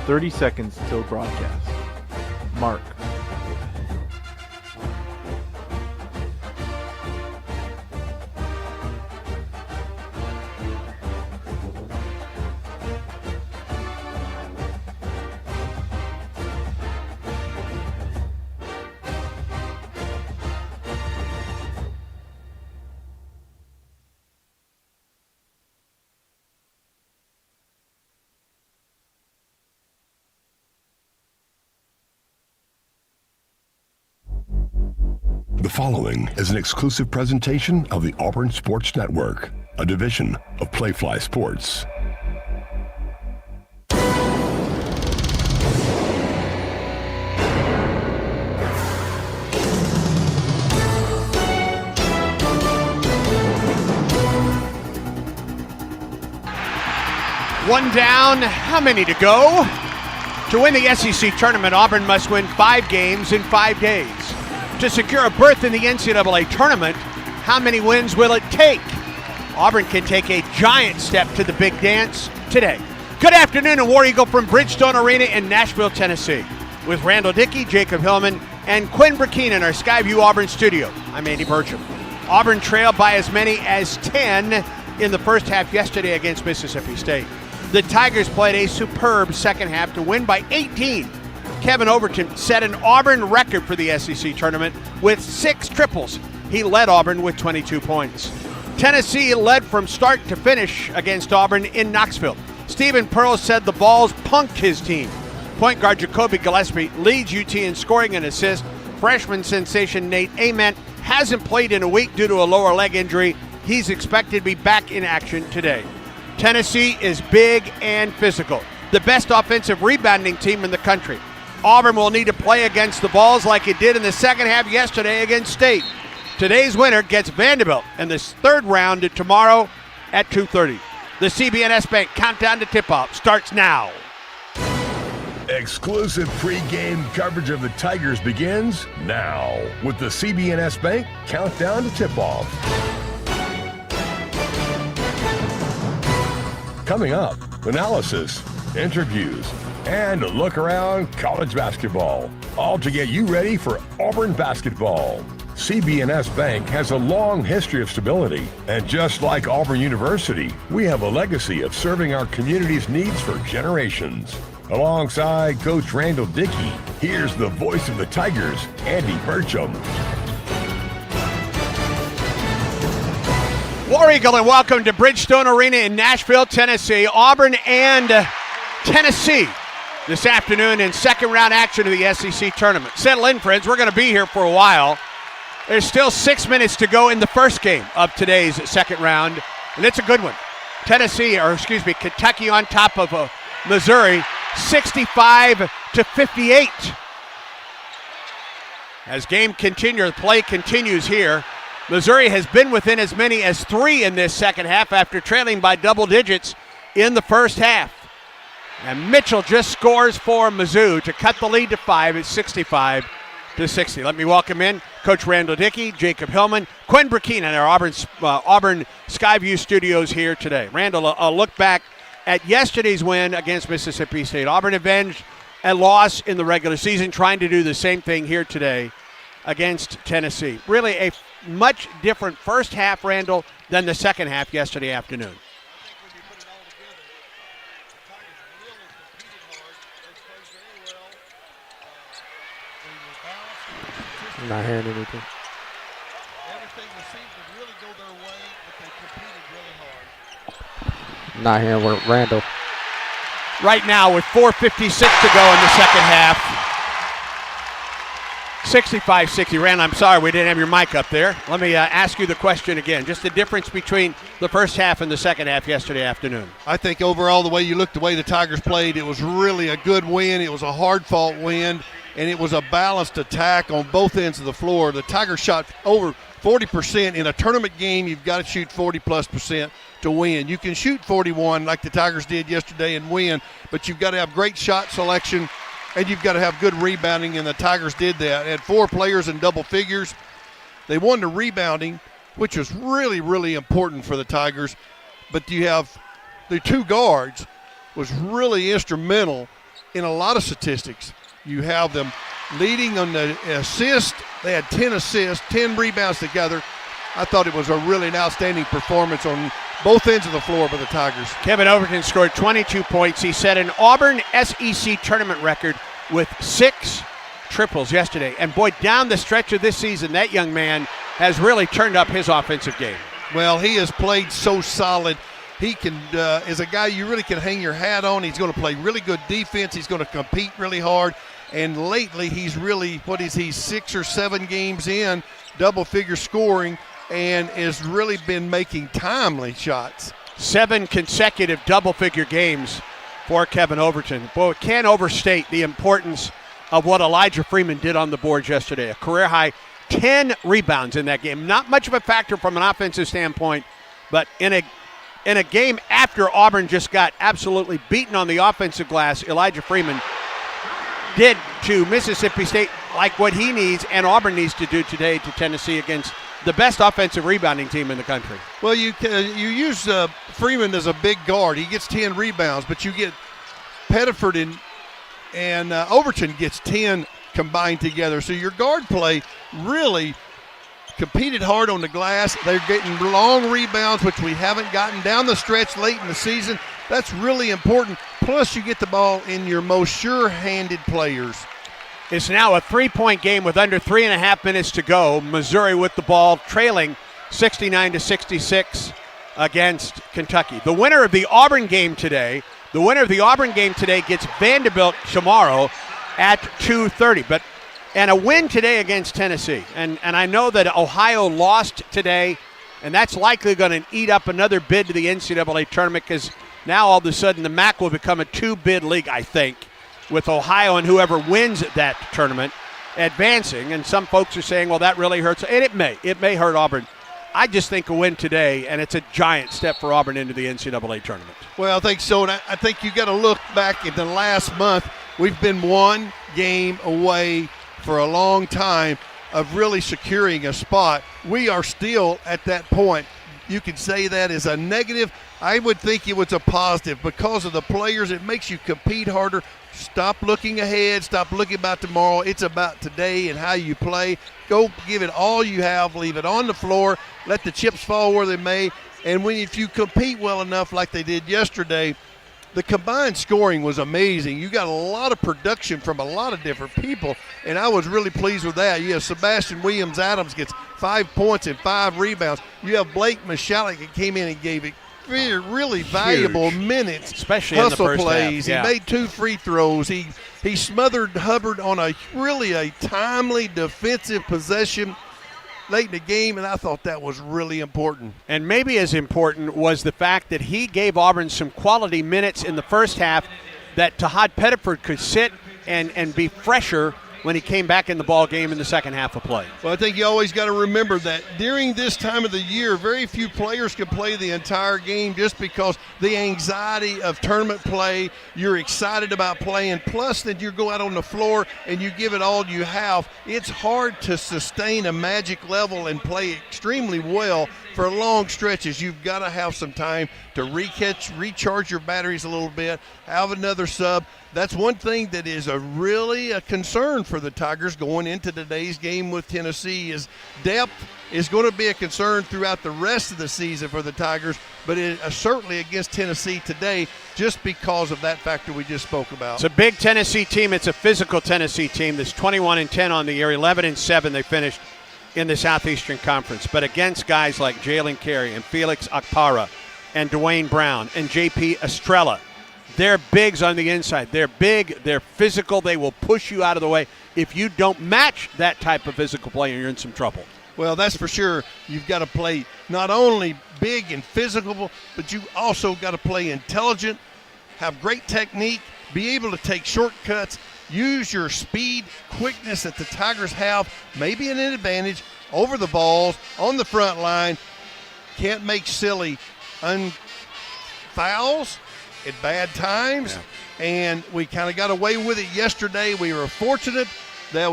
30 seconds till broadcast. Mark. The following is an exclusive presentation of the Auburn Sports Network, a division of Playfly Sports. One down, how many to go? To win the SEC tournament, Auburn must win 5 games in 5 days. To secure a berth in the NCAA tournament, how many wins will it take? Auburn can take a giant step to the big dance today. Good afternoon, and War Eagle from Bridgestone Arena in Nashville, Tennessee. With Randall Dickey, Jacob Hillman, and Quinn Burkeen in our Skyview Auburn studio. I'm Andy Burcham. Auburn trailed by as many as 10 in the first half yesterday against Mississippi State. The Tigers played a superb second half to win by 18. Kevin Overton set an Auburn record for the SEC tournament with 6 triples. He led Auburn with 22 points. Tennessee led from start to finish against Auburn in Knoxville. Stephen Pearl said the balls punked his team. Point guard Jacoby Gillespie leads UT in scoring and assists. Freshman sensation Nate Ament hasn't played in a week due to a lower leg injury. He's expected to be back in action today. Tennessee is big and physical, the best offensive rebounding team in the country. Auburn will need to play against the balls like it did in the second half yesterday against State. Today's winner gets Vanderbilt in this third round tomorrow at 2:30. The CB&S Bank countdown to tip-off starts now. Exclusive pregame coverage of the Tigers begins now with the CB&S Bank countdown to tip-off. Coming up, analysis, interviews, and a look around college basketball, all to get you ready for Auburn basketball. CB&S Bank has a long history of stability, and just like Auburn University, we have a legacy of serving our community's needs for generations. Alongside Coach Randall Dickey, here's the voice of the Tigers, Andy Burcham. War Eagle, and welcome to Bridgestone Arena in Nashville, Tennessee. Auburn and Tennessee this afternoon in second round action of the SEC tournament. Settle in, friends. We're going to be here for a while. There's still 6 minutes to go in the first game of today's second round, and it's a good one. Kentucky on top of Missouri, 65-58. As play continues here. Missouri has been within as many as 3 in this second half after trailing by double digits in the first half. And Mitchell just scores for Mizzou to cut the lead to 5 at 65-60. Let me welcome in Coach Randall Dickey, Jacob Hillman, Quinn Burkeen in our Auburn Skyview studios here today. Randall, a look back at yesterday's win against Mississippi State. Auburn avenged a loss in the regular season, trying to do the same thing here today against Tennessee. Really a much different first half, Randall, than the second half yesterday afternoon. I'm not hearing anything. Everything seemed to really go their way, but they competed really hard. I'm not hearing Randall. Right now with 4:56 to go in the second half. 65-60. Randall, I'm sorry we didn't have your mic up there. Let me ask you the question again. Just the difference between the first half and the second half yesterday afternoon. I think overall, the way the Tigers played, it was really a good win. It was a hard-fought win, and it was a balanced attack on both ends of the floor. The Tigers shot over 40%. In a tournament game, you've got to shoot 40+% to win. You can shoot 41 like the Tigers did yesterday and win, but you've got to have great shot selection, and you've got to have good rebounding, and the Tigers did that. They had 4 players in double figures. They won the rebounding, which was really, really important for the Tigers. But you have the 2 guards was really instrumental in a lot of statistics. You have them leading on the assist. They had 10 assists, 10 rebounds together. I thought it was a really an outstanding performance on both ends of the floor by the Tigers. Kevin Overton scored 22 points. He set an Auburn SEC tournament record with 6 triples yesterday. And boy, down the stretch of this season, that young man has really turned up his offensive game. Well, he has played so solid. He can is a guy you really can hang your hat on. He's going to play really good defense. He's going to compete really hard. And lately, he's really, 6 or 7 games in, double-figure scoring, and has really been making timely shots. 7 consecutive double-figure games for Kevin Overton. Boy, can't overstate the importance of what Elijah Freeman did on the boards yesterday. A career-high 10 rebounds in that game. Not much of a factor from an offensive standpoint, but in a game after Auburn just got absolutely beaten on the offensive glass, Elijah Freeman did to Mississippi State like what he needs and Auburn needs to do today to Tennessee against the best offensive rebounding team in the country. Well, you use Freeman as a big guard. He gets 10 rebounds, but you get Pettiford and Overton gets 10 combined together. So your guard play really competed hard on the glass. They're getting long rebounds, which we haven't gotten down the stretch late in the season. That's really important. Plus, you get the ball in your most sure-handed players. It's now a 3-point game with under 3.5 minutes to go. Missouri with the ball, trailing 69-66 against Kentucky. The winner of the Auburn game today gets Vanderbilt tomorrow at 2:30. And a win today against Tennessee. And I know that Ohio lost today, and that's likely going to eat up another bid to the NCAA tournament because now all of a sudden the MAC will become a 2-bid league, I think, with Ohio and whoever wins that tournament advancing. And some folks are saying, well, that really hurts. And it may hurt Auburn. I just think a win today, and it's a giant step for Auburn into the NCAA tournament. Well, I think so. And I think you got to look back at the last month. We've been 1 game away for a long time of really securing a spot. We are still at that point. You can say that is a negative. I would think it was a positive because of the players. It makes you compete harder. Stop looking ahead. Stop looking about tomorrow. It's about today and how you play. Go give it all you have. Leave it on the floor. Let the chips fall where they may. And if you compete well enough like they did yesterday, the combined scoring was amazing. You got a lot of production from a lot of different people, and I was really pleased with that. You have Sebastian Williams-Adams gets 5 points and 5 rebounds. You have Blake Michalek that came in and gave it really valuable minutes, especially hustle in the first plays. half. Yeah. He made 2 free throws. He smothered Hubbard on a timely defensive possession late in the game, and I thought that was really important. And maybe as important was the fact that he gave Auburn some quality minutes in the first half that Tahad Pettiford could sit and be fresher when he came back in the ball game in the second half of play. Well, I think you always got to remember that during this time of the year, very few players can play the entire game just because the anxiety of tournament play, you're excited about playing, plus that you go out on the floor and you give it all you have. It's hard to sustain a magic level and play extremely well for long stretches. You've got to have some time to recharge your batteries a little bit, have another sub. That's one thing that is really a concern for the Tigers going into today's game with Tennessee is depth is going to be a concern throughout the rest of the season for the Tigers, but certainly against Tennessee today just because of that factor we just spoke about. It's a big Tennessee team. It's a physical Tennessee team that's 21-10 on the year, 11-7 they finished in the Southeastern Conference. But against guys like Jalen Carey and Felix Akpara and Dwayne Brown and J.P. Estrella, they're bigs on the inside. They're big. They're physical. They will push you out of the way. If you don't match that type of physical play, you're in some trouble. Well, that's for sure. You've got to play not only big and physical, but you also got to play intelligent, have great technique, be able to take shortcuts, use your speed, quickness that the Tigers have, maybe an advantage over the balls on the front line. Can't make silly fouls at bad times, and we kind of got away with it yesterday. We were fortunate that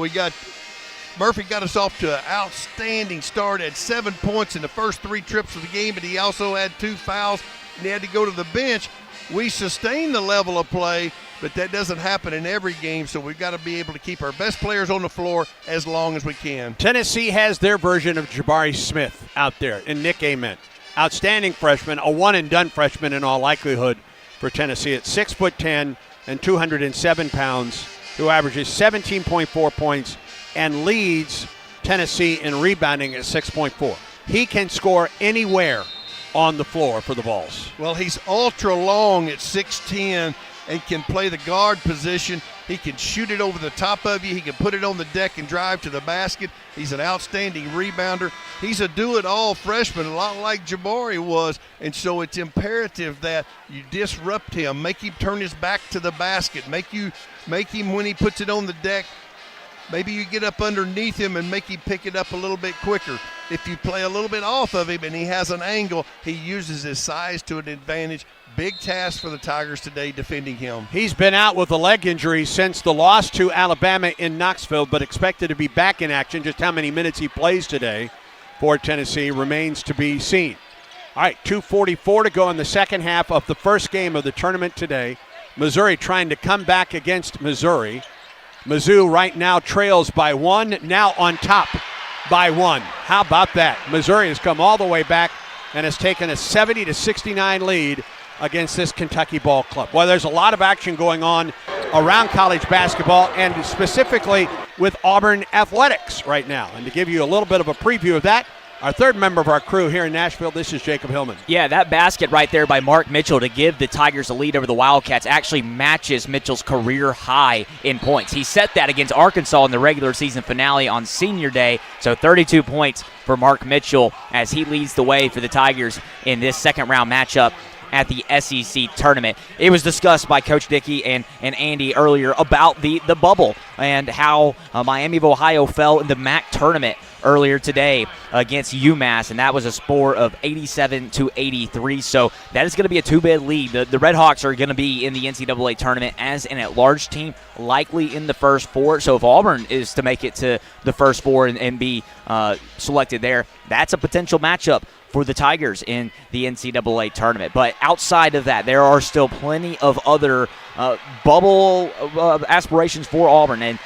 Murphy got us off to an outstanding start at 7 points in the first 3 trips of the game, but he also had 2 fouls, and he had to go to the bench. we sustain the level of play, but that doesn't happen in every game, so we've got to be able to keep our best players on the floor as long as we can. Tennessee has their version of Jabari Smith out there in Nick Ament. Outstanding freshman, a one-and-done freshman in all likelihood for Tennessee at 6'10" and 207 pounds, who averages 17.4 points and leads Tennessee in rebounding at 6.4. He can score anywhere on the floor for the Vols. Well, he's ultra long at 6'10", and can play the guard position. He can shoot it over the top of you. He can put it on the deck and drive to the basket. He's an outstanding rebounder. He's a do-it-all freshman, a lot like Jabari was, and so it's imperative that you disrupt him, make him turn his back to the basket, make him when he puts it on the deck, maybe you get up underneath him and make him pick it up a little bit quicker. If you play a little bit off of him and he has an angle, he uses his size to an advantage. Big task for the Tigers today defending him. He's been out with a leg injury since the loss to Alabama in Knoxville, but expected to be back in action. Just how many minutes he plays today for Tennessee remains to be seen. All right, 2:44 to go in the second half of the first game of the tournament today. Missouri trying to come back against Missouri. Mizzou right now trails by one, now on top by one. How about that? Missouri has come all the way back and has taken a 70-69 lead against this Kentucky ball club. Well, there's a lot of action going on around college basketball and specifically with Auburn athletics right now. And to give you a little bit of a preview of that, our third member of our crew here in Nashville, this is Jacob Hillman. Yeah, that basket right there by Mark Mitchell to give the Tigers a lead over the Wildcats actually matches Mitchell's career high in points. He set that against Arkansas in the regular season finale on Senior Day, so 32 points for Mark Mitchell as he leads the way for the Tigers in this second-round matchup at the SEC tournament. It was discussed by Coach Dickey and Andy earlier about the bubble and how Miami of Ohio fell in the MAC tournament earlier today against UMass, and that was a score of 87-83. So that is going to be a two-bid lead. The Red Hawks are going to be in the NCAA tournament as an at-large team, likely in the first four. So if Auburn is to make it to the first four and be selected there, that's a potential matchup for the Tigers in the NCAA tournament. But outside of that, there are still plenty of other bubble aspirations for Auburn, and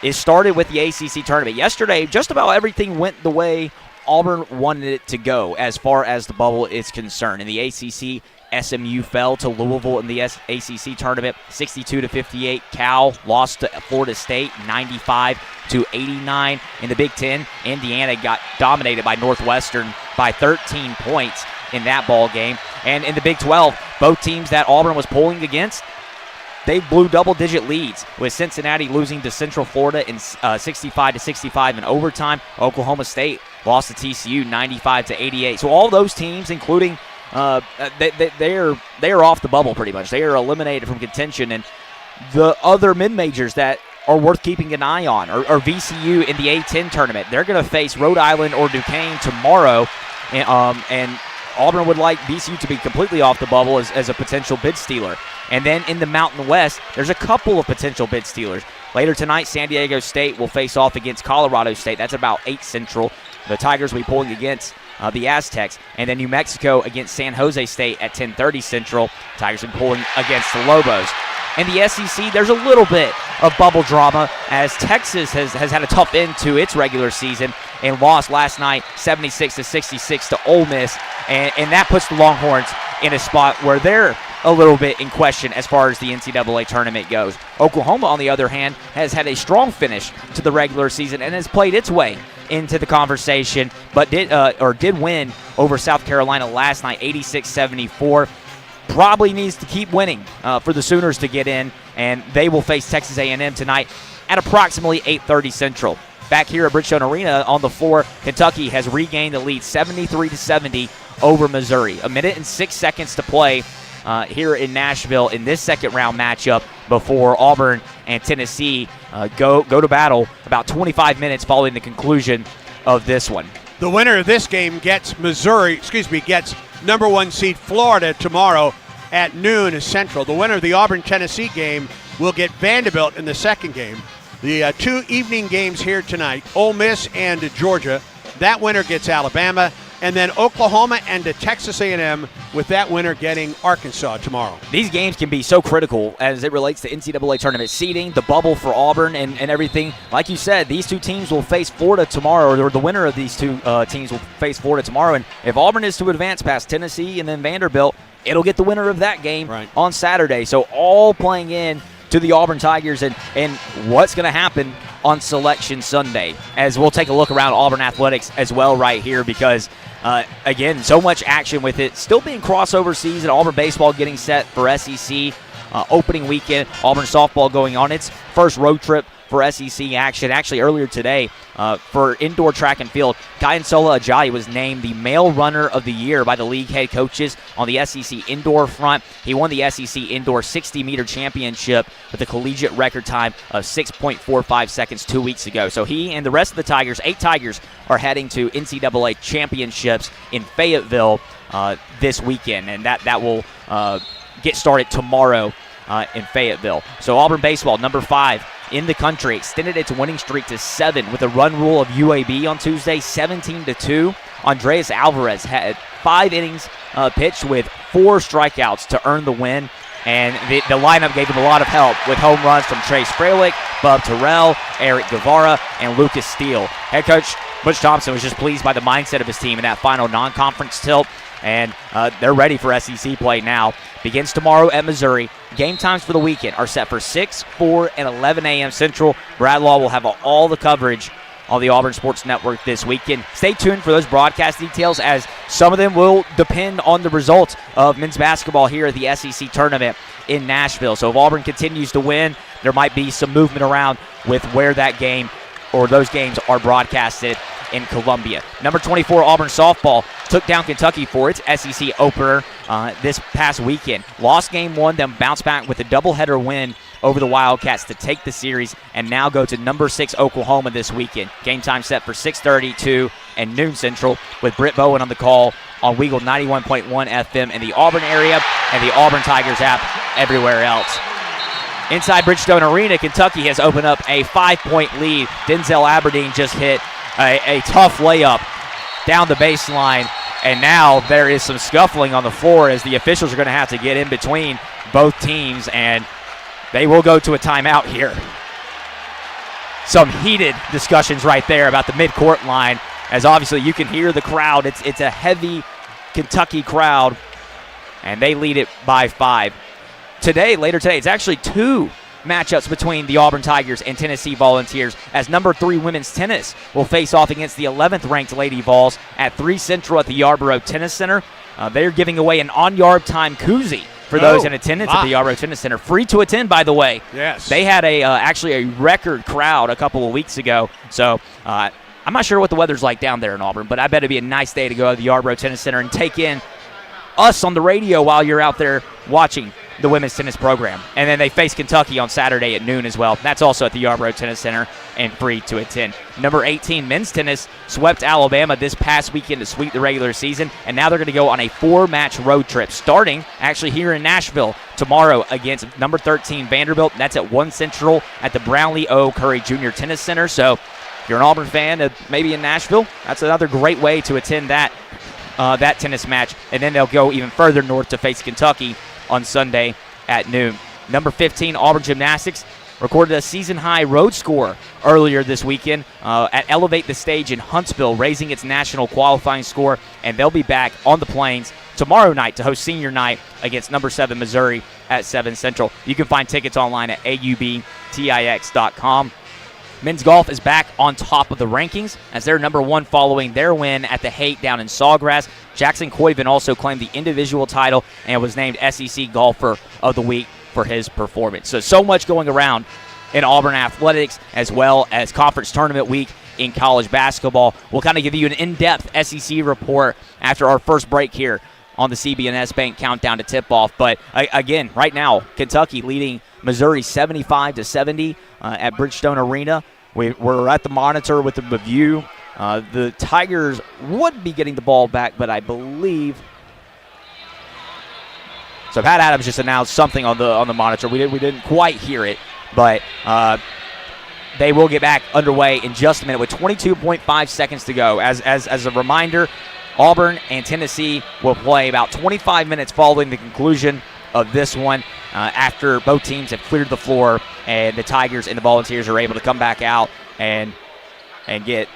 it started with the ACC tournament. Yesterday, just about everything went the way Auburn wanted it to go as far as the bubble is concerned. In the ACC, SMU fell to Louisville in the ACC tournament, 62-58. Cal lost to Florida State, 95-89. In the Big Ten, Indiana got dominated by Northwestern by 13 points in that ball game. And in the Big 12, both teams that Auburn was polling against, they blew double-digit leads, with Cincinnati losing to Central Florida in 65-65 in overtime. Oklahoma State lost to TCU 95-88. So all those teams, including they are off the bubble pretty much. They are eliminated from contention, and the other mid-majors that are worth keeping an eye on are VCU in the A-10 tournament. They're going to face Rhode Island or Duquesne tomorrow, and Auburn would like VCU to be completely off the bubble as a potential bid stealer. And then in the Mountain West, there's a couple of potential bid stealers. Later tonight, San Diego State will face off against Colorado State. That's about 8 Central. The Tigers will be pulling against the Aztecs. And then New Mexico against San Jose State at 10:30 Central. Tigers will be pulling against the Lobos. In the SEC, there's a little bit of bubble drama as Texas has had a tough end to its regular season and lost last night 76-66 to Ole Miss. And that puts the Longhorns in a spot where they're a little bit in question as far as the NCAA tournament goes. Oklahoma, on the other hand, has had a strong finish to the regular season and has played its way into the conversation, but did win over South Carolina last night, 86-74. Probably needs to keep winning for the Sooners to get in, and they will face Texas A&M tonight at approximately 8:30 Central. Back here at Bridgestone Arena on the floor, Kentucky has regained the lead 73-70 over Missouri. 1 minute and 6 seconds to play here in Nashville in this second-round matchup before Auburn and Tennessee go to battle about 25 minutes following the conclusion of this one. The winner of this game gets gets number 1 seed Florida tomorrow at noon Central. The winner of the Auburn-Tennessee game will get Vanderbilt in the second game. The 2 evening games here tonight, Ole Miss and Georgia. That winner gets Alabama. and then Oklahoma and to Texas A&M, with that winner getting Arkansas tomorrow. These games can be so critical as it relates to NCAA tournament seeding, the bubble for Auburn, and everything. Like you said, these two teams will face Florida tomorrow, or the winner of these two teams will face Florida tomorrow. And if Auburn is to advance past Tennessee and then Vanderbilt, it'll get the winner of that game on Saturday. So all playing in to the Auburn Tigers and what's going to happen on Selection Sunday, as we'll take a look around Auburn athletics as well right here, because again, so much action with it still being crossover season. Auburn baseball getting set for SEC opening weekend. Auburn softball going on its first road trip for SEC action. Actually, earlier today, for indoor track and field, Kyansola Ajayi was named the male runner of the year by the league head coaches on the SEC indoor front. He won the SEC indoor 60-meter championship with a collegiate record time of 6.45 seconds 2 weeks ago. So he and the rest of the Tigers, 8 Tigers, are heading to NCAA championships in Fayetteville this weekend, and that will get started tomorrow in Fayetteville. So Auburn baseball, number 5 in the country, extended its winning streak to 7 with a run rule of UAB on Tuesday, 17-2. Andreas Alvarez had 5 innings pitched with 4 strikeouts to earn the win, and the lineup gave him a lot of help with home runs from Trace Fralick, Bub Terrell, Eric Guevara, and Lucas Steele. Head coach Butch Thompson was just pleased by the mindset of his team in that final non-conference tilt, and they're ready for SEC play now. Begins tomorrow at Missouri. Game times for the weekend are set for 6, 4, and 11 a.m. Central. Brad Law will have all the coverage on the Auburn Sports Network this weekend. Stay tuned for those broadcast details, as some of them will depend on the results of men's basketball here at the SEC tournament in Nashville. So if Auburn continues to win, there might be some movement around with where that game or those games are broadcasted in Columbia. Number 24 Auburn softball took down Kentucky for its SEC opener this past weekend. Lost game 1, then bounced back with a doubleheader win over the Wildcats to take the series, and now go to number 6 Oklahoma this weekend. Game time set for 6:30, 2, and noon Central, with Britt Bowen on the call on Weagle 91.1 FM in the Auburn area and the Auburn Tigers app everywhere else. Inside Bridgestone Arena, Kentucky has opened up a 5-point lead. Denzel Aberdeen just hit a tough layup down the baseline, and now there is some scuffling on the floor as the officials are going to have to get in between both teams, and they will go to a timeout here. Some heated discussions right there about the midcourt line, as obviously you can hear the crowd. It's a heavy Kentucky crowd, and they lead it by 5. Later today, it's actually 2 matchups between the Auburn Tigers and Tennessee Volunteers, as number 3 women's tennis will face off against the 11th ranked Lady Vols at 3 Central at the Yarborough Tennis Center. They're giving away an on-yard time koozie for those in attendance at the Yarborough Tennis Center. Free to attend, by the way. Yes. They had actually a record crowd a couple of weeks ago, so I'm not sure what the weather's like down there in Auburn, but I bet it'd be a nice day to go to the Yarborough Tennis Center and take in us on the radio while you're out there watching the women's tennis program. And then they face Kentucky on Saturday at noon as well. That's also at the Yarborough Tennis Center and free to attend. Number 18 men's tennis swept Alabama this past weekend to sweep the regular season, and now they're going to go on a 4-match road trip, starting actually here in Nashville tomorrow against number 13 Vanderbilt. That's at 1 Central at the Brownlee O. Curry Jr. Tennis Center. So if you're an Auburn fan, maybe in Nashville, that's another great way to attend that tennis match. And then they'll go even further north to face Kentucky on Sunday at noon. Number 15 Auburn Gymnastics recorded a season-high road score earlier this weekend at Elevate the Stage in Huntsville, raising its national qualifying score, and they'll be back on the Plains tomorrow night to host senior night against number 7 Missouri at 7 Central. You can find tickets online at aubtix.com. Men's golf is back on top of the rankings as they're number 1 following their win at the Haight down in Sawgrass. Jackson Coyvin also claimed the individual title and was named SEC Golfer of the Week for his performance. So much going around in Auburn athletics, as well as conference tournament week in college basketball. We'll kind of give you an in-depth SEC report after our first break here on the CB&S Bank Countdown to Tip-Off. But again, right now, Kentucky leading Missouri 75-70 at Bridgestone Arena. We're at the monitor with the review. The Tigers would be getting the ball back, but I believe so. Pat Adams just announced something on the monitor. We didn't quite hear it, but they will get back underway in just a minute with 22.5 seconds to go. As a reminder, Auburn and Tennessee will play about 25 minutes following the conclusion of this one after both teams have cleared the floor and the Tigers and the Volunteers are able to come back out and get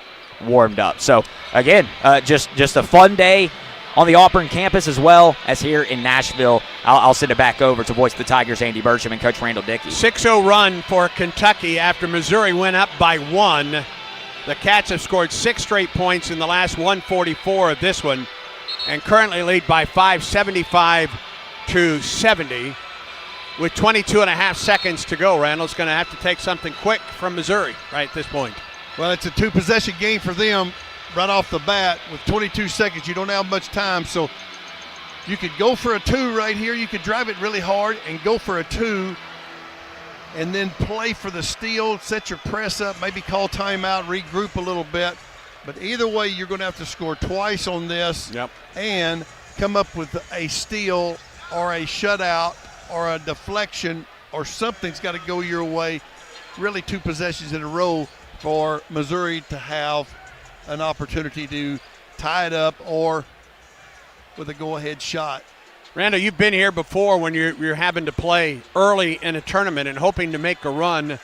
warmed up. So, again, just a fun day on the Auburn campus as well as here in Nashville. I'll send it back over to voice of the Tigers, Andy Burcham and Coach Randall Dickey. 6-0 run for Kentucky after Missouri went up by 1. The Cats have scored 6 straight points in the last 144 of this one and currently lead by 5, 75-70. With 22 and a half seconds to go, Randall's going to have to take something quick from Missouri right at this point. Well, it's a 2-possession game for them right off the bat. With 22 seconds, you don't have much time, so you could go for a 2 right here. You could drive it really hard and go for a 2 and then play for the steal, set your press up, maybe call timeout, regroup a little bit. But either way, you're going to have to score twice on this and come up with a steal or a shutout or a deflection or something's got to go your way. Really 2 possessions in a row for Missouri to have an opportunity to tie it up or with a go-ahead shot. Randall, you've been here before when you're having to play early in a tournament and hoping to make a run.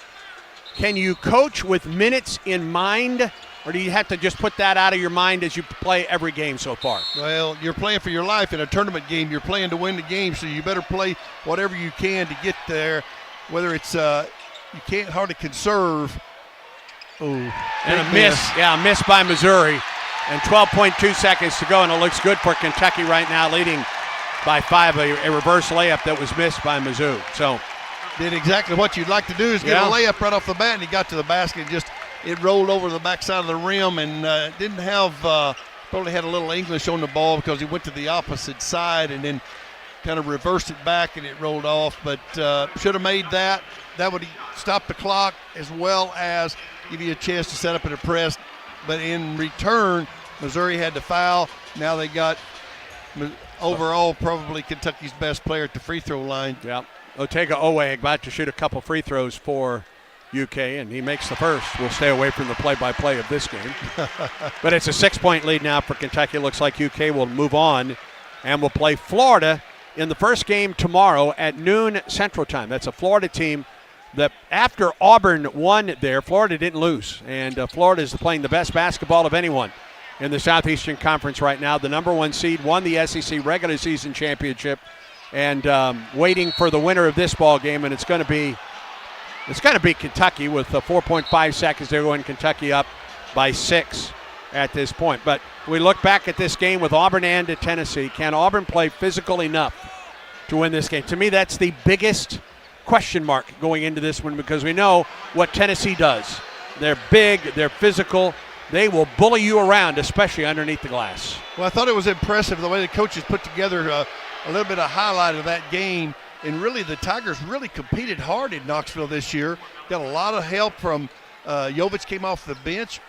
Can you coach with minutes in mind, or do you have to just put that out of your mind as you play every game so far? Well, you're playing for your life in a tournament game. You're playing to win the game, so you better play whatever you can to get there, whether it's you can't hardly conserve. Oh, and a miss. Yeah, a miss by Missouri. And 12.2 seconds to go, and it looks good for Kentucky right now, leading by 5, a reverse layup that was missed by Mizzou. So did exactly what you'd like to do is get a layup right off the bat, and he got to the basket and it rolled over the backside of the rim and didn't have probably had a little English on the ball because he went to the opposite side and then kind of reversed it back and it rolled off. But should have made that. That would stop the clock as well as give you a chance to set up in a press. But in return, Missouri had to foul. Now they got overall probably Kentucky's best player at the free throw line. Yeah, Otega Owe about to shoot a couple free throws for UK, and he makes the first. We'll stay away from the play-by-play of this game. But it's a 6-point lead now for Kentucky. It looks like UK will move on and will play Florida in the first game tomorrow at noon Central Time. That's a Florida team that after Auburn won there, Florida didn't lose. And Florida is playing the best basketball of anyone in the Southeastern Conference right now. The number 1 seed won the SEC regular season championship and waiting for the winner of this ball game, and it's going to be Kentucky with 4.5 seconds. They're going Kentucky up by 6 at this point. But we look back at this game with Auburn and at Tennessee. Can Auburn play physical enough to win this game? To me, that's the biggest question mark going into this one because we know what Tennessee does. They're big, they're physical. They will bully you around, especially underneath the glass. Well, I thought it was impressive the way the coaches put together a little bit of highlight of that game. And really, the Tigers really competed hard in Knoxville this year. Got a lot of help from Jovic came off the bench,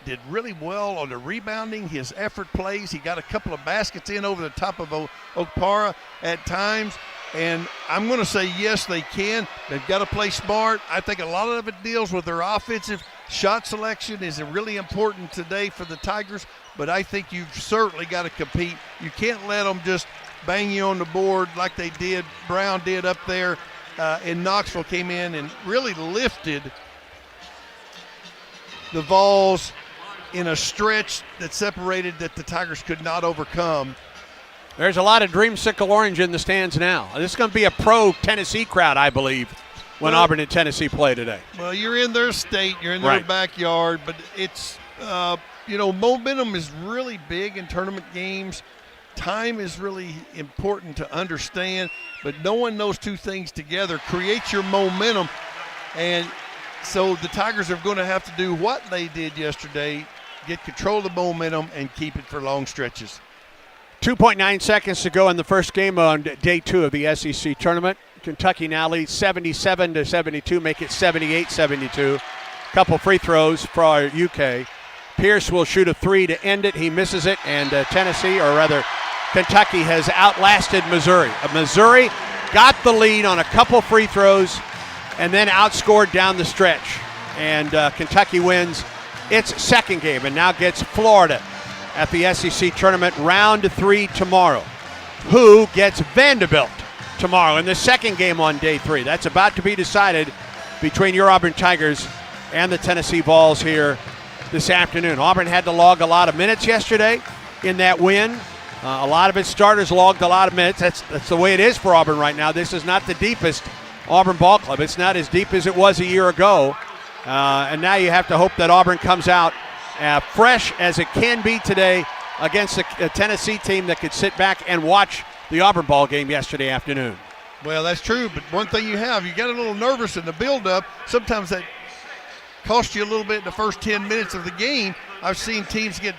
did really well on the rebounding, his effort plays. He got a couple of baskets in over the top of Okpara at times. And I'm going to say, yes, they can. They've got to play smart. I think a lot of it deals with their offensive shot selection is really important today for the Tigers. But I think you've certainly got to compete. You can't let them just bang you on the board like they did. Brown did up there in Knoxville, came in and really lifted the Vols in a stretch that separated that the Tigers could not overcome. There's a lot of Dreamsicle Orange in the stands now. This is going to be a pro-Tennessee crowd, I believe, when Auburn and Tennessee play today. Well, you're in their state, you're in their backyard, but it's, momentum is really big in tournament games. Time is really important to understand, but knowing those two things together creates your momentum. And so the Tigers are going to have to do what they did yesterday, get control of the momentum and keep it for long stretches. 2.9 seconds to go in the first game on day 2 of the SEC tournament. Kentucky now leads 77-72, make it 78-72. Couple free throws for our UK. Pierce will shoot a 3 to end it. He misses it, and Kentucky has outlasted Missouri. Missouri got the lead on a couple free throws and then outscored down the stretch. And Kentucky wins its second game and now gets Florida at the SEC tournament, round 3 tomorrow. Who gets Vanderbilt tomorrow in the second game on day 3? That's about to be decided between your Auburn Tigers and the Tennessee Vols here this afternoon. Auburn had to log a lot of minutes yesterday in that win. A lot of its starters logged a lot of minutes. That's the way it is for Auburn right now. This is not the deepest Auburn ball club. It's not as deep as it was a year ago. And now you have to hope that Auburn comes out fresh as it can be today against a Tennessee team that could sit back and watch the Auburn ball game yesterday afternoon. Well, that's true, but one thing you get a little nervous in the build-up. Sometimes that costs you a little bit in the first 10 minutes of the game. I've seen teams get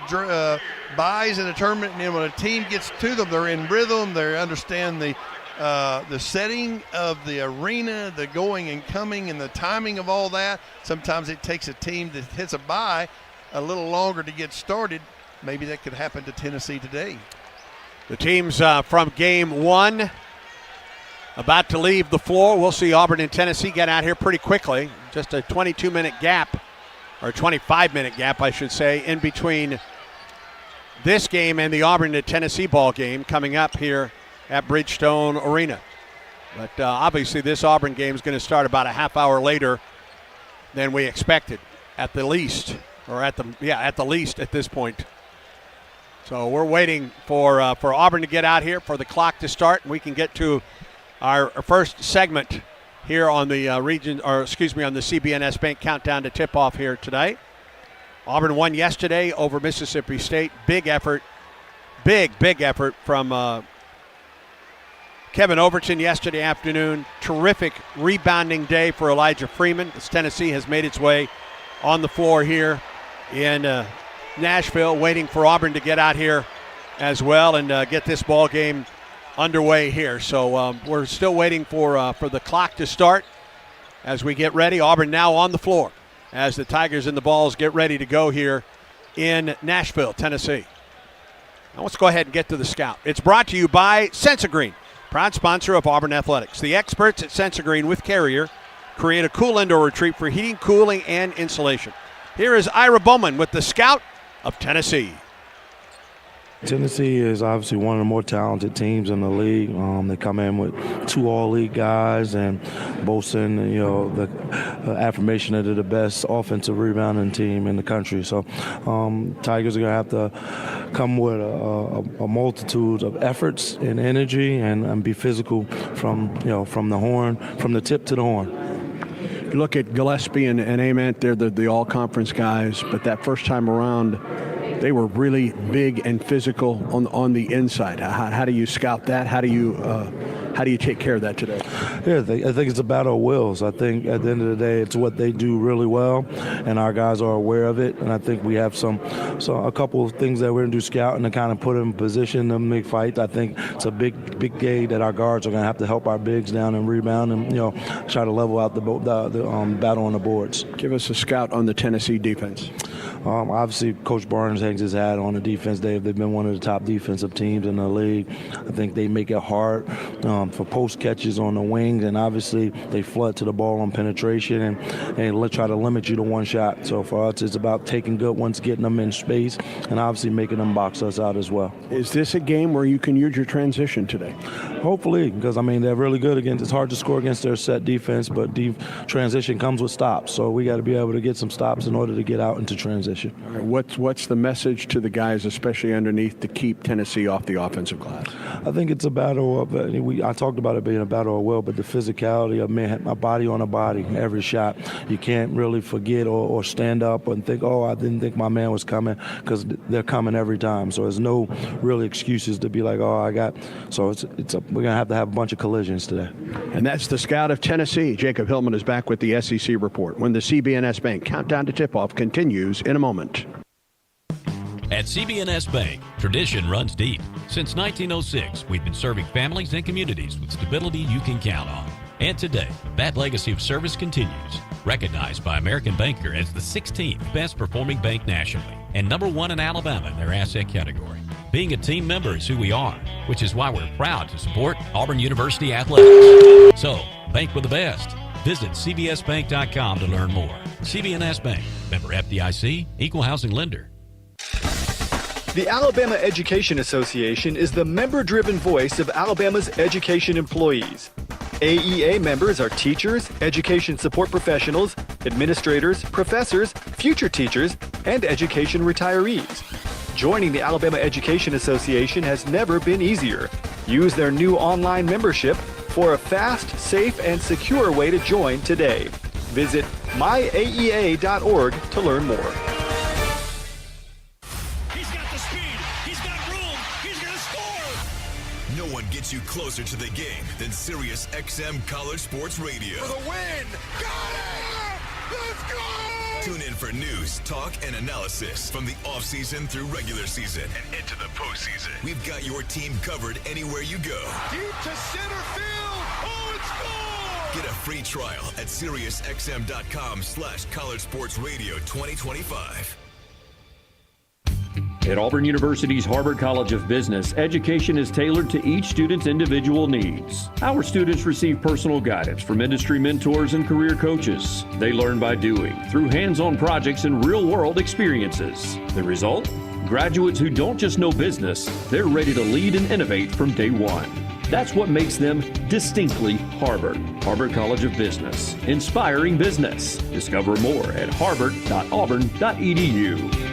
buys in a tournament, and then when a team gets to them, they're in rhythm. They understand the setting of the arena, the going and coming, and the timing of all that. Sometimes it takes a team that hits a bye a little longer to get started. Maybe that could happen to Tennessee today. The teams from game 1 about to leave the floor. We'll see Auburn and Tennessee get out here pretty quickly. Just a 22-minute gap, or 25-minute gap, I should say, in between this game and the Auburn and Tennessee ball game coming up here at Bridgestone Arena. But obviously this Auburn game is going to start about a half hour later than we expected, at the least, or at the least at this point. So we're waiting for Auburn to get out here, for the clock to start, and we can get to our first segment here on the on the CB&S Bank Countdown to Tip-Off here tonight. Auburn won yesterday over Mississippi State. Big effort from Kevin Overton yesterday afternoon. Terrific rebounding day for Elijah Freeman as Tennessee has made its way on the floor here in Nashville, waiting for Auburn to get out here as well and get this ball game underway here. So we're still waiting for the clock to start as we get ready. Auburn now on the floor as the Tigers and the Vols get ready to go here in Nashville, Tennessee. Now let's go ahead and get to the scout. It's brought to you by Sensagreen, proud sponsor of Auburn Athletics. The experts at Sensagreen with Carrier create a cool indoor retreat for heating, cooling, and insulation. Here is Ira Bowman with the scout of Tennessee. Tennessee is obviously one of the more talented teams in the league. They come in with 2 all-league guys and boasting, the affirmation that they're the best offensive rebounding team in the country. So Tigers are going to have to come with a multitude of efforts and energy and be physical from the tip to the horn. You look at Gillespie and Ament, they're the all-conference guys, but that first time around, they were really big and physical on the inside. How do you scout that? How do you take care of that today? Yeah, I think it's a battle of wills. I think at the end of the day, it's what they do really well, and our guys are aware of it. And I think we have a couple of things that we're going to do scouting to kind of put them in position to make fights. I think it's a big game that our guards are going to have to help our bigs down and rebound and try to level out the battle on the boards. Give us a scout on the Tennessee defense. Obviously, Coach Barnes hangs his hat on the defense. They've been one of the top defensive teams in the league. I think they make it hard for post catches on the wings, and obviously they flood to the ball on penetration and try to limit you to one shot. So for us, it's about taking good ones, getting them in space, and obviously making them box us out as well. Is this a game where you can use your transition today? Hopefully, because they're really good against. It's hard to score against their set defense, but transition comes with stops. So we got to be able to get some stops in order to get out into transition. All right, what's the message to the guys, especially underneath, to keep Tennessee off the offensive glass? I think it's a battle of I talked about it being a battle of will, but the physicality of a body on a body every shot. You can't really forget or stand up and think, I didn't think my man was coming, because they're coming every time. So there's no really excuses to be like, So we're gonna have to have a bunch of collisions today. And that's the scout of Tennessee. Jacob Hillman is back with the SEC report when the CB&S Bank Countdown to Tip-Off continues in a moment. At CB&S Bank, tradition runs deep. Since 1906, we've been serving families and communities with stability you can count on. And today, that legacy of service continues. Recognized by American Banker as the 16th best performing bank nationally and #1 in Alabama in their asset category. Being a team member is who we are, which is why we're proud to support Auburn University Athletics. So, bank with the best. Visit cbsbank.com to learn more. CB&S Bank, member FDIC, equal housing lender. The Alabama Education Association is the member-driven voice of Alabama's education employees. AEA members are teachers, education support professionals, administrators, professors, future teachers, and education retirees. Joining the Alabama Education Association has never been easier. Use their new online membership for a fast, safe, and secure way to join today. Visit myaea.org to learn more. No one gets you closer to the game than Sirius XM College Sports Radio. For the win! Got it! Let's go! Tune in for news, talk, and analysis from the offseason through regular season and into the postseason. We've got your team covered anywhere you go. Deep to center field! Oh, it's gone! Get a free trial at SiriusXM.com/College Sports Radio 2025. At Auburn University's Harvard College of Business, education is tailored to each student's individual needs. Our students receive personal guidance from industry mentors and career coaches. They learn by doing, through hands-on projects and real-world experiences. The result? Graduates who don't just know business, they're ready to lead and innovate from day one. That's what makes them distinctly Harvard. Harvard College of Business, inspiring business. Discover more at harvard.auburn.edu.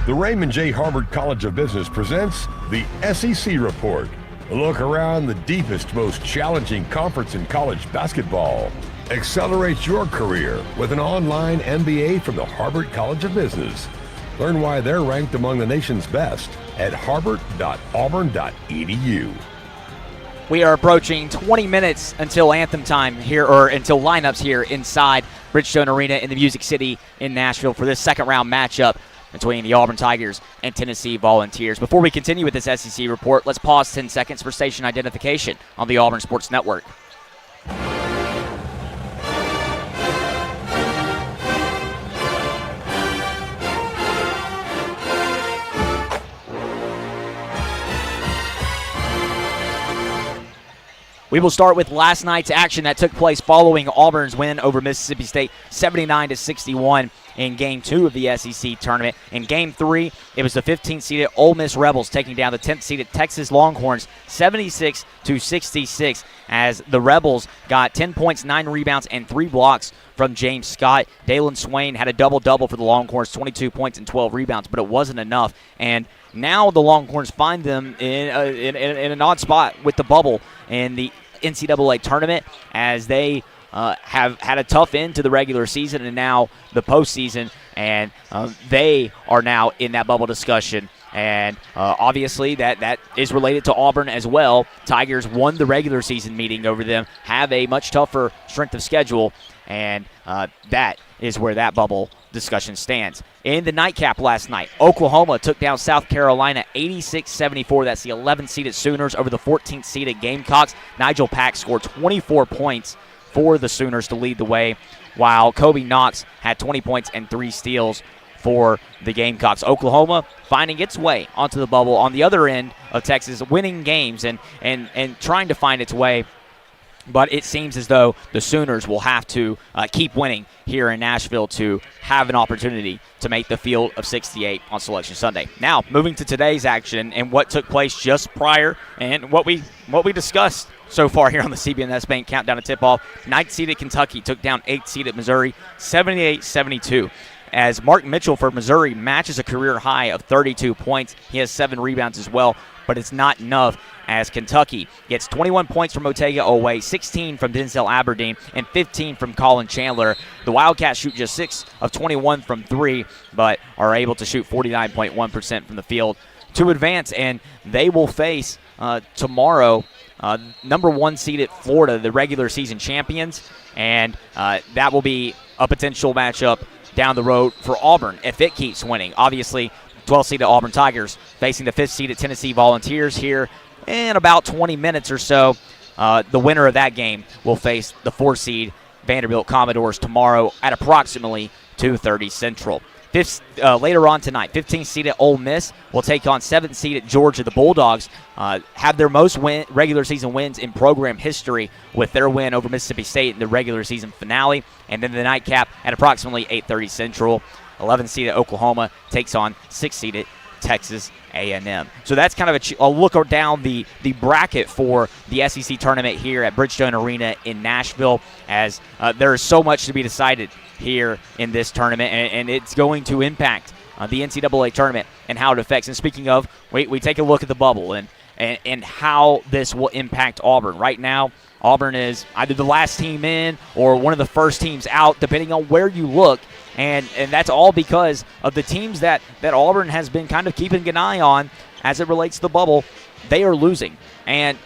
The Raymond J. Harvard College of Business presents the SEC Report. A look around the deepest, most challenging conference in college basketball. Accelerate your career with an online MBA from the Harvard College of Business. Learn why they're ranked among the nation's best at harvard.auburn.edu. We are approaching 20 minutes until anthem time here, or until lineups here inside Bridgestone Arena in the Music City in Nashville for this second round matchup between the Auburn Tigers and Tennessee Volunteers. Before we continue with this SEC report, let's pause 10 seconds for station identification on the Auburn Sports Network. We will start with last night's action that took place following Auburn's win over Mississippi State 79-61 in Game 2 of the SEC tournament. In Game 3, it was the 15th-seeded Ole Miss Rebels taking down the 10th-seeded Texas Longhorns 76-66 as the Rebels got 10 points, 9 rebounds, and 3 blocks from James Scott. Dalen Swain had a double-double for the Longhorns, 22 points and 12 rebounds, but it wasn't enough. And now the Longhorns find them in an odd spot with the bubble in the NCAA tournament as they have had a tough end to the regular season and now the postseason, and they are now in that bubble discussion. And obviously that is related to Auburn as well. Tigers won the regular season meeting over them, have a much tougher strength of schedule, and that is where that bubble discussion stands. In the nightcap last night, Oklahoma took down South Carolina 86-74. That's the 11th-seeded Sooners over the 14th-seeded Gamecocks. Nigel Pack scored 24 points for the Sooners to lead the way, while Kobe Knox had 20 points and 3 steals for the Gamecocks. Oklahoma finding its way onto the bubble on the other end of Texas, winning games and trying to find its way. But it seems as though the Sooners will have to keep winning here in Nashville to have an opportunity to make the field of 68 on Selection Sunday. Now, moving to today's action and what took place just prior and what we discussed so far here on the CB&S Bank Countdown to Tip-Off. 9th-seeded Kentucky took down 8th-seeded Missouri 78-72. As Mark Mitchell for Missouri matches a career high of 32 points. He has 7 rebounds as well, but it's not enough as Kentucky gets 21 points from Otega Oweh, 16 from Denzel Aberdeen, and 15 from Colin Chandler. The Wildcats shoot just 6 of 21 from 3, but are able to shoot 49.1% from the field to advance, and they will face tomorrow number 1 seeded Florida, the regular season champions, and that will be a potential matchup down the road for Auburn if it keeps winning. Obviously, 12th-seeded Auburn Tigers facing the 5th-seeded Tennessee Volunteers here in about 20 minutes or so. The winner of that game will face the 4th-seed Vanderbilt Commodores tomorrow at approximately 2:30 Central. Later on tonight, 15th-seeded Ole Miss will take on 7th-seeded Georgia. The Bulldogs have their most regular season wins in program history with their win over Mississippi State in the regular season finale. And then the nightcap at approximately 8:30 Central. 11th-seeded Oklahoma takes on 6th-seeded Texas A&M. So that's kind of a look down the bracket for the SEC tournament here at Bridgestone Arena in Nashville, as there is so much to be decided here in this tournament, and it's going to impact the NCAA tournament and how it affects. And speaking of, we take a look at the bubble and how this will impact Auburn. Right now, Auburn is either the last team in or one of the first teams out, depending on where you look. And that's all because of the teams that Auburn has been kind of keeping an eye on as it relates to the bubble. They are losing. And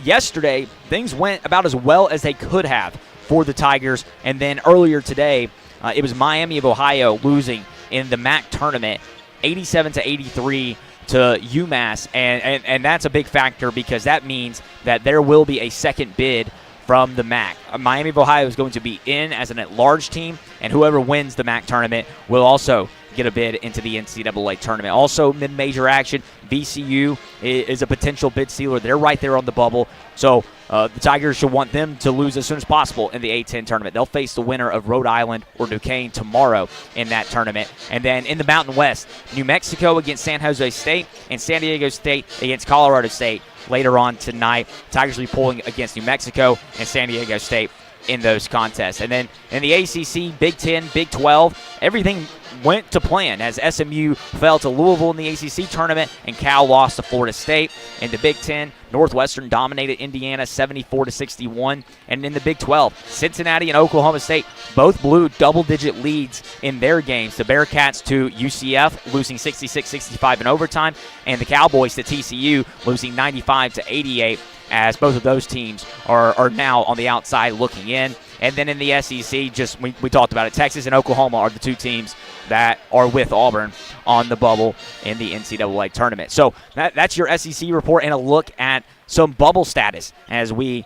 yesterday, things went about as well as they could have for the Tigers. And then earlier today, it was Miami of Ohio losing in the MAC tournament, 87-83 to UMass. And that's a big factor because that means that there will be a second bid from the MAC. Miami of Ohio is going to be in as an at-large team, and whoever wins the MAC tournament will also get a bid into the NCAA tournament. Also, mid-major action, VCU is a potential bid sealer. They're right there on the bubble. So the Tigers should want them to lose as soon as possible in the A-10 tournament. They'll face the winner of Rhode Island or Duquesne tomorrow in that tournament. And then in the Mountain West, New Mexico against San Jose State and San Diego State against Colorado State later on tonight. Tigers will be pulling against New Mexico and San Diego State in those contests. And then in the ACC, Big 10, Big 12, everything went to plan as SMU fell to Louisville in the ACC tournament and Cal lost to Florida State. In the Big 10, Northwestern dominated Indiana 74-61. And in the Big 12, Cincinnati and Oklahoma State both blew double-digit leads in their games. The Bearcats to UCF losing 66-65 in overtime, and the Cowboys to TCU losing 95-88, as both of those teams are now on the outside looking in. And then in the SEC, we talked about it, Texas and Oklahoma are the two teams that are with Auburn on the bubble in the NCAA tournament. So that's your SEC report and a look at some bubble status as we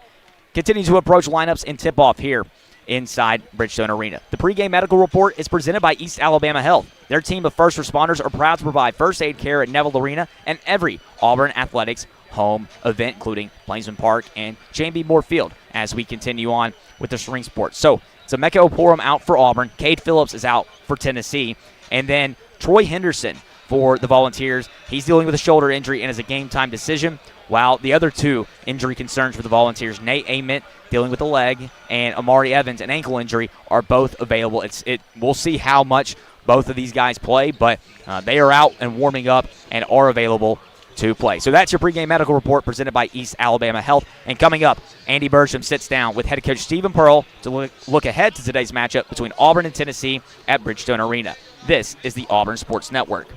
continue to approach lineups and tip-off here inside Bridgestone Arena. The pregame medical report is presented by East Alabama Health. Their team of first responders are proud to provide first aid care at Neville Arena and every Auburn Athletics home event, including Plainsman Park and J.B. Moore Field, as we continue on with the string sports. So, Emeka Oporum out for Auburn. Cade Phillips is out for Tennessee. And then Troy Henderson for the Volunteers. He's dealing with a shoulder injury and is a game-time decision, while the other two injury concerns for the Volunteers, Nate Ament dealing with a leg and Amari Evans, an ankle injury, are both available. We'll see how much both of these guys play, but they are out and warming up and are available to play. So that's your pregame medical report presented by East Alabama Health. And coming up, Andy Bersham sits down with head coach Stephen Pearl to look ahead to today's matchup between Auburn and Tennessee at Bridgestone Arena. This is the Auburn Sports Network.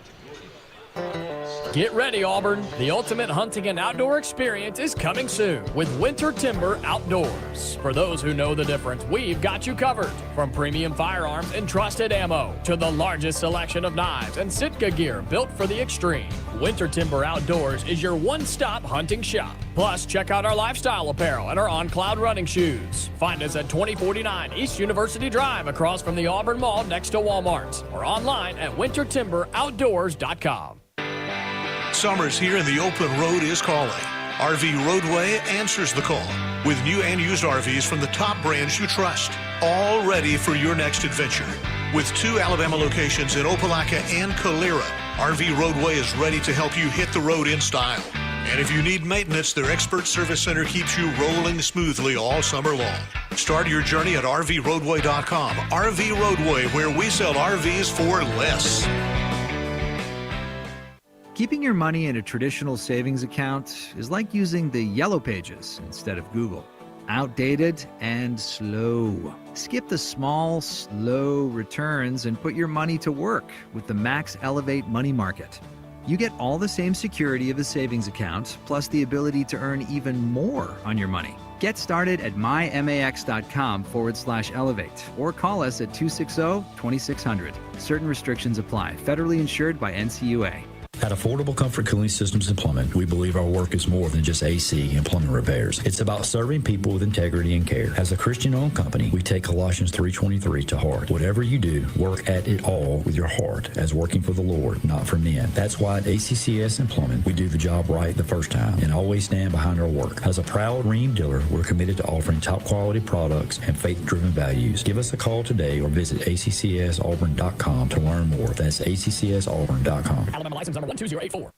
Get ready, Auburn. The ultimate hunting and outdoor experience is coming soon with Winter Timber Outdoors. For those who know the difference, we've got you covered. From premium firearms and trusted ammo to the largest selection of knives and Sitka gear built for the extreme, Winter Timber Outdoors is your one-stop hunting shop. Plus, check out our lifestyle apparel and our on-cloud running shoes. Find us at 2049 East University Drive across from the Auburn Mall next to Walmart, or online at wintertimberoutdoors.com. Summer's here and the open road is calling. RV Roadway answers the call with new and used RVs from the top brands you trust, all ready for your next adventure. With 2 Alabama locations in Opelika and Calera, RV Roadway is ready to help you hit the road in style. And if you need maintenance, their expert service center keeps you rolling smoothly all summer long. Start your journey at RVRoadway.com. RV Roadway, where we sell RVs for less. Keeping your money in a traditional savings account is like using the Yellow Pages instead of Google. Outdated and slow. Skip the small, slow returns and put your money to work with the Max Elevate Money Market. You get all the same security of a savings account, plus the ability to earn even more on your money. Get started at mymax.com/elevate or call us at 260-2600. Certain restrictions apply. Federally insured by NCUA. At Affordable Comfort Cooling Systems and Plumbing, we believe our work is more than just AC and plumbing repairs. It's about serving people with integrity and care. As a Christian-owned company, we take Colossians 3:23 to heart. Whatever you do, work at it all with your heart, as working for the Lord, not for men. That's why at ACCS and Plumbing, we do the job right the first time and always stand behind our work. As a proud Ream dealer, we're committed to offering top-quality products and faith-driven values. Give us a call today or visit accsauburn.com to learn more. That's accsauburn.com. Alabama license number 12084.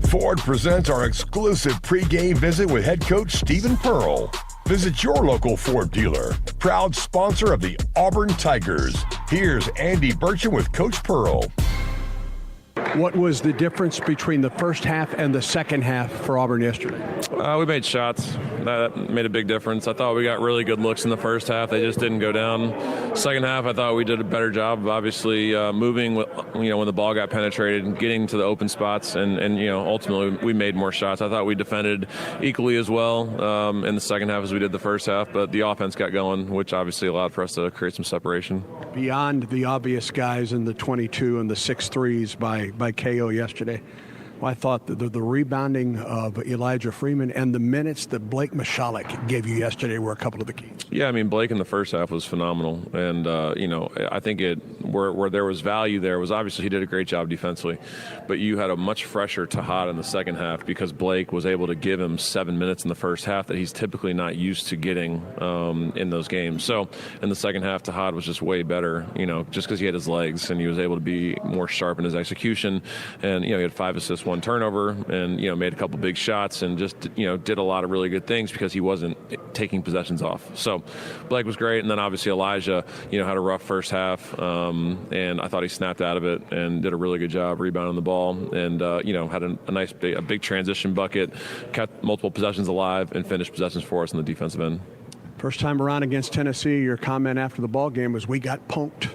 Ford presents our exclusive pregame visit with head coach Stephen Pearl. Visit your local Ford dealer, proud sponsor of the Auburn Tigers. Here's Andy Burcham with Coach Pearl. What was the difference between the first half and the second half for Auburn yesterday? We made shots. That made a big difference. I thought we got really good looks in the first half. They just didn't go down. Second half, I thought we did a better job of obviously moving, when the ball got penetrated and getting to the open spots. And ultimately we made more shots. I thought we defended equally as well in the second half as we did the first half. But the offense got going, which obviously allowed for us to create some separation. Beyond the obvious guys in the 22 and the 6 threes by KO yesterday, I thought the rebounding of Elijah Freeman and the minutes that Blake Michalek gave you yesterday were a couple of the keys. Yeah, I mean, Blake in the first half was phenomenal. And, I think where there was value there was obviously he did a great job defensively. But you had a much fresher Tahad in the second half because Blake was able to give him 7 minutes in the first half that he's typically not used to getting in those games. So in the second half, Tahad was just way better, just because he had his legs and he was able to be more sharp in his execution. And, he had 5 assists, 1 turnover, and made a couple big shots and just did a lot of really good things because he wasn't taking possessions off. So Blake was great, and then obviously Elijah had a rough first half, and I thought he snapped out of it and did a really good job rebounding the ball, and had a big transition bucket, kept multiple possessions alive, and finished possessions for us on the defensive end. First time around against Tennessee, your comment after the ball game was, "We got punked."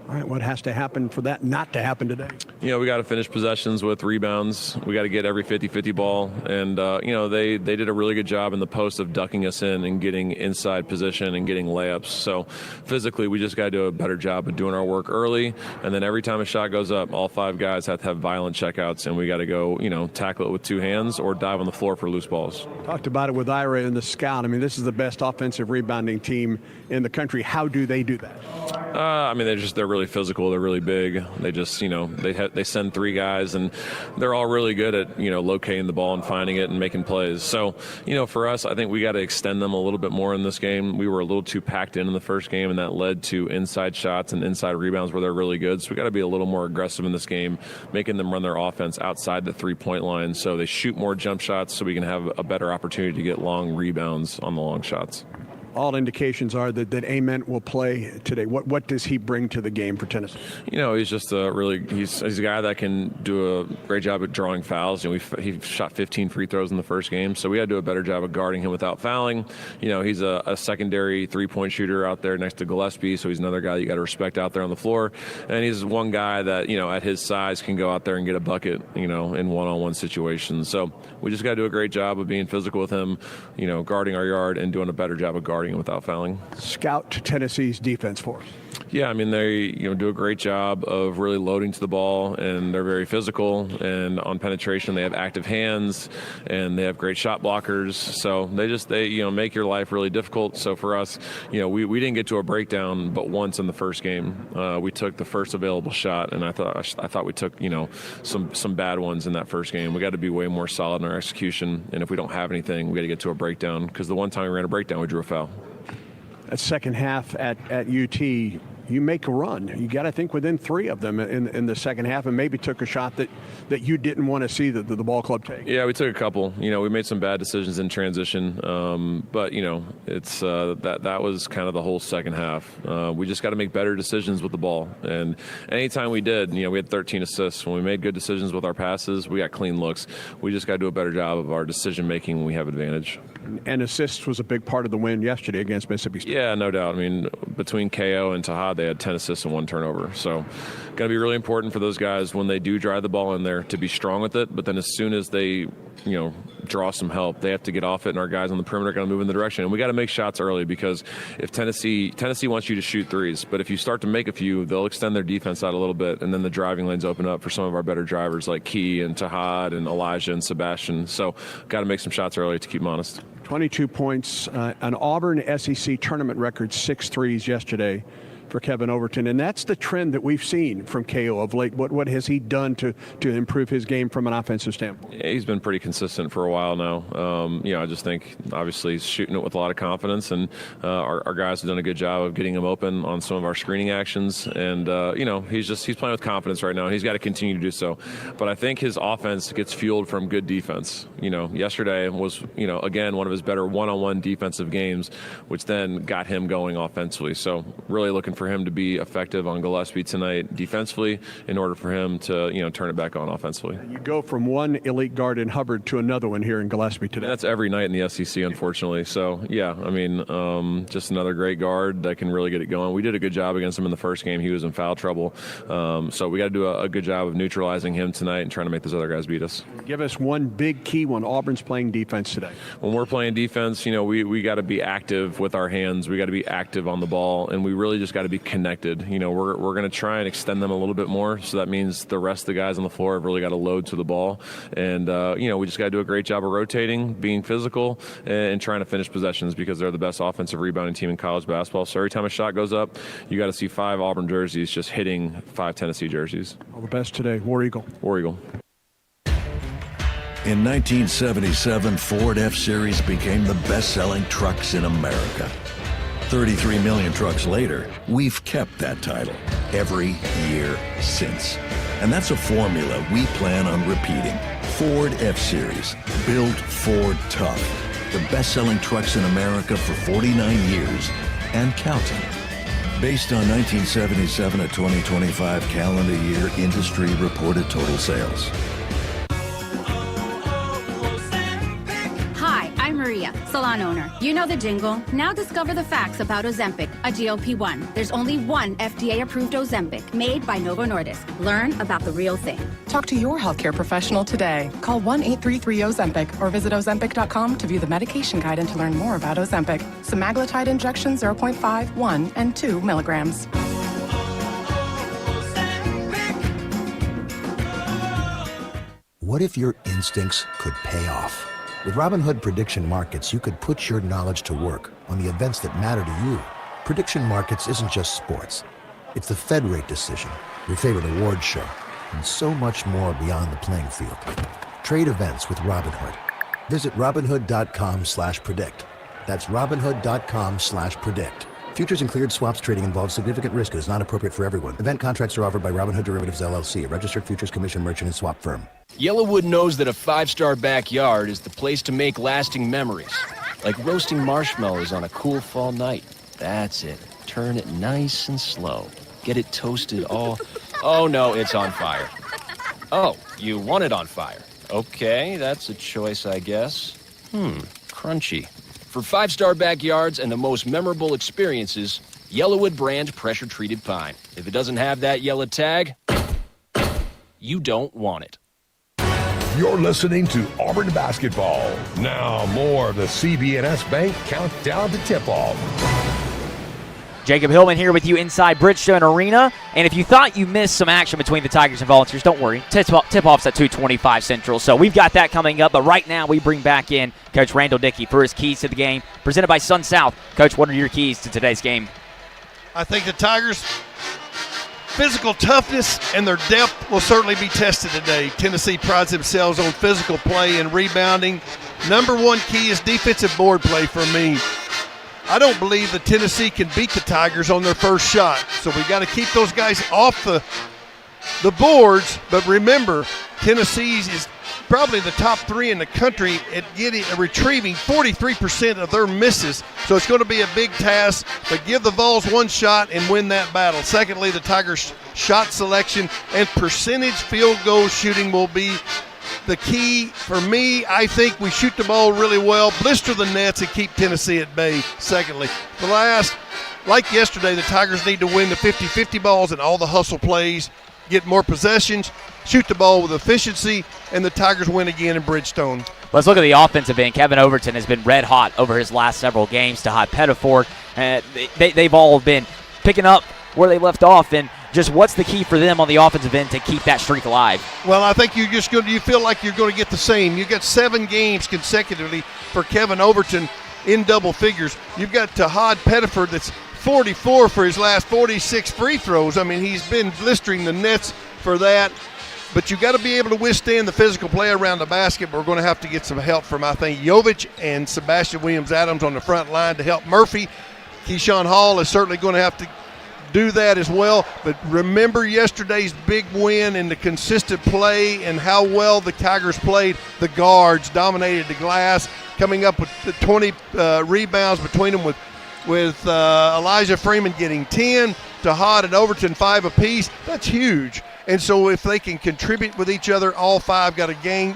All right, what has to happen for that not to happen today? We got to finish possessions with rebounds. We got to get every 50-50 ball. And, they did a really good job in the post of ducking us in and getting inside position and getting layups. So physically, we just got to do a better job of doing our work early. And then every time a shot goes up, all 5 guys have to have violent checkouts, and we got to go, tackle it with 2 hands or dive on the floor for loose balls. Talked about it with Ira and the scout. I mean, this is the best offensive rebounding team in the country. How do they do that? They're really physical. They're really big. They just, they send 3 guys, and they're all really good at, locating the ball and finding it and making plays. So, for us, I think we got to extend them a little bit more in this game. We were a little too packed in the first game, and that led to inside shots and inside rebounds where they're really good. So we got to be a little more aggressive in this game, making them run their offense outside the 3-point line so they shoot more jump shots so we can have a better opportunity to get long rebounds on the long shots. All indications are that Ament will play today. What does he bring to the game for Tennessee? He's just he's a guy that can do a great job at drawing fouls. He shot 15 free throws in the first game, so we had to do a better job of guarding him without fouling. He's a secondary 3-point shooter out there next to Gillespie, so he's another guy you got to respect out there on the floor. And he's one guy that, at his size can go out there and get a bucket, in one-on-one situations. So we just got to do a great job of being physical with him, guarding our yard and doing a better job of guarding without fouling. Scout Tennessee's defense for us. Yeah, they do a great job of really loading to the ball, and they're very physical. And on penetration, they have active hands, and they have great shot blockers. So they make your life really difficult. So for us, we didn't get to a breakdown but once in the first game. We took the first available shot, and I thought we took some bad ones in that first game. We got to be way more solid in our execution, and if we don't have anything, we got to get to a breakdown, because the one time we ran a breakdown, we drew a foul. That second half at UT, you make a run. You got to think within 3 of them in the second half, and maybe took a shot that you didn't want to see the ball club take. Yeah, we took a couple. We made some bad decisions in transition, but it's that was kind of the whole second half. We just got to make better decisions with the ball, and anytime we did, we had 13 assists. When we made good decisions with our passes, we got clean looks. We just got to do a better job of our decision making when we have advantage. And assists was a big part of the win yesterday against Mississippi State. Yeah, no doubt. Between KO and Tahad, squad, they had 10 assists and 1 turnover. So going to be really important for those guys when they do drive the ball in there to be strong with it. But then as soon as they, draw some help, they have to get off it, and our guys on the perimeter are going to move in the direction. And we got to make shots early, because if Tennessee wants you to shoot threes, but if you start to make a few, they'll extend their defense out a little bit, and then the driving lanes open up for some of our better drivers like Key and Tahad and Elijah and Sebastian. So got to make some shots early to keep them honest. 22 points, an Auburn SEC tournament record, 6 threes yesterday for Kevin Overton, and that's the trend that we've seen from KO of late. What has he done to improve his game from an offensive standpoint? Yeah, he's been pretty consistent for a while now. I just think obviously he's shooting it with a lot of confidence, and our guys have done a good job of getting him open on some of our screening actions. And he's playing with confidence right now, and he's got to continue to do so. But I think his offense gets fueled from good defense. Yesterday was again one of his better one-on-one defensive games, which then got him going offensively. So really looking for him to be effective on Gillespie tonight defensively in order for him to turn it back on offensively. You go from one elite guard in Hubbard to another one here in Gillespie today. That's every night in the SEC, unfortunately. So just another great guard that can really get it going. We did a good job against him in the first game. He was in foul trouble, so we got to do a good job of neutralizing him tonight and trying to make those other guys beat us. Give us one big key when Auburn's playing defense today. When we're playing defense, we got to be active with our hands. We got to be active on the ball, and we really just got to be connected. We're going to try and extend them a little bit more, so that means the rest of the guys on the floor have really got to load to the ball. And we just got to do a great job of rotating, being physical, and trying to finish possessions, because they're the best offensive rebounding team in college basketball. So every time a shot goes up, you got to see 5 Auburn jerseys just hitting 5 Tennessee jerseys. All the best today. War Eagle. War Eagle. In 1977, Ford F-Series became the best-selling trucks in America. 33 million trucks later, we've kept that title every year since. And that's a formula we plan on repeating. Ford F-Series, built Ford tough. The best-selling trucks in America for 49 years and counting. Based on 1977 to 2025 calendar year industry reported total sales. Hi, I'm Maria, salon owner. You know the jingle. Now discover the facts about Ozempic, a GLP-1. There's only one FDA-approved Ozempic, made by Novo Nordisk. Learn about the real thing. Talk to your healthcare professional today. Call 1-833-OZEMPIC or visit Ozempic.com to view the medication guide and to learn more about Ozempic. Semaglutide injection 0.5, 1, and 2 milligrams. What if your instincts could pay off? With Robinhood Prediction Markets, you could put your knowledge to work on the events that matter to you. Prediction Markets isn't just sports. It's the Fed rate decision, your favorite award show, and so much more beyond the playing field. Trade events with Robinhood. Visit Robinhood.com/predict. That's Robinhood.com/predict. Futures and cleared swaps trading involves significant risk and is not appropriate for everyone. Event contracts are offered by Robinhood Derivatives LLC, a registered futures commission merchant and swap firm. Yellowwood knows that a 5-star backyard is the place to make lasting memories. Like roasting marshmallows on a cool fall night. That's it. Turn it nice and slow. Get it toasted all... Oh, no, it's on fire. Oh, you want it on fire. Okay, that's a choice, I guess. Crunchy. For 5-star backyards and the most memorable experiences, Yellowwood brand pressure-treated pine. If it doesn't have that yellow tag, you don't want it. You're listening to Auburn basketball. Now more of the CB&S Bank countdown to tip-off. Jacob Hillman here with you inside Bridgestone Arena. And if you thought you missed some action between the Tigers and Volunteers, don't worry. Tip-off's at 2:25 Central. So we've got that coming up. But right now we bring back in Coach Randall Dickey for his keys to the game. Presented by Sun South. Coach, what are your keys to today's game? I think the Tigers' physical toughness and their depth will certainly be tested today. Tennessee prides themselves on physical play and rebounding. Number one key is defensive board play for me. I don't believe that Tennessee can beat the Tigers on their first shot. So we got to keep those guys off the boards. But remember, Tennessee is probably the top 3 in the country at retrieving 43% of their misses. So it's going to be a big task, but give the Vols one shot and win that battle. Secondly, the Tigers' shot selection and percentage field goal shooting will be the key for me. I think we shoot the ball really well, blister the nets, and keep Tennessee at bay. Secondly, the last, like yesterday, the Tigers need to win the 50-50 balls and all the hustle plays, get more possessions, shoot the ball with efficiency, and the Tigers win again in Bridgestone. Let's look at the offensive end. Kevin Overton has been red hot over his last several games. Tahad Pettiford, they've all been picking up where they left off, and just what's the key for them on the offensive end to keep that streak alive? Well, I think you feel like you're going to get the same. You got 7 games consecutively for Kevin Overton in double figures. You've got Tahad Pettiford that's 44 for his last 46 free throws. I mean, he's been blistering the nets for that. But you got to be able to withstand the physical play around the basket. We're going to have to get some help from, I think, Jovic and Sebastian Williams-Adams on the front line to help Murphy. Keyshawn Hall is certainly going to have to do that as well. But remember yesterday's big win and the consistent play and how well the Tigers played. The guards dominated the glass, coming up with the 20 rebounds between them with Elijah Freeman getting 10, Tahad and Overton 5 apiece. That's huge. And so if they can contribute with each other, all 5 got a gang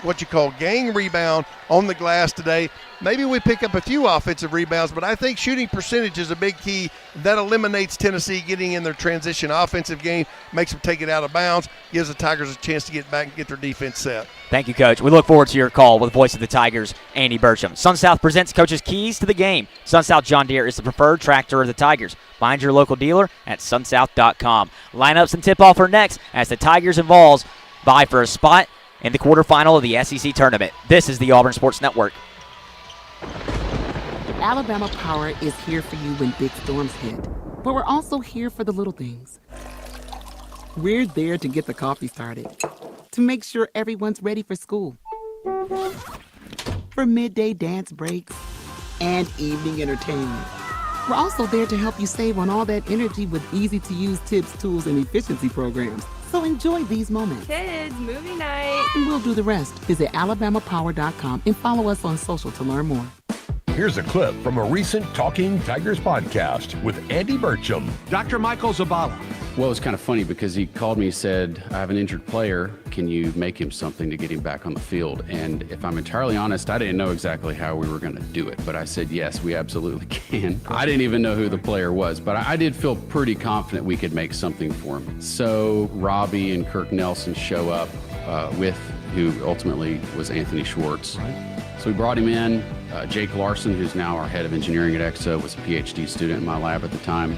rebound on the glass today. Maybe we pick up a few offensive rebounds, but I think shooting percentage is a big key. That eliminates Tennessee getting in their transition offensive game, makes them take it out of bounds, gives the Tigers a chance to get back and get their defense set. Thank you, Coach. We look forward to your call with the voice of the Tigers, Andy Burcham. SunSouth presents Coach's Keys to the Game. SunSouth John Deere is the preferred tractor of the Tigers. Find your local dealer at sunsouth.com. Lineups and tip-off are next as the Tigers and Vols vie for a spot in the quarterfinal of the SEC tournament. This is the Auburn Sports Network. Alabama Power is here for you when big storms hit, but we're also here for the little things. We're there to get the coffee started, to make sure everyone's ready for school, for midday dance breaks, and evening entertainment. We're also there to help you save on all that energy with easy-to-use tips, tools, and efficiency programs. So enjoy these moments. Kids, movie night. And we'll do the rest. Visit alabamapower.com and follow us on social to learn more. Here's a clip from a recent Talking Tigers podcast with Andy Burcham. Dr. Michael Zabala. Well, it's kind of funny because he called me and said, I have an injured player. Can you make him something to get him back on the field? And if I'm entirely honest, I didn't know exactly how we were going to do it. But I said, yes, we absolutely can. I didn't even know who the player was, but I did feel pretty confident we could make something for him. So Robbie and Kirk Nelson show up with who ultimately was Anthony Schwartz. Right. So we brought him in. Jake Larson, who's now our head of engineering at EXO, was a PhD student in my lab at the time.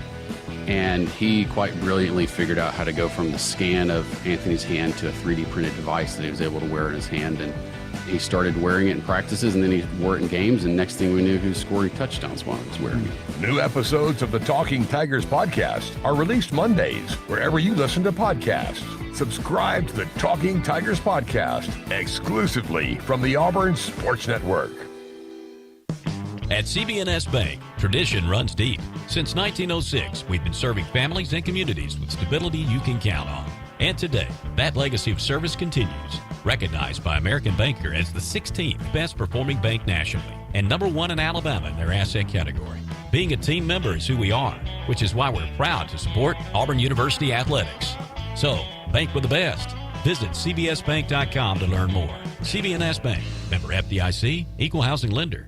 And he quite brilliantly figured out how to go from the scan of Anthony's hand to a 3D printed device that he was able to wear in his hand. And he started wearing it in practices, and then he wore it in games. And next thing we knew, he was scoring touchdowns while he was wearing it. New episodes of the Talking Tigers podcast are released Mondays, wherever you listen to podcasts. Subscribe to the Talking Tigers podcast exclusively from the Auburn Sports Network. At CB&S Bank, tradition runs deep. Since 1906, we've been serving families and communities with stability you can count on. And today, that legacy of service continues. Recognized by American Banker as the 16th best performing bank nationally and #1 in Alabama in their asset category. Being a team member is who we are, which is why we're proud to support Auburn University athletics. So, bank with the best. Visit cbsbank.com to learn more. CB&S Bank, member FDIC, equal housing lender.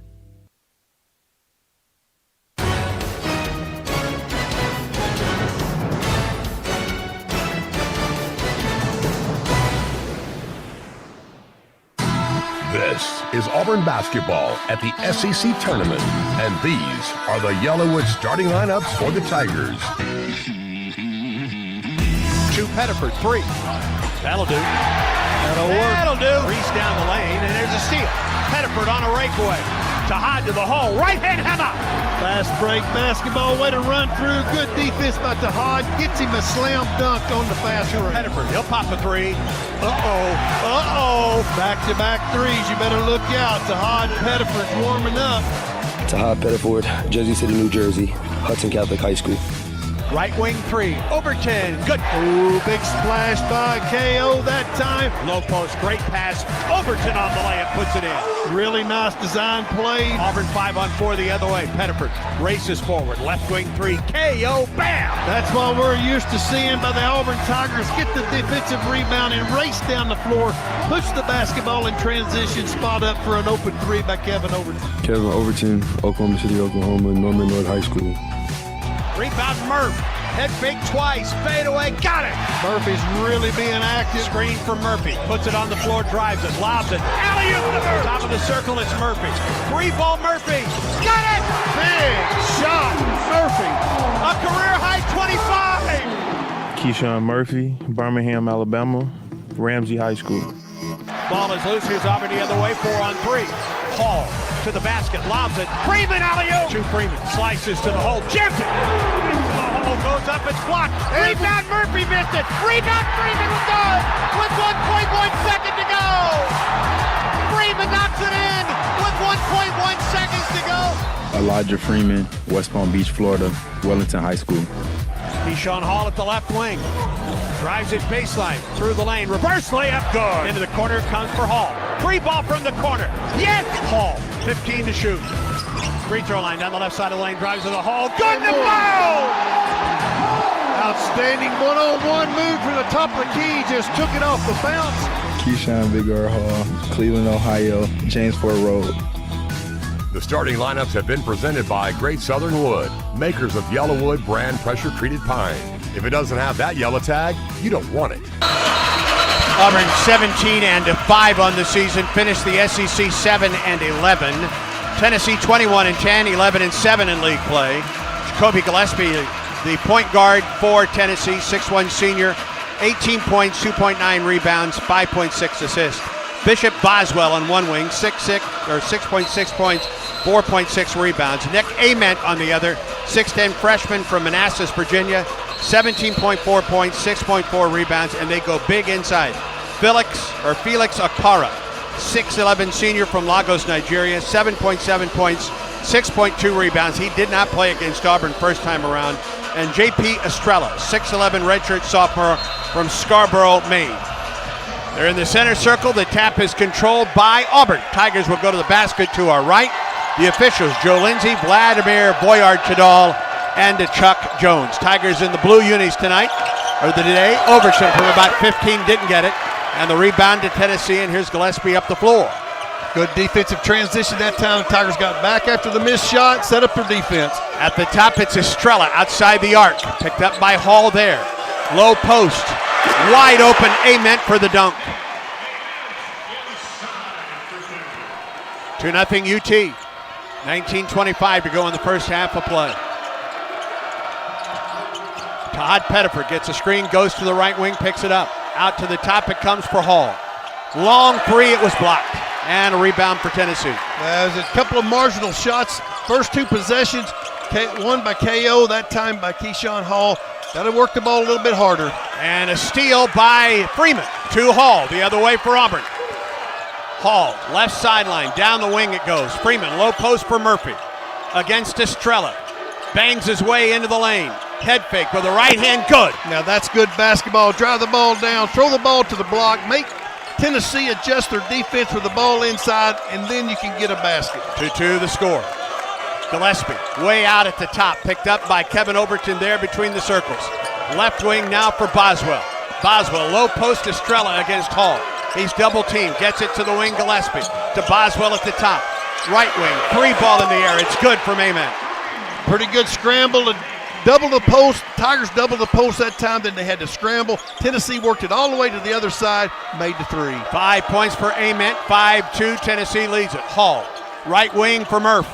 This is Auburn basketball at the SEC tournament, and these are the Yellowwood starting lineups for the Tigers. To Pettiford, 3. That'll do. That'll do. Reese down the lane, and there's a steal. Pettiford on a breakaway. Tahad to the hole. Right hand hammer. Fast break basketball. Way to run through. Good defense by Tahad. Gets him a slam dunk on the fast break. Pettiford, he'll pop a 3. Back-to-back threes. You better look out. Tahad Pettiford's warming up. Tahad Pettiford, Jersey City, New Jersey, Hudson Catholic High School. Right wing 3. Overton. Good. Ooh, big splash by KO that time. Low post. Great pass. Overton on the layup. Puts it in. Really nice design play. Auburn 5-on-4 the other way. Pettiford races forward. Left wing 3. KO. Bam. That's what we're used to seeing by the Auburn Tigers. Get the defensive rebound and race down the floor. Push the basketball in transition. Spot up for an open 3 by Kevin Overton. Kevin Overton, Oklahoma City, Oklahoma, Norman North High School. Rebound Murph. Head fake twice. Fade away. Got it. Murphy's really being active. Screen for Murphy. Puts it on the floor. Drives it. Lobs it. Alley-oop to Murphy. Top of the circle. It's Murphy. Free ball Murphy. Got it. Big shot. Murphy. A career high 25. Keyshawn Murphy, Birmingham, Alabama, Ramsey High School. Ball is loose. Here's Auburn the other way. 4-on-3. Hall to the basket. Lobs it. Freeman alley-oop. To Freeman. Slices to the hole. Jams it. The hole goes up. It's blocked. Rebound Murphy missed it. Rebound Freeman was done with 1.1 seconds to go. Freeman knocks it in with 1.1 seconds to go. Elijah Freeman, West Palm Beach, Florida, Wellington High School. Keyshawn Hall at the left wing. Drives it baseline, through the lane, reverse layup, good. Into the corner comes for Hall. Free ball from the corner. Yes! Hall, 15 to shoot. Free throw line down the left side of the lane, drives to the Hall. Good to go! Outstanding one-on-one move from the top of the key. Just took it off the bounce. Keyshawn Big R Hall, Cleveland, Ohio, Jamesport Road. The starting lineups have been presented by Great Southern Wood, makers of Yellowwood brand pressure-treated pine. If it doesn't have that yellow tag, you don't want it. Auburn 17-5 on the season, finished the SEC 7-11. Tennessee 21-10, 11-7 in league play. Jacoby Gillespie, the point guard for Tennessee, 6'1 senior, 18 points, 2.9 rebounds, 5.6 assists. Bishop Boswell on one wing, 6.6 points, 4.6 rebounds. Nick Ament on the other, 6'10 freshman from Manassas, Virginia, 17.4 points, 6.4 rebounds, and they go big inside. Felix Akara, 6'11 senior from Lagos, Nigeria, 7.7 points, 6.2 rebounds. He did not play against Auburn first time around. And JP Estrella, 6'11 redshirt sophomore from Scarborough, Maine. They're in the center circle. The tap is controlled by Auburn. Tigers will go to the basket to our right. The officials, Joe Lindsay, Vladimir Boyard-Chadal, and Chuck Jones. Tigers in the blue unis tonight, or today. Overton from about 15 didn't get it. And the rebound to Tennessee, and here's Gillespie up the floor. Good defensive transition that time. The Tigers got back after the missed shot, set up their defense. At the top, it's Estrella outside the arc. Picked up by Hall there. Low post. Wide open, Ament for the dunk. 2-0 UT. 19:25 to go in the first half of play. Todd Pettiford gets a screen, goes to the right wing, picks it up. Out to the top, it comes for Hall. Long three, it was blocked. And a rebound for Tennessee. There's a couple of marginal shots. First two possessions, one by KO, that time by Keyshawn Hall. Got to work the ball a little bit harder. And a steal by Freeman to Hall, the other way for Auburn. Hall, left sideline, down the wing it goes. Freeman, low post for Murphy. Against Estrella. Bangs his way into the lane. Head fake with the right hand, good. Now that's good basketball. Drive the ball down, throw the ball to the block, make Tennessee adjust their defense with the ball inside, and then you can get a basket. 2-2 the score. Gillespie way out at the top, picked up by Kevin Overton there between the circles. Left wing now for Boswell. Boswell, low post Estrella against Hall. He's double teamed, gets it to the wing, Gillespie. To Boswell at the top. Right wing, free ball in the air. It's good from Ament. Pretty good scramble to double the post. Tigers doubled the post that time, then they had to scramble. Tennessee worked it all the way to the other side, made the three. 5 points for Ament, 5-2, Tennessee leads it. Hall, right wing for Murph.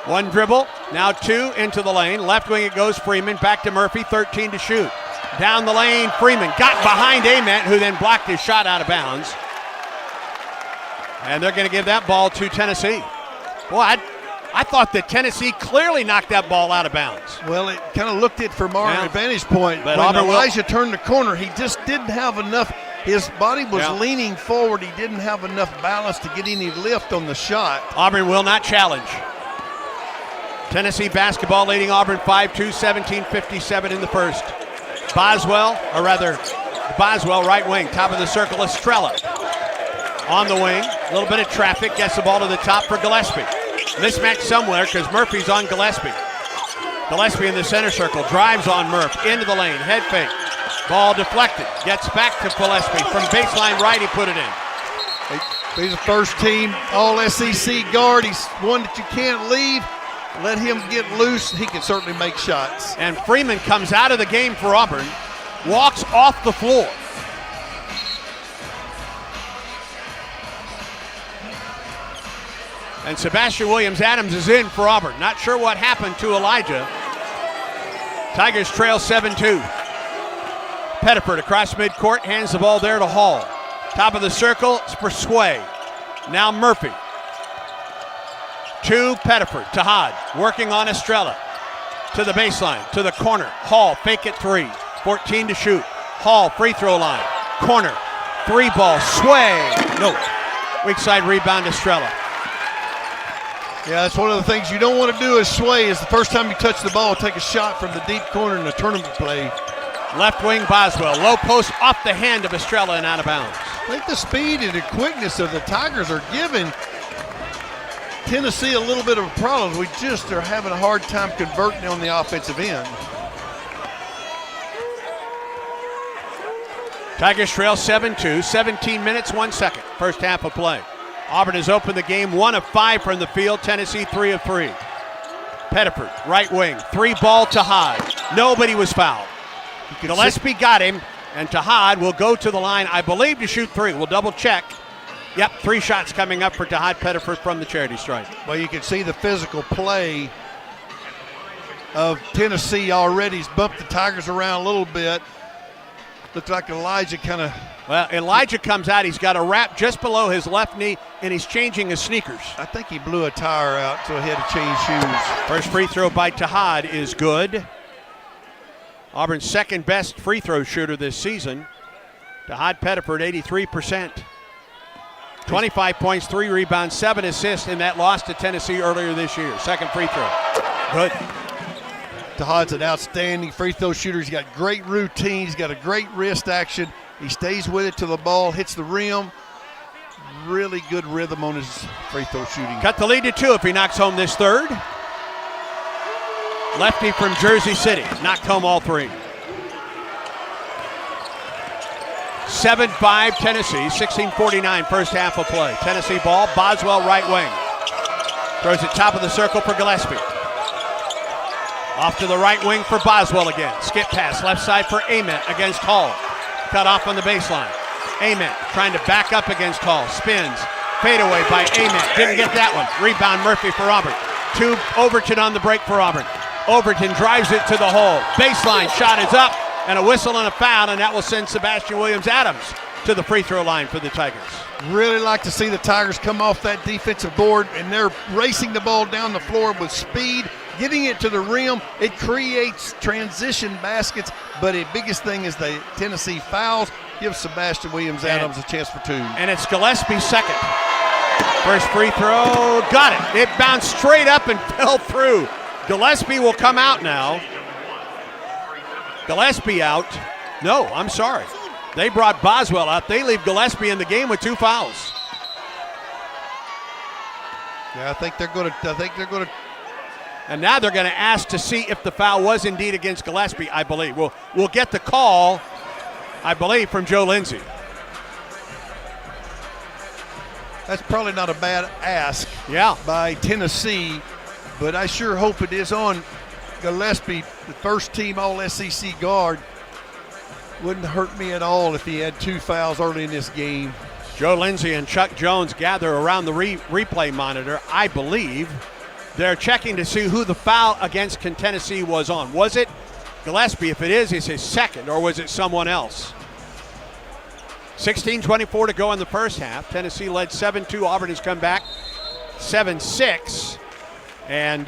One dribble, now two into the lane. Left wing it goes, Freeman, back to Murphy, 13 to shoot. Down the lane, Freeman got behind Ament, who then blocked his shot out of bounds. And they're going to give that ball to Tennessee. Boy, I thought that Tennessee clearly knocked that ball out of bounds. Well, it kind of looked it from our vantage point. But when Auburn Elijah turned the corner, he just didn't have enough. His body was leaning forward. He didn't have enough balance to get any lift on the shot. Auburn will not challenge. Tennessee basketball leading Auburn 5-2, 17:57 in the first. Boswell, right wing, top of the circle, Estrella. On the wing, a little bit of traffic, gets the ball to the top for Gillespie. Mismatch somewhere because Murphy's on Gillespie. Gillespie in the center circle, drives on Murph, into the lane, head fake. Ball deflected, gets back to Gillespie. From baseline right, he put it in. He's a first team All-SEC guard. He's one that you can't leave. let him get loose. He can certainly make shots. And Freeman comes out of the game for Auburn, walks off the floor. And Sebastian Williams-Adams is in for Auburn. Not sure what happened to Elijah. Tigers trail 7-2. Pettiford across midcourt, hands the ball there to Hall. Top of the circle, it's for Sway. Now Murphy. To Pettiford, to Hod, working on Estrella. To the baseline, to the corner. Hall, fake it three. 14 to shoot. Hall, free throw line. Corner, three ball, Sway. No, weak side rebound, Estrella. Yeah, that's one of the things you don't want to do as Sway is the first time you touch the ball, take a shot from the deep corner in a tournament play. Left wing Boswell, low post off the hand of Estrella and out of bounds. I think the speed and the quickness of the Tigers are giving Tennessee a little bit of a problem. We just are having a hard time converting on the offensive end. Tigers trail 7-2, 17 minutes, 1 second, first half of play. Auburn has opened the game 1 of 5 from the field, Tennessee 3 of 3. Pettiford, right wing, three ball to Hod. Nobody was fouled. Gillespie got him, and Tahad will go to the line, I believe, to shoot three. We'll double check. Yep, 3 shots coming up for Tahad Pettiford from the charity stripe. Well, you can see the physical play of Tennessee already. He's bumped the Tigers around a little bit. Looks like Elijah kind of... Well, Elijah comes out. He's got a wrap just below his left knee, and he's changing his sneakers. I think he blew a tire out, so he had to change shoes. First free throw by Tahad is good. Auburn's second best free throw shooter this season. Tahad Pettiford, 83%. 25 points, 3 rebounds, 7 assists in that loss to Tennessee earlier this year. Second free throw. Good. Tahad's an outstanding free throw shooter. He's got great routine. He's got a great wrist action. He stays with it till the ball hits the rim. Really good rhythm on his free throw shooting. Cut the lead to 2 if he knocks home this third. Lefty from Jersey City, knocked home all 3. 7-5 Tennessee, 16:49 first half of play. Tennessee ball, Boswell right wing. Throws it top of the circle for Gillespie. Off to the right wing for Boswell again. Skip pass, left side for Ament against Hall. Cut off on the baseline. Ament trying to back up against Hall. Spins, fadeaway by Ament. Didn't get that one. Rebound Murphy for Auburn. 2 Overton on the break for Auburn. Overton drives it to the hole. Baseline shot is up, and a whistle and a foul, and that will send Sebastian Williams-Adams to the free throw line for the Tigers. Really like to see the Tigers come off that defensive board, and they're racing the ball down the floor with speed, getting it to the rim. It creates transition baskets, but the biggest thing is the Tennessee fouls. Give Sebastian Williams-Adams a chance for 2. And it's Gillespie's second. First free throw, got it. It bounced straight up and fell through. Gillespie will come out now. Gillespie out. No, I'm sorry. They brought Boswell out. They leave Gillespie in the game with 2 fouls. Yeah, I think they're going to. And now they're going to ask to see if the foul was indeed against Gillespie, I believe. We'll get the call, I believe, from Joe Lindsay. That's probably not a bad ask by Tennessee, but I sure hope it is on Gillespie, the first team All-SEC guard. Wouldn't hurt me at all if he had 2 fouls early in this game. Joe Lindsay and Chuck Jones gather around the replay monitor. I believe they're checking to see who the foul against Tennessee was on. Was it Gillespie? If it is, it's his second, or was it someone else? 16:24 to go in the first half. Tennessee led 7-2. Auburn has come back 7-6. And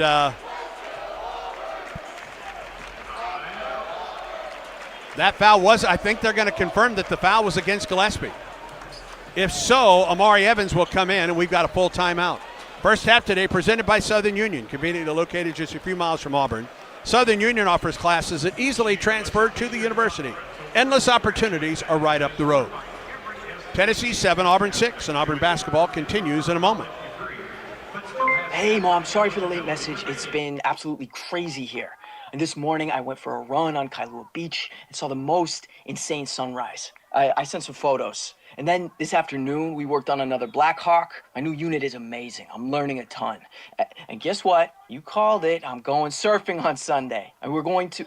that foul was, I think they're going to confirm that the foul was against Gillespie. If so, Amari Evans will come in, and we've got a full timeout. First half today presented by Southern Union, conveniently located just a few miles from Auburn. Southern Union offers classes that easily transfer to the university. Endless opportunities are right up the road. Tennessee 7, Auburn 6, and Auburn basketball continues in a moment. Hey, Mom, sorry for the late message. It's been absolutely crazy here. And this morning I went for a run on Kailua Beach and saw the most insane sunrise. I sent some photos. And then this afternoon, we worked on another Black Hawk. My new unit is amazing. I'm learning a ton. And guess what? You called it. I'm going surfing on Sunday. And we're going to...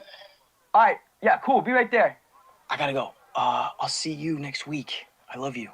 All right. Yeah, cool. Be right there. I gotta go. I'll see you next week. I love you.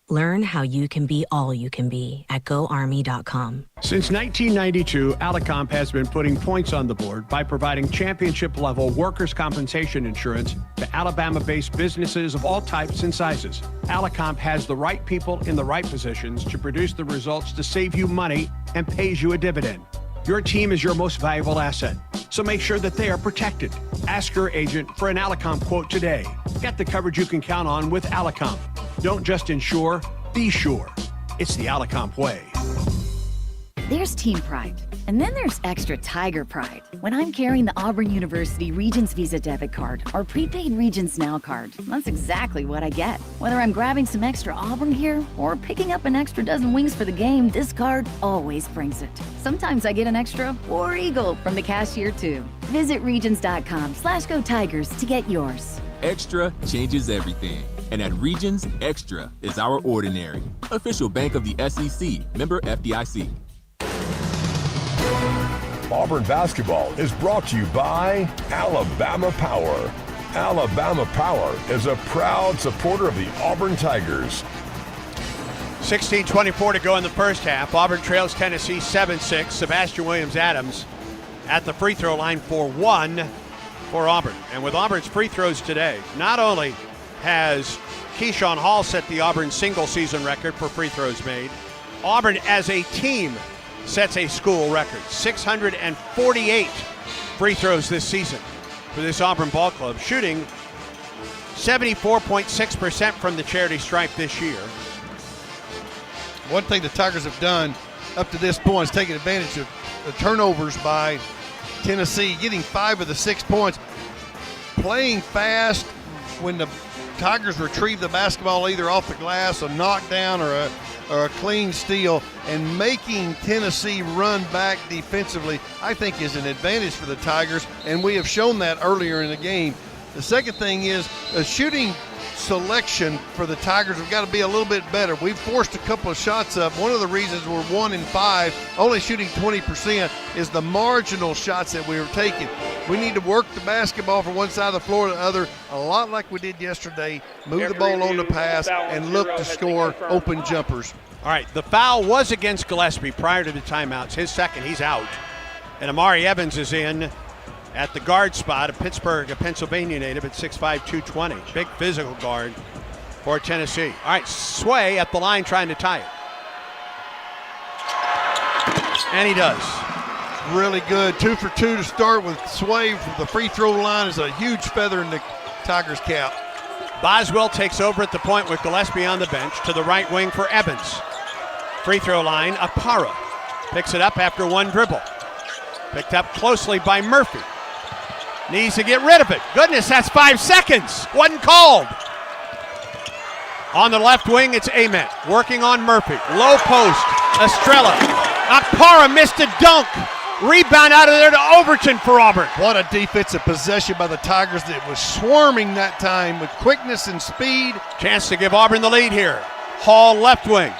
Learn how you can be all you can be at GoArmy.com. Since 1992, Alicomp has been putting points on the board by providing championship-level workers' compensation insurance to Alabama-based businesses of all types and sizes. Alicomp has the right people in the right positions to produce the results to save you money and pays you a dividend. Your team is your most valuable asset, so make sure that they are protected. Ask your agent for an Alicomp quote today. Get the coverage you can count on with Alicomp. Don't just insure, be sure. It's the Alicomp way. There's team pride, and then there's extra Tiger pride. When I'm carrying the Auburn University Regents Visa debit card or prepaid Regents Now card, that's exactly what I get. Whether I'm grabbing some extra Auburn gear or picking up an extra dozen wings for the game, this card always brings it. Sometimes I get an extra War Eagle from the cashier too. Visit Regions.com/Go Tigers to get yours. Extra changes everything. And at Regions, Extra is our ordinary. Official bank of the SEC, member FDIC. Auburn basketball is brought to you by Alabama Power. Alabama Power is a proud supporter of the Auburn Tigers. 16:24 to go in the first half. Auburn trails Tennessee 7-6. Sebastian Williams-Adams at the free throw line for one for Auburn. And with Auburn's free throws today, not only has Keyshawn Hall set the Auburn single season record for free throws made, Auburn as a team sets a school record. 648 free throws this season for this Auburn ball club, shooting 74.6% from the charity stripe this year. One thing the Tigers have done up to this point is taking advantage of the turnovers by Tennessee, getting 5 of the 6 points, playing fast when the Tigers retrieve the basketball either off the glass, a knockdown, or a clean steal, and making Tennessee run back defensively, I think, is an advantage for the Tigers, and we have shown that earlier in the game. The second thing is a shooting selection for the Tigers. We've got to be a little bit better. We've forced a couple of shots up. One of the reasons we're 1 in 5, only shooting 20%, is the marginal shots that we were taking. We need to work the basketball from one side of the floor to the other, a lot like we did yesterday. Move the ball on the pass and look to score open jumpers. All right, the foul was against Gillespie prior to the timeouts. His second, he's out. And Amari Evans is in at the guard spot, a Pittsburgh, a Pennsylvania native at 6'5", 220. Big physical guard for Tennessee. All right, Sway at the line trying to tie it. And he does. Really good. 2 for 2 to start with Sway from the free throw line is a huge feather in the Tigers' cap. Boswell takes over at the point with Gillespie on the bench to the right wing for Evans. Free throw line, Apara picks it up after one dribble. Picked up closely by Murphy. Needs to get rid of it. Goodness, that's 5 seconds. Wasn't called. On the left wing, it's Ament working on Murphy. Low post, Estrella. Apara missed a dunk. Rebound out of there to Overton for Auburn. What a defensive possession by the Tigers that was swarming that time with quickness and speed. Chance to give Auburn the lead here. Hall left wing.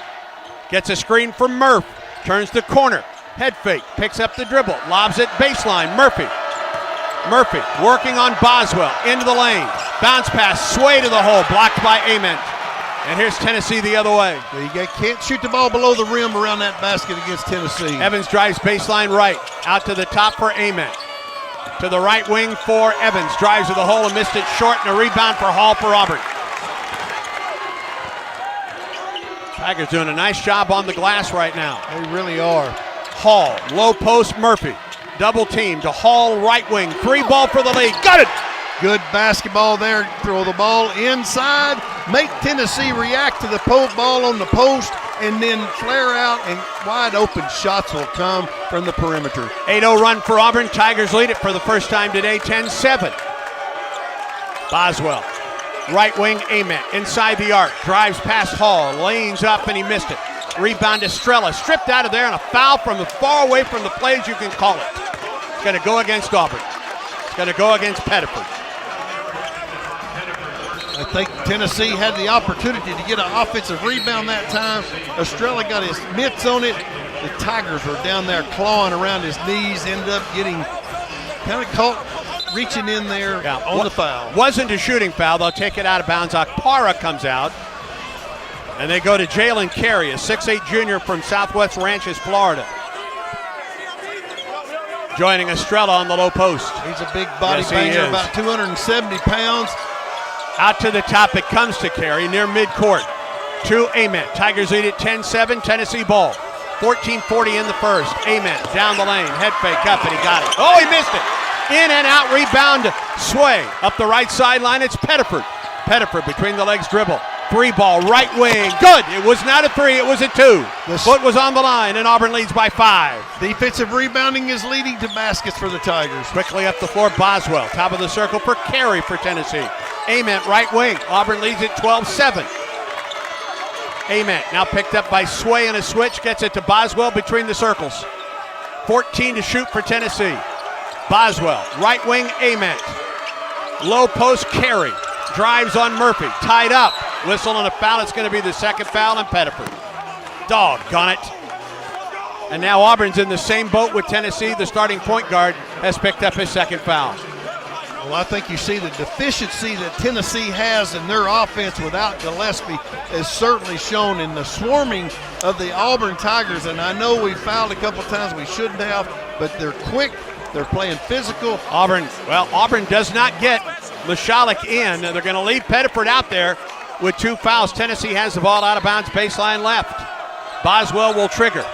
Gets a screen from Murph. Turns the corner. Head fake. Picks up the dribble. Lobs it baseline. Murphy working on Boswell. Into the lane. Bounce pass. Sway to the hole. Blocked by Ament. And here's Tennessee the other way. You can't shoot the ball below the rim around that basket against Tennessee. Evans drives baseline right. Out to the top for Ament. To the right wing for Evans. Drives to the hole and missed it short. And a rebound for Hall for Auburn. Tigers doing a nice job on the glass right now. They really are. Hall, low post, Murphy. Double team to Hall, right wing. 3 ball for the lead. Got it! Good basketball there. Throw the ball inside. Make Tennessee react to the ball on the post and then flare out, and wide open shots will come from the perimeter. 8-0 run for Auburn. Tigers lead it for the first time today, 10-7. Boswell, right wing, Ament, inside the arc. Drives past Hall, lanes up, and he missed it. Rebound to Estrella, stripped out of there, and a foul from the far away from the play as you can call it. It's going to go against Auburn. It's going to go against Pettiford. I think Tennessee had the opportunity to get an offensive rebound that time. Estrella got his mitts on it. The Tigers were down there clawing around his knees, ended up getting kind of caught reaching in there on the foul. Wasn't a shooting foul. They'll take it out of bounds. Akpara comes out. And they go to Jalen Carey, a 6'8 junior from Southwest Ranches, Florida. Joining Estrella on the low post. He's a big body banger, about 270 pounds. Out to the top, it comes to Carey near midcourt. To Ament. Tigers lead at 10-7, Tennessee ball. 14:40 in the first. Ament down the lane, head fake up, and he got it. Oh, he missed it. In and out, rebound, Sway. Up the right sideline, it's Pettiford. Pettiford between the legs dribble. 3-ball, right wing, good. It was not a 3, it was a 2. The foot was on the line, and Auburn leads by 5. Defensive rebounding is leading to baskets for the Tigers. Quickly up the floor, Boswell. Top of the circle for Carey for Tennessee. Ament, right wing. Auburn leads at 12-7. Ament now picked up by Sway in a switch, gets it to Boswell between the circles. 14 to shoot for Tennessee. Boswell, right wing, Ament. Low post, Carey. Drives on Murphy, tied up. Whistle and a foul. It's going to be the second foul on Pettiford. Doggone it. And now Auburn's in the same boat with Tennessee. The starting point guard has picked up his second foul. Well, I think you see the deficiency that Tennessee has in their offense without Gillespie is certainly shown in the swarming of the Auburn Tigers. And I know we fouled a couple times we shouldn't have, but they're quick. They're playing physical. Auburn does not get Mishalik in. They're going to leave Pettiford out there with 2 fouls. Tennessee has the ball out of bounds, baseline left. Boswell will trigger.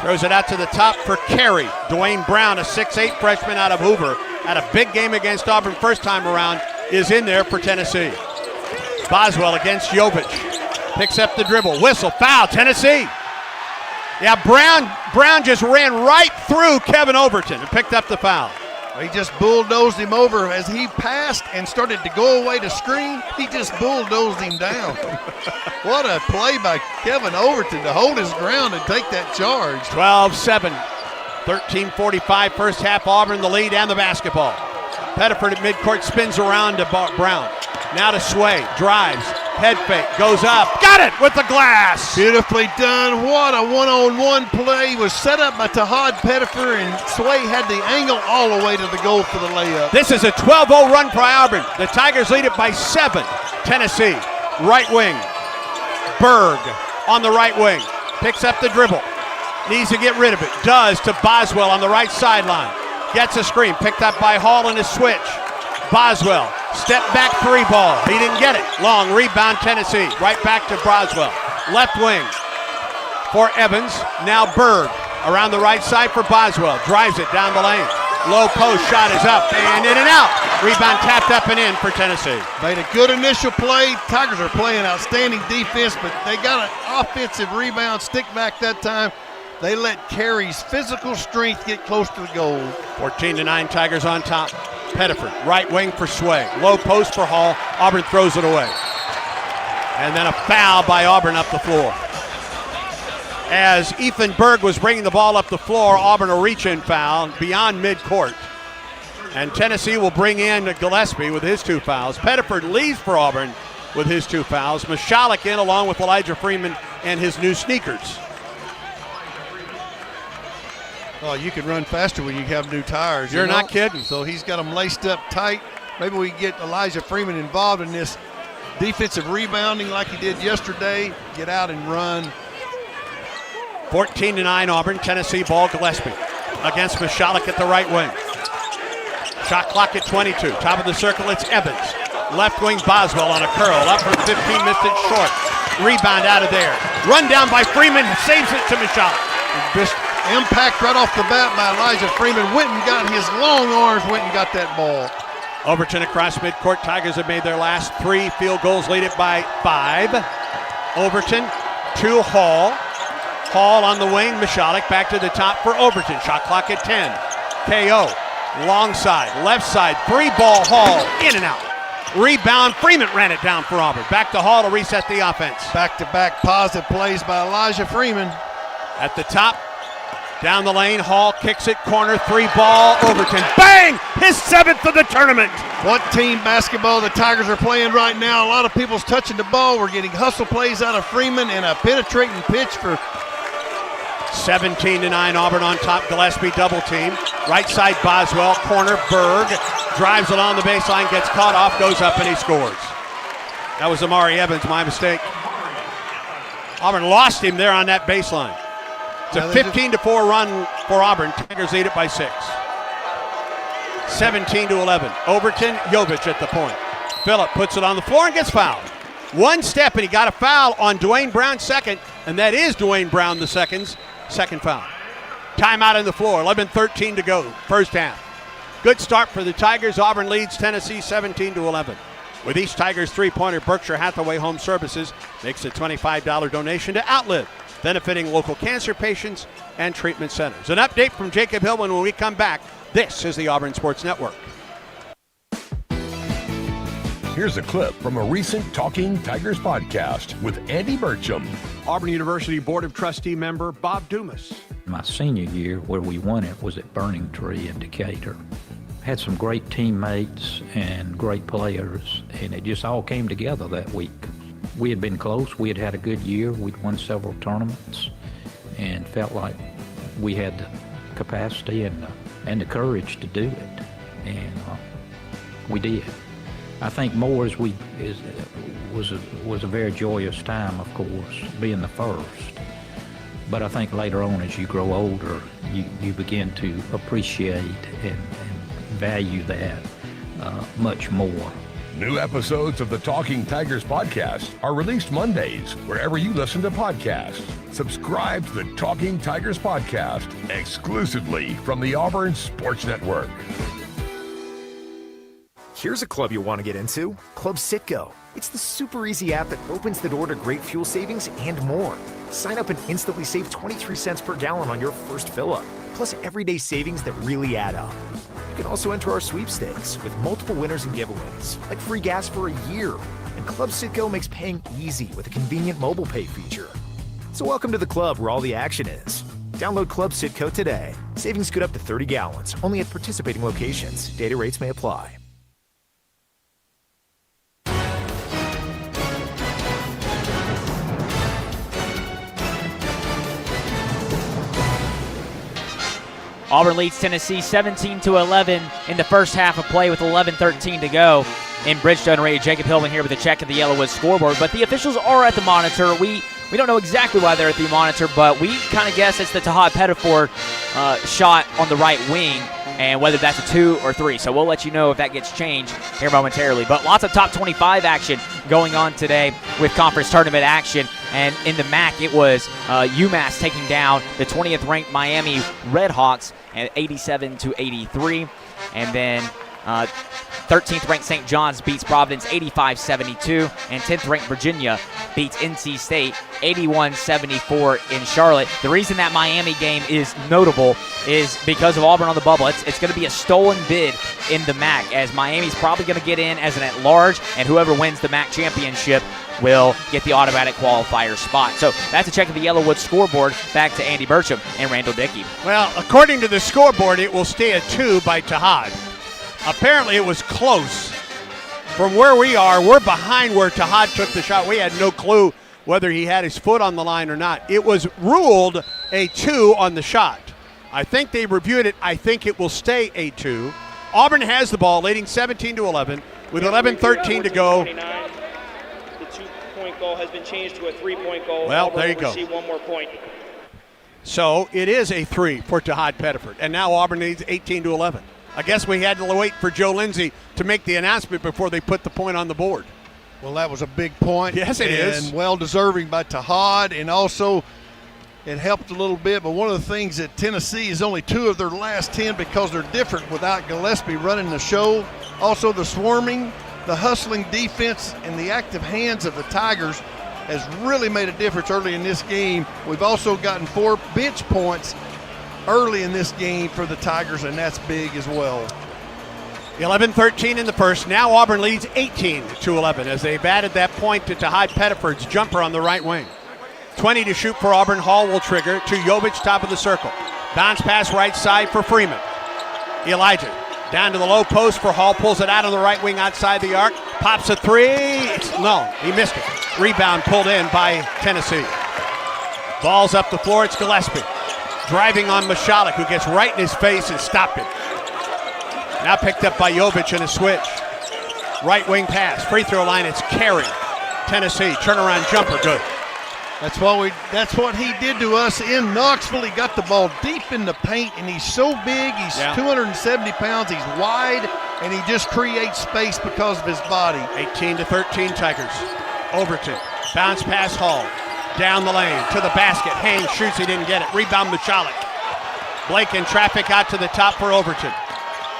Throws it out to the top for Carey. Dwayne Brown, a 6'8 freshman out of Hoover, had a big game against Auburn first time around, is in there for Tennessee. Boswell against Jovic. Picks up the dribble. Whistle, foul, Tennessee. Yeah, Brown just ran right through Kevin Overton and picked up the foul. He just bulldozed him over as he passed and started to go away to screen. He just bulldozed him down. What a play by Kevin Overton to hold his ground and take that charge. 12-7, 13:45 first half. Auburn the lead and the basketball. Pettiford at midcourt spins around to Brown. Now to Sway, drives, head fake, goes up, got it with the glass. Beautifully done. What a one-on-one play. Was set up by Tahad Pettiford, and Sway had the angle all the way to the goal for the layup. This is a 12-0 run for Auburn. The Tigers lead it by 7. Tennessee, right wing. Berg on the right wing. Picks up the dribble. Needs to get rid of it. Does to Boswell on the right sideline. Gets a screen. Picked up by Hall in a switch. Boswell, step back 3-ball. He didn't get it. Long rebound, Tennessee. Right back to Boswell. Left wing for Evans. Now Berg around the right side for Boswell. Drives it down the lane. Low post shot is up and in and out. Rebound tapped up and in for Tennessee. Made a good initial play. Tigers are playing outstanding defense, but they got an offensive rebound, stick back that time. They let Carey's physical strength get close to the goal. 14-9, Tigers on top. Pettiford, right wing for Sway. Low post for Hall. Auburn throws it away. And then a foul by Auburn up the floor. As Ethan Berg was bringing the ball up the floor, Auburn a reach-in foul beyond midcourt. And Tennessee will bring in Gillespie with his 2 fouls. Pettiford leaves for Auburn with his 2 fouls. Mishalik in along with Elijah Freeman and his new sneakers. Oh, you can run faster when you have new tires. You're not kidding. So he's got them laced up tight. Maybe we can get Elijah Freeman involved in this defensive rebounding like he did yesterday. Get out and run. 14-9 Auburn. Tennessee ball. Gillespie against Mishalik at the right wing. Shot clock at 22. Top of the circle, it's Evans. Left wing Boswell on a curl. Up from 15, missed it short. Rebound out of there. Run down by Freeman. Saves it to Mishalik. Just impact right off the bat by Elijah Freeman. Went and got his long arms, went and got that ball. Overton across midcourt. Tigers have made their last 3 field goals, lead it by 5. Overton to Hall. Hall on the wing. Mishalik back to the top for Overton. Shot clock at 10. KO. Long side, left side, 3-ball Hall, in and out. Rebound, Freeman ran it down for Auburn. Back to Hall to reset the offense. Back-to-back positive plays by Elijah Freeman. At the top, down the lane, Hall kicks it, corner, 3-ball, Overton. Bang! His 7th of the tournament. What team basketball the Tigers are playing right now. A lot of people's touching the ball. We're getting hustle plays out of Freeman and a penetrating pitch for 17-9, Auburn on top. Gillespie double team. Right side Boswell, corner Berg. Drives along the baseline, gets caught off, goes up, and he scores. That was Amari Evans, my mistake. Auburn lost him there on that baseline. It's a 15-4 run for Auburn. Tigers lead it by 6. 17-11. Overton, Jovic at the point. Phillip puts it on the floor and gets fouled. One step, and he got a foul on Dwayne Brown second, and that is Dwayne Brown the second foul. Timeout on the floor, 11:13 to go, first half. Good start for the Tigers. Auburn leads Tennessee 17-11. With each Tigers three-pointer, Berkshire Hathaway Home Services makes a $25 donation to Outlive, benefiting local cancer patients and treatment centers. An update from Jacob Hillman when we come back. This is the Auburn Sports Network. Here's a clip from a recent Talking Tigers podcast with Andy Burcham. Auburn University Board of Trustee member Bob Dumas. My senior year, where we won it, was at Burning Tree in Decatur. Had some great teammates and great players, and it just all came together that week. We had been close. We had had a good year. We'd won several tournaments and felt like we had the capacity and the courage to do it, and we did. I think more was a very joyous time, of course, being the first. But I think later on, as you grow older, you begin to appreciate and value that much more. New episodes of the Talking Tigers podcast are released Mondays wherever you listen to podcasts. Subscribe to the Talking Tigers podcast exclusively from the Auburn Sports Network. Here's a club you want to get into, Club Citgo. It's the super easy app that opens the door to great fuel savings and more. Sign up and instantly save 23 cents per gallon on your first fill-up, plus everyday savings that really add up. You can also enter our sweepstakes with multiple winners and giveaways, like free gas for a year. And Club Citgo makes paying easy with a convenient mobile pay feature. So welcome to the club where all the action is. Download Club Citgo today. Savings good up to 30 gallons, only at participating locations. Data rates may apply. Auburn leads Tennessee 17-11 in the first half of play with 11:13 to go in Bridgestone Arena. Jacob Hillman here with a check of the Yellowwood scoreboard, but the officials are at the monitor. We don't know exactly why they're at the monitor, but we kind of guess it's the Tahad Pettiford shot on the right wing, and whether that's a 2 or 3. So we'll let you know if that gets changed here momentarily. But lots of top 25 action going on today with conference tournament action. And in the MAC, it was UMass taking down the 20th-ranked Miami Redhawks at 87-83. And then 13th-ranked St. John's beats Providence 85-72. And 10th-ranked Virginia beats NC State 81-74 in Charlotte. The reason that Miami game is notable is because of Auburn on the bubble. It's going to be a stolen bid in the MAC, as Miami's probably going to get in as an at-large, and whoever wins the MAC championship will get the automatic qualifier spot. So that's a check of the Yellowwood scoreboard. Back to Andy Burcham and Randall Dickey. Well, according to the scoreboard, it will stay at 2 by Tahad. Apparently it was close. From where we are, we're behind where Tahad took the shot. We had no clue whether he had his foot on the line or not. It was ruled a 2 on the shot. I think they reviewed it. I think it will stay a 2. Auburn has the ball, leading 17-11 with 11:13 to go. The 2-point goal has been changed to a 3-point goal. Well, Auburn there you will go. receive one more point. So it is a 3 for Tahad Pettiford, and now Auburn leads 18-11. I guess we had to wait for Joe Lindsay to make the announcement before they put the point on the board. Well, that was a big point. Yes, it is. And well-deserving by Tahad, and also it helped a little bit. But one of the things that Tennessee is only 2 of their last 10 because they're different without Gillespie running the show. Also the swarming, the hustling defense, and the active hands of the Tigers has really made a difference early in this game. We've also gotten 4 bench points early in this game for the Tigers, and that's big as well. 11-13 in the first. Now Auburn leads 18-11 as they've added that point to Tahad Pettiford's jumper on the right wing. 20 to shoot for Auburn. Hall will trigger to Jovic, top of the circle. Bounce pass right side for Freeman. Elijah Down to the low post for Hall. Pulls it out on the right wing outside the arc. Pops a three. No, he missed it. Rebound pulled in by Tennessee. Ball's up the floor. It's Gillespie. Driving on Michalek, who gets right in his face and stopped it. Now picked up by Jovic in a switch. Right wing pass. Free throw line. It's Carey. Tennessee. Turnaround jumper. Good. That's what he did to us in Knoxville. He got the ball deep in the paint, and he's so big. He's 270 pounds. He's wide, and he just creates space because of his body. 18-13 Tigers. Overton. Bounce pass Hall. Down the lane to the basket. Haynes shoots. He didn't get it. Rebound Michalek. Blake in traffic out to the top for Overton.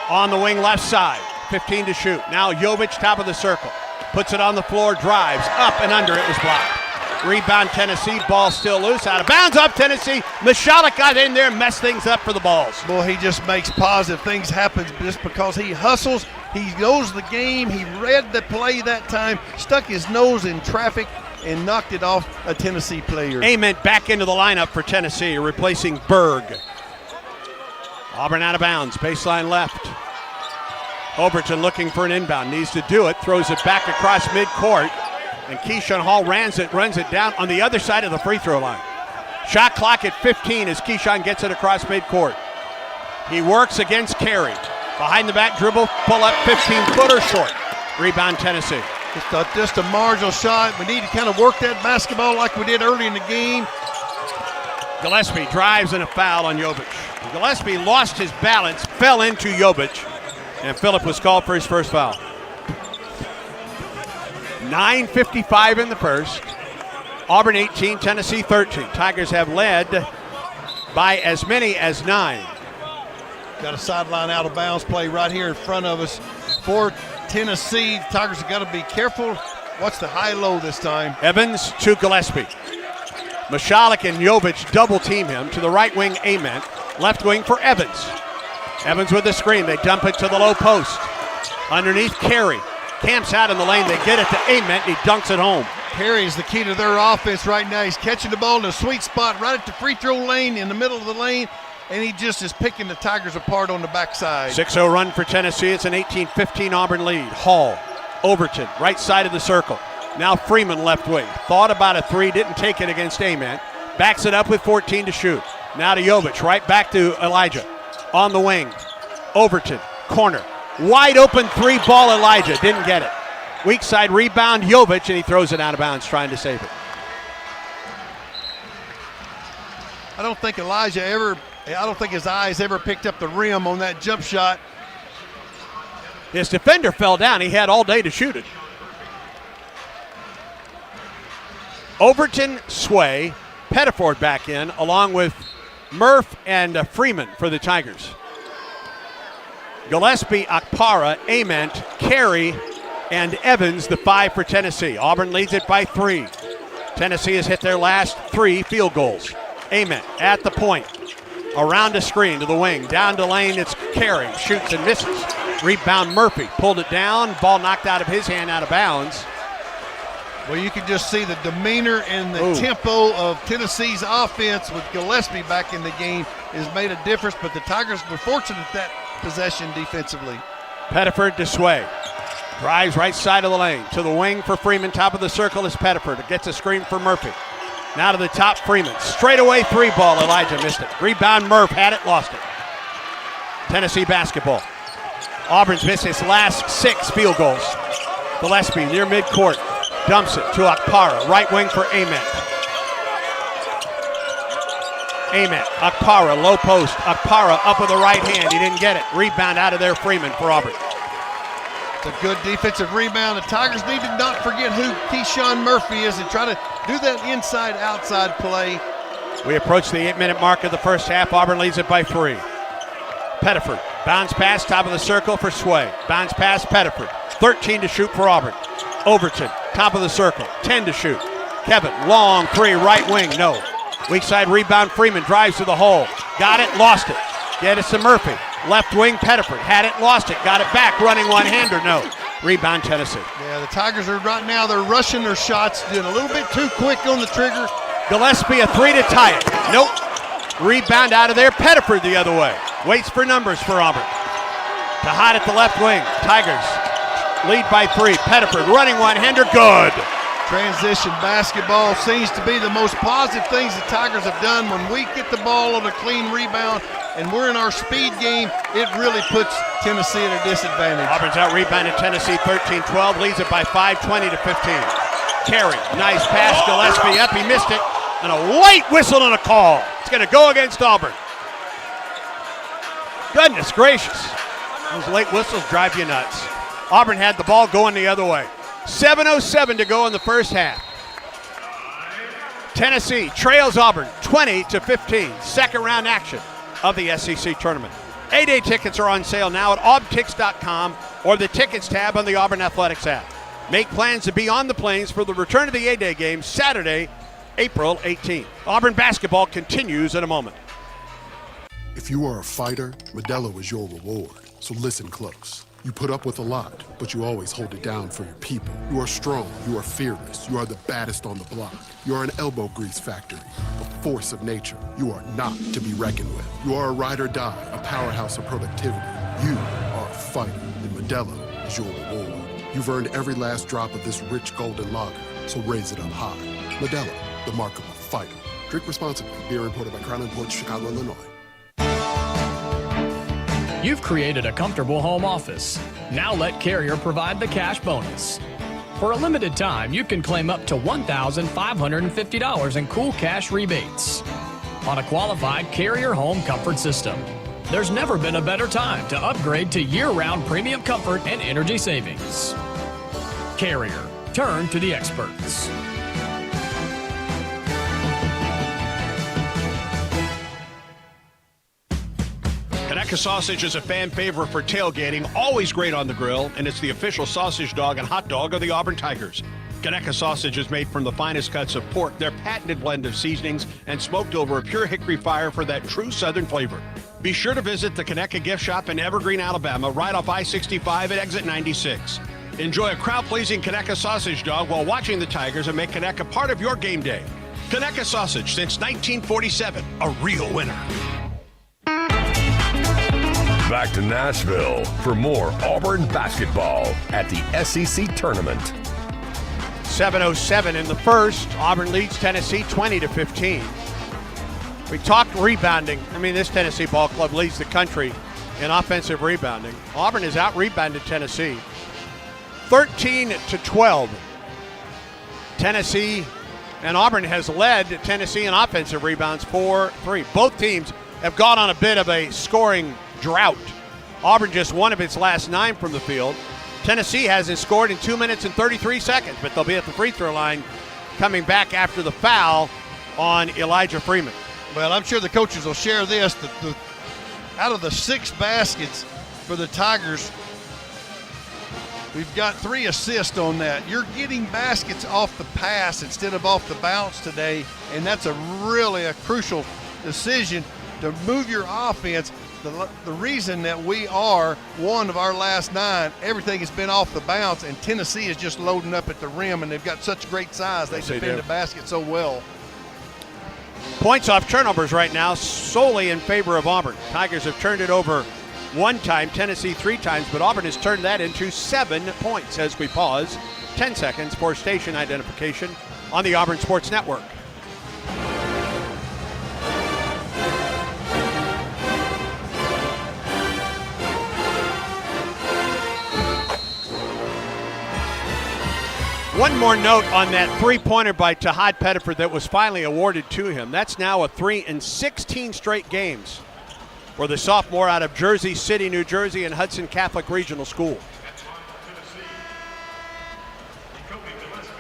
On the wing left side. 15 to shoot. Now Jovic, top of the circle. Puts it on the floor. Drives. Up and under. It was blocked. Rebound Tennessee, ball still loose, out of bounds up Tennessee. Michalek got in there and messed things up for the Balls. Boy, he just makes positive things happen just because he hustles. He knows the game. He read the play that time, stuck his nose in traffic, and knocked it off a Tennessee player. Ament back into the lineup for Tennessee, replacing Berg. Auburn out of bounds, baseline left. Overton looking for an inbound, needs to do it, throws it back across midcourt. And Keyshawn Hall runs it down on the other side of the free throw line. Shot clock at 15 as Keyshawn gets it across midcourt. He works against Carey. Behind the back dribble, pull up 15-footer short. Rebound Tennessee. Just a marginal shot. We need to kind of work that basketball like we did early in the game. Gillespie drives and a foul on Jovic. Gillespie lost his balance, fell into Jovic, and Phillip was called for his first foul. 9:55 in the first. Auburn 18, Tennessee 13. Tigers have led by as many as 9. Got a sideline out of bounds play right here in front of us for Tennessee. The Tigers have got to be careful. What's the high-low this time? Evans to Gillespie. Michalek and Jovic double team him to the right wing, Ament. Left wing for Evans. Evans with the screen. They dump it to the low post. Underneath Carey. Camps out in the lane. They get it to Ament, and he dunks it home. Carey is the key to their offense right now. He's catching the ball in a sweet spot right at the free throw lane in the middle of the lane, and he just is picking the Tigers apart on the backside. 6-0 run for Tennessee. It's an 18-15 Auburn lead. Hall, Overton, right side of the circle. Now Freeman left wing. Thought about a three, didn't take it against Ament. Backs it up with 14 to shoot. Now to Jovic, right back to Elijah. On the wing, Overton, corner. Wide open three ball, Elijah. Didn't get it. Weak side rebound, Jovic, and he throws it out of bounds trying to save it. I don't think his eyes ever picked up the rim on that jump shot. His defender fell down. He had all day to shoot it. Overton, Sway, Pettiford back in, along with Murph and Freeman for the Tigers. Gillespie, Akpara, Ament, Carey, and Evans, the 5 for Tennessee. Auburn leads it by 3. Tennessee has hit their last 3 field goals. Ament at the point. Around a screen to the wing. Down to lane, it's Carey. Shoots and misses. Rebound Murphy. Pulled it down. Ball knocked out of his hand, out of bounds. Well, you can just see the demeanor and the tempo of Tennessee's offense with Gillespie back in the game has made a difference, but the Tigers were fortunate that possession defensively. Pettiford to Sway. Drives right side of the lane. To the wing for Freeman. Top of the circle is Pettiford. Gets a screen for Murphy. Now to the top, Freeman. Straight away 3 ball. Elijah missed it. Rebound Murph. Had it, lost it. Tennessee basketball. Auburn's missed its last 6 field goals. Gillespie near midcourt. Dumps it to Akpara. Right wing for Ament. Ament, Akpara, low post. Akpara up with the right hand. He didn't get it. Rebound out of there, Freeman for Auburn. It's a good defensive rebound. The Tigers need to not forget who Keyshawn Murphy is and try to do that inside-outside play. We approach the 8-minute mark of the first half. Auburn leads it by 3. Pettiford, bounce pass, top of the circle for Sway. Bounce pass, Pettiford. 13 to shoot for Auburn. Overton, top of the circle, 10 to shoot. Kevin, long 3, right wing, no. Weak side rebound, Freeman drives to the hole. Got it, lost it. Get it to Murphy. Left wing, Pettiford. Had it, lost it. Got it back, running one-hander, no. Rebound, Tennessee. Yeah, the Tigers are right now, they're rushing their shots, doing a little bit too quick on the trigger. Gillespie, a 3 to tie it. Nope. Rebound out of there, Pettiford the other way. Waits for numbers for Auburn. Tahad at the left wing. Tigers lead by 3. Pettiford running one-hander, good. Transition basketball seems to be the most positive things the Tigers have done. When we get the ball on a clean rebound and we're in our speed game, it really puts Tennessee at a disadvantage. Auburn's out-rebounded Tennessee 13-12, leads it by 5, 20-15. Carey, nice pass, Gillespie up, he missed it, and a white whistle and a call. It's going to go against Auburn. Goodness gracious. Those late whistles drive you nuts. Auburn had the ball going the other way. 7:07 to go in the first half. Tennessee trails Auburn 20-15. Second round action of the SEC tournament. A-Day tickets are on sale now at aubtix.com or the tickets tab on the Auburn Athletics app. Make plans to be on the plains for the return of the A-Day game Saturday, April 18th. Auburn basketball continues in a moment. If you are a fighter, Modelo is your reward. So listen close. You put up with a lot, but you always hold it down for your people. You are strong, you are fearless, you are the baddest on the block. You are an elbow grease factory, a force of nature. You are not to be reckoned with. You are a ride or die, a powerhouse of productivity. You are a fighter, and Modelo is your reward. You've earned every last drop of this rich golden lager, so raise it up high. Modelo, the mark of a fighter. Drink responsibly. Beer imported by Crown Imports, Chicago, Illinois. You've created a comfortable home office. Now let Carrier provide the cash bonus. For a limited time, you can claim up to $1,550 in cool cash rebates on a qualified Carrier home comfort system. There's never been a better time to upgrade to year-round premium comfort and energy savings. Carrier, turn to the experts. Conecuh Sausage is a fan favorite for tailgating, always great on the grill, and it's the official sausage dog and hot dog of the Auburn Tigers. Conecuh Sausage is made from the finest cuts of pork, their patented blend of seasonings, and smoked over a pure hickory fire for that true Southern flavor. Be sure to visit the Conecuh Gift Shop in Evergreen, Alabama, right off I-65 at exit 96. Enjoy a crowd-pleasing Conecuh Sausage dog while watching the Tigers and make Conecuh part of your game day. Conecuh Sausage, since 1947, a real winner. Back to Nashville for more Auburn basketball at the SEC tournament. 7:07 in the first. Auburn leads Tennessee 20-15. We talked rebounding. I mean, this Tennessee ball club leads the country in offensive rebounding. Auburn has out-rebounded Tennessee 13-12. Tennessee and Auburn has led Tennessee in offensive rebounds 4-3. Both teams have gone on a bit of a scoring drought. Auburn just one of its last 9 from the field. Tennessee hasn't scored in 2 minutes and 33 seconds, but they'll be at the free throw line coming back after the foul on Elijah Freeman. Well, I'm sure the coaches will share this. Out of the 6 baskets for the Tigers, we've got 3 assists on that. You're getting baskets off the pass instead of off the bounce today, and that's really a crucial decision to move your offense. The reason that we are one of our last 9, everything has been off the bounce, and Tennessee is just loading up at the rim, and they've got such great size. They defend the basket so well. Points off turnovers right now solely in favor of Auburn. Tigers have turned it over 1 time, Tennessee 3 times, but Auburn has turned that into 7 points as we pause 10 seconds for station identification on the Auburn Sports Network. One more note on that 3-pointer by Tahad Pettiford that was finally awarded to him. That's now a 3 in 16 straight games for the sophomore out of Jersey City, New Jersey, and Hudson Catholic Regional School.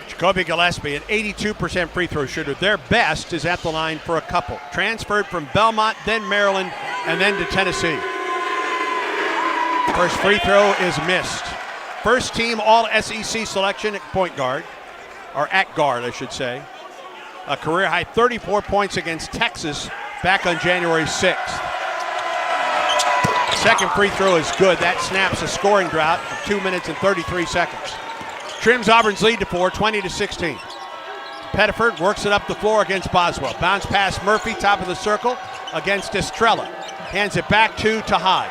Jacoby Gillespie, an 82% free throw shooter. Their best is at the line for a couple. Transferred from Belmont, then Maryland, and then to Tennessee. First free throw is missed. First team All-SEC selection at point guard, or at guard, I should say. A career high 34 points against Texas back on January 6th. Second free throw is good. That snaps a scoring drought of 2 minutes and 33 seconds. Trims Auburn's lead to 4, 20-16. Pettiford works it up the floor against Boswell. Bounce pass Murphy, top of the circle against Estrella. Hands it back to Tahad.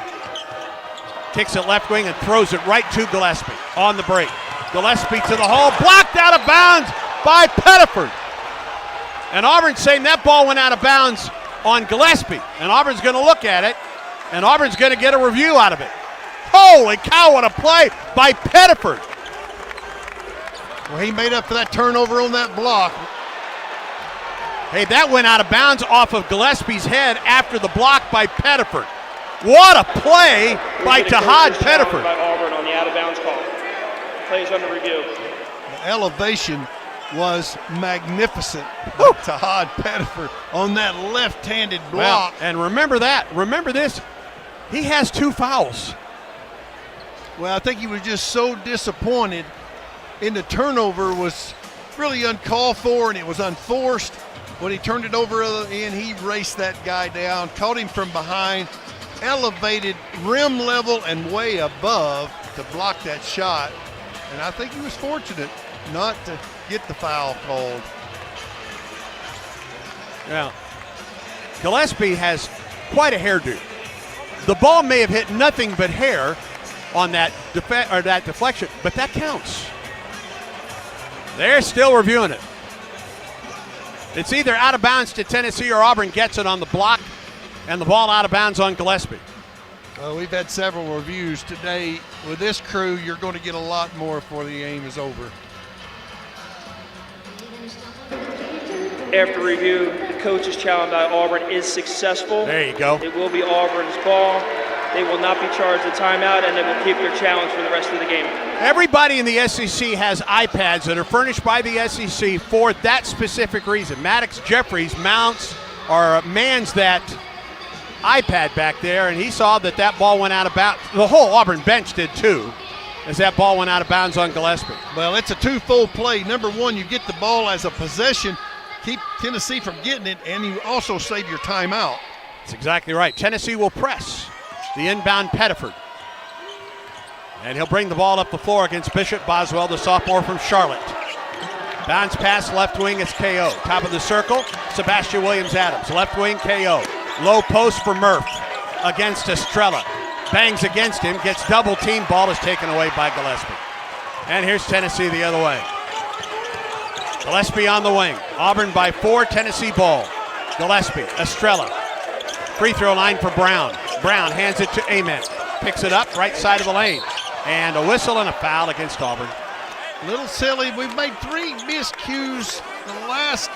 Kicks it left wing and throws it right to Gillespie on the break. Gillespie to the hole, blocked out of bounds by Pettiford. And Auburn's saying that ball went out of bounds on Gillespie. And Auburn's going to look at it, and Auburn's going to get a review out of it. Holy cow, what a play by Pettiford. Well, he made up for that turnover on that block. Hey, that went out of bounds off of Gillespie's head after the block by Pettiford. What a play by Tahad Pettiford. By Auburn on the out-of-bounds call. Plays under review. The elevation was magnificent by Tahad Pettiford on that left-handed block. Well, and remember that. Remember this. He has 2 fouls. Well, I think he was just so disappointed in the turnover. Was really uncalled for, and it was unforced. When he turned it over in, he raced that guy down, caught him from behind, elevated rim level and way above to block that shot. And I think he was fortunate not to get the foul called. Now, Gillespie has quite a hairdo. The ball may have hit nothing but hair on that deflection, but that counts. They're still reviewing it. It's either out of bounds to Tennessee or Auburn gets it on the block, and the ball out of bounds on Gillespie. Well, we've had several reviews today. With this crew, you're going to get a lot more before the game is over. After review, the coach's challenge by Auburn is successful. There you go. It will be Auburn's ball. They will not be charged a timeout, and they will keep their challenge for the rest of the game. Everybody in the SEC has iPads that are furnished by the SEC for that specific reason. Maddox Jeffries mans that iPad back there, and he saw that ball went out of bounds. The whole Auburn bench did too, as that ball went out of bounds on Gillespie. Well, it's a twofold play. Number one, you get the ball as a possession, keep Tennessee from getting it, and you also save your timeout. That's exactly right. Tennessee will press the inbound Pettiford. And he'll bring the ball up the floor against Bishop Boswell, the sophomore from Charlotte. Bounce pass left wing is KO. Top of the circle, Sebastian Williams-Adams. Left wing KO. Low post for Murph against Estrella. Bangs against him, gets double team. Ball is taken away by Gillespie. And here's Tennessee the other way. Gillespie on the wing. Auburn by 4, Tennessee ball. Gillespie, Estrella. Free throw line for Brown. Brown hands it to Ament. Picks it up, right side of the lane. And a whistle and a foul against Auburn. A little silly. We've made 3 miscues the last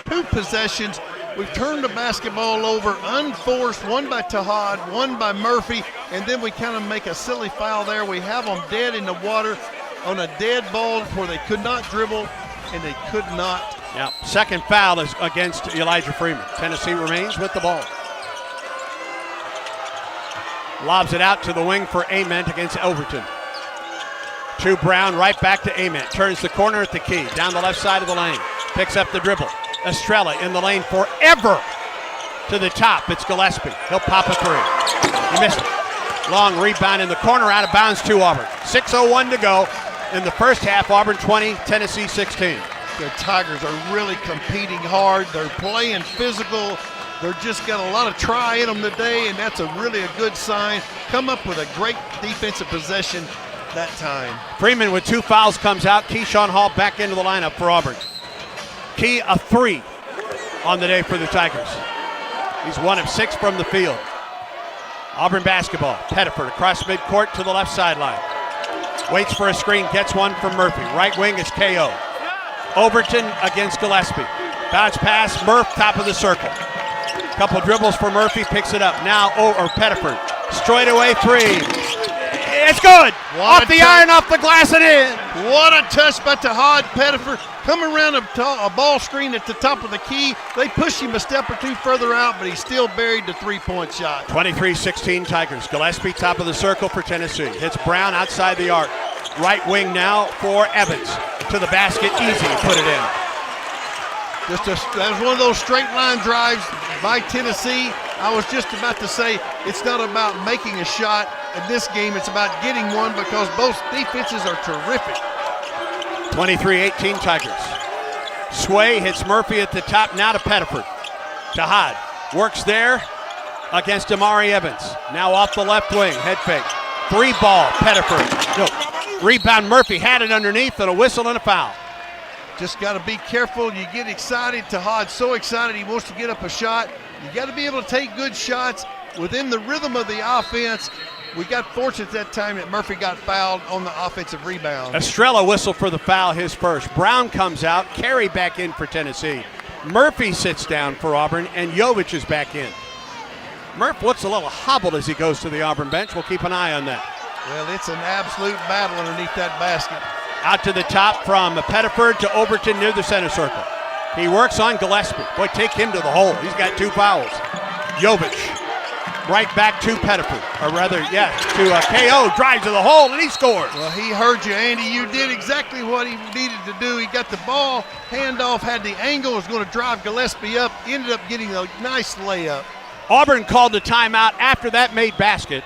2 possessions. We've turned the basketball over unforced, one by Tahad, one by Murphy, and then we kind of make a silly foul there. We have them dead in the water on a dead ball where they could not dribble and they could not. Yeah, second foul is against Elijah Freeman. Tennessee remains with the ball. Lobs it out to the wing for Ament against Overton. To Brown, right back to Ament. Turns the corner at the key, down the left side of the lane. Picks up the dribble. Estrella in the lane forever to the top. It's Gillespie. He'll pop a 3. He missed it. Long rebound in the corner, out of bounds to Auburn. 6:01 to go in the first half. Auburn 20, Tennessee 16. The Tigers are really competing hard. They're playing physical. They're just got a lot of try in them today, and that's really a good sign. Come up with a great defensive possession that time. Freeman with 2 fouls comes out. Keyshawn Hall back into the lineup for Auburn. Key a 3 on the day for the Tigers. He's 1 of 6 from the field. Auburn basketball. Pettiford across midcourt to the left sideline. Waits for a screen, gets one from Murphy. Right wing is KO. Overton against Gillespie. Bounce pass, Murph, top of the circle. Couple dribbles for Murphy, picks it up. Now, Pettiford. Straight away 3. It's good. Off the iron, off the glass, and in. What a touch by Tahad Pettiford. Coming around a ball screen at the top of the key. They push him a step or 2 further out, but he still buried the 3-point shot. 23-16 Tigers. Gillespie, top of the circle for Tennessee. Hits Brown outside the arc. Right wing now for Evans. To the basket, easy, put it in. That was one of those straight line drives by Tennessee. I was just about to say it's not about making a shot in this game. It's about getting one because both defenses are terrific. 23-18 Tigers. Sway hits Murphy at the top, now to Pettiford. Tahad works there against Amari Evans. Now off the left wing, head fake. 3 ball, Pettiford. No. Rebound, Murphy had it underneath, and a whistle and a foul. Just got to be careful. You get excited. Tahad's so excited he wants to get up a shot. You got to be able to take good shots within the rhythm of the offense. We got fortunate that time that Murphy got fouled on the offensive rebound. Estrella whistle for the foul, his first. Brown comes out, Carey back in for Tennessee. Murphy sits down for Auburn, and Jovic is back in. Murph looks a little hobbled as he goes to the Auburn bench. We'll keep an eye on that. Well, it's an absolute battle underneath that basket. Out to the top from Pettiford to Overton near the center circle. He works on Gillespie. Boy, take him to the hole. He's got 2 fouls. Jovic right back to Pettiford, or rather, to KO, drives to the hole, and he scores. Well, he heard you, Andy. You did exactly what he needed to do. He got the ball, handoff, had the angle, was going to drive Gillespie up, ended up getting a nice layup. Auburn called the timeout after that made basket.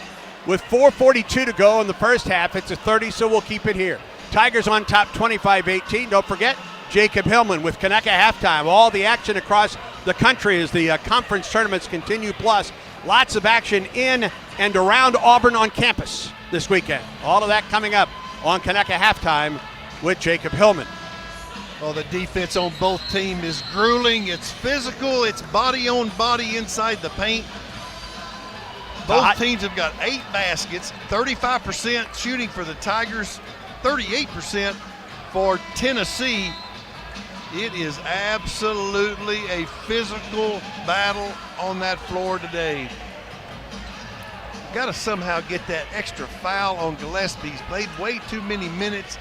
With 4:42 to go in the first half, it's a 30, so we'll keep it here. Tigers on top 25-18. Don't forget, Jacob Hillman with Conecuh halftime. All the action across the country as the conference tournaments continue, plus lots of action in and around Auburn on campus this weekend. All of that coming up on Conecuh halftime with Jacob Hillman. Well, the defense on both teams is grueling. It's physical. It's body on body inside the paint. Both teams have got 8 baskets, 35% shooting for the Tigers, 38% for Tennessee. It is absolutely a physical battle on that floor today. Got to somehow get that extra foul on Gillespie. He's played way too many minutes,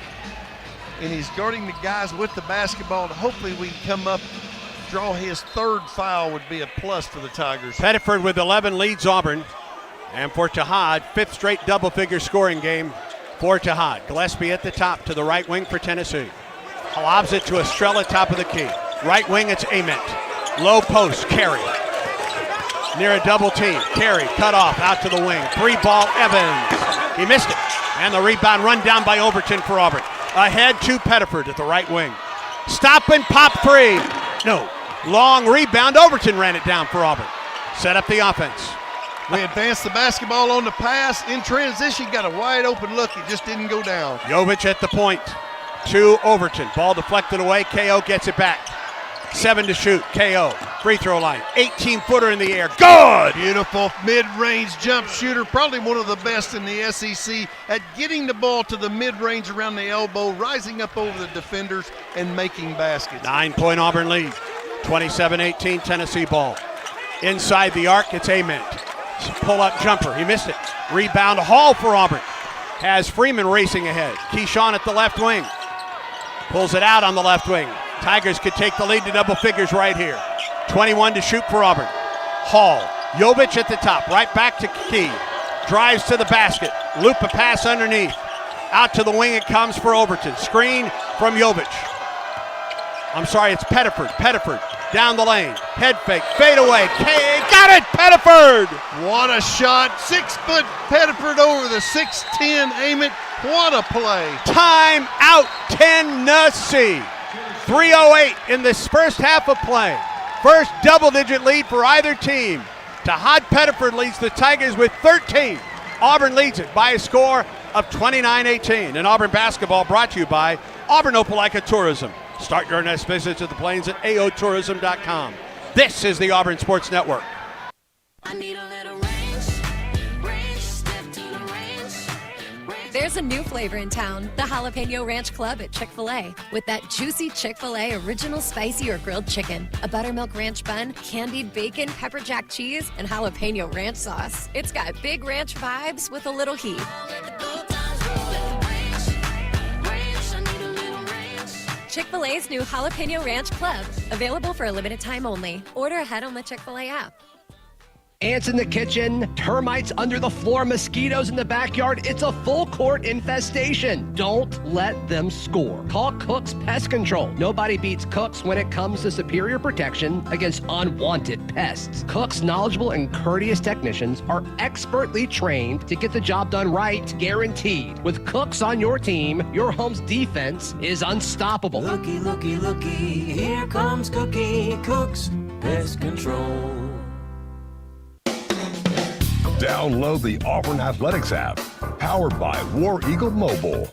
and he's guarding the guys with the basketball. Hopefully we can come up, draw his 3rd foul would be a plus for the Tigers. Pettiford with 11 leads Auburn. And for Tahad, 5th straight double-figure scoring game for Tahad. Gillespie at the top to the right wing for Tennessee. Lobs it to Estrella, top of the key. Right wing, it's Ament. Low post, Carey. Near a double team. Carey cut off out to the wing. 3 ball, Evans. He missed it. And the rebound run down by Overton for Auburn. Ahead to Pettiford at the right wing. Stop and pop 3. No. Long rebound. Overton ran it down for Auburn. Set up the offense. We advanced the basketball on the pass. In transition, got a wide open look. It just didn't go down. Jovic at the point to Overton. Ball deflected away. KO gets it back. 7 to shoot. KO. Free throw line. 18-footer in the air. Good! Beautiful mid-range jump shooter. Probably one of the best in the SEC at getting the ball to the mid-range around the elbow, rising up over the defenders, and making baskets. 9-point Auburn lead. 27-18 Tennessee ball. Inside the arc, it's Ament. Pull-up jumper. He missed it. Rebound Hall for Auburn. Has Freeman racing ahead. Keyshawn at the left wing. Pulls it out on the left wing. Tigers could take the lead to double figures right here. 21 to shoot for Auburn. Hall. Jovic at the top. Right back to Key. Drives to the basket. Loop a pass underneath. Out to the wing it comes for Overton. Screen from Jovic. I'm sorry, it's Pettiford. Pettiford down the lane. Head fake. Fade away. Got it! Pettiford! What a shot. 6-foot Pettiford over the 6'10 Ament. What a play. Time out Tennessee. 3:08 in this first half of play. First double-digit lead for either team. Tahad Pettiford leads the Tigers with 13. Auburn leads it by a score of 29-18. And Auburn basketball brought to you by Auburn Opelika Tourism. Start your next visit to the Plains at aotourism.com. This is the Auburn Sports Network. I need a little ranch, step to the ranch. There's a new flavor in town, the Jalapeno Ranch Club at Chick-fil-A. With that juicy Chick-fil-A original spicy or grilled chicken, a buttermilk ranch bun, candied bacon, pepper jack cheese, and jalapeno ranch sauce. It's got big ranch vibes with a little heat. Chick-fil-A's new Jalapeno Ranch Club. Available for a limited time only. Order ahead on the Chick-fil-A app. Ants in the kitchen, termites under the floor, mosquitoes in the backyard. It's a full court infestation. Don't let them score. Call Cook's Pest Control. Nobody beats Cook's when it comes to superior protection against unwanted pests. Cook's knowledgeable and courteous technicians are expertly trained to get the job done right, guaranteed. With Cook's on your team, your home's defense is unstoppable. Looky, looky, looky, here comes Cookie, Cook's Pest Control. Download the Auburn Athletics app, powered by War Eagle Mobile.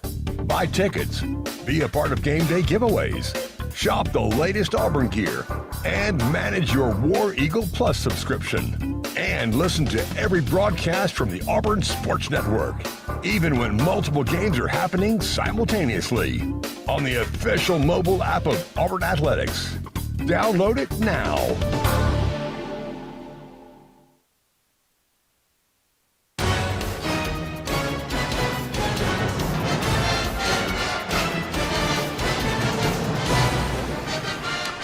Buy tickets, be a part of game day giveaways, shop the latest Auburn gear, and manage your War Eagle Plus subscription. And listen to every broadcast from the Auburn Sports Network, even when multiple games are happening simultaneously on the official mobile app of Auburn Athletics. Download it now.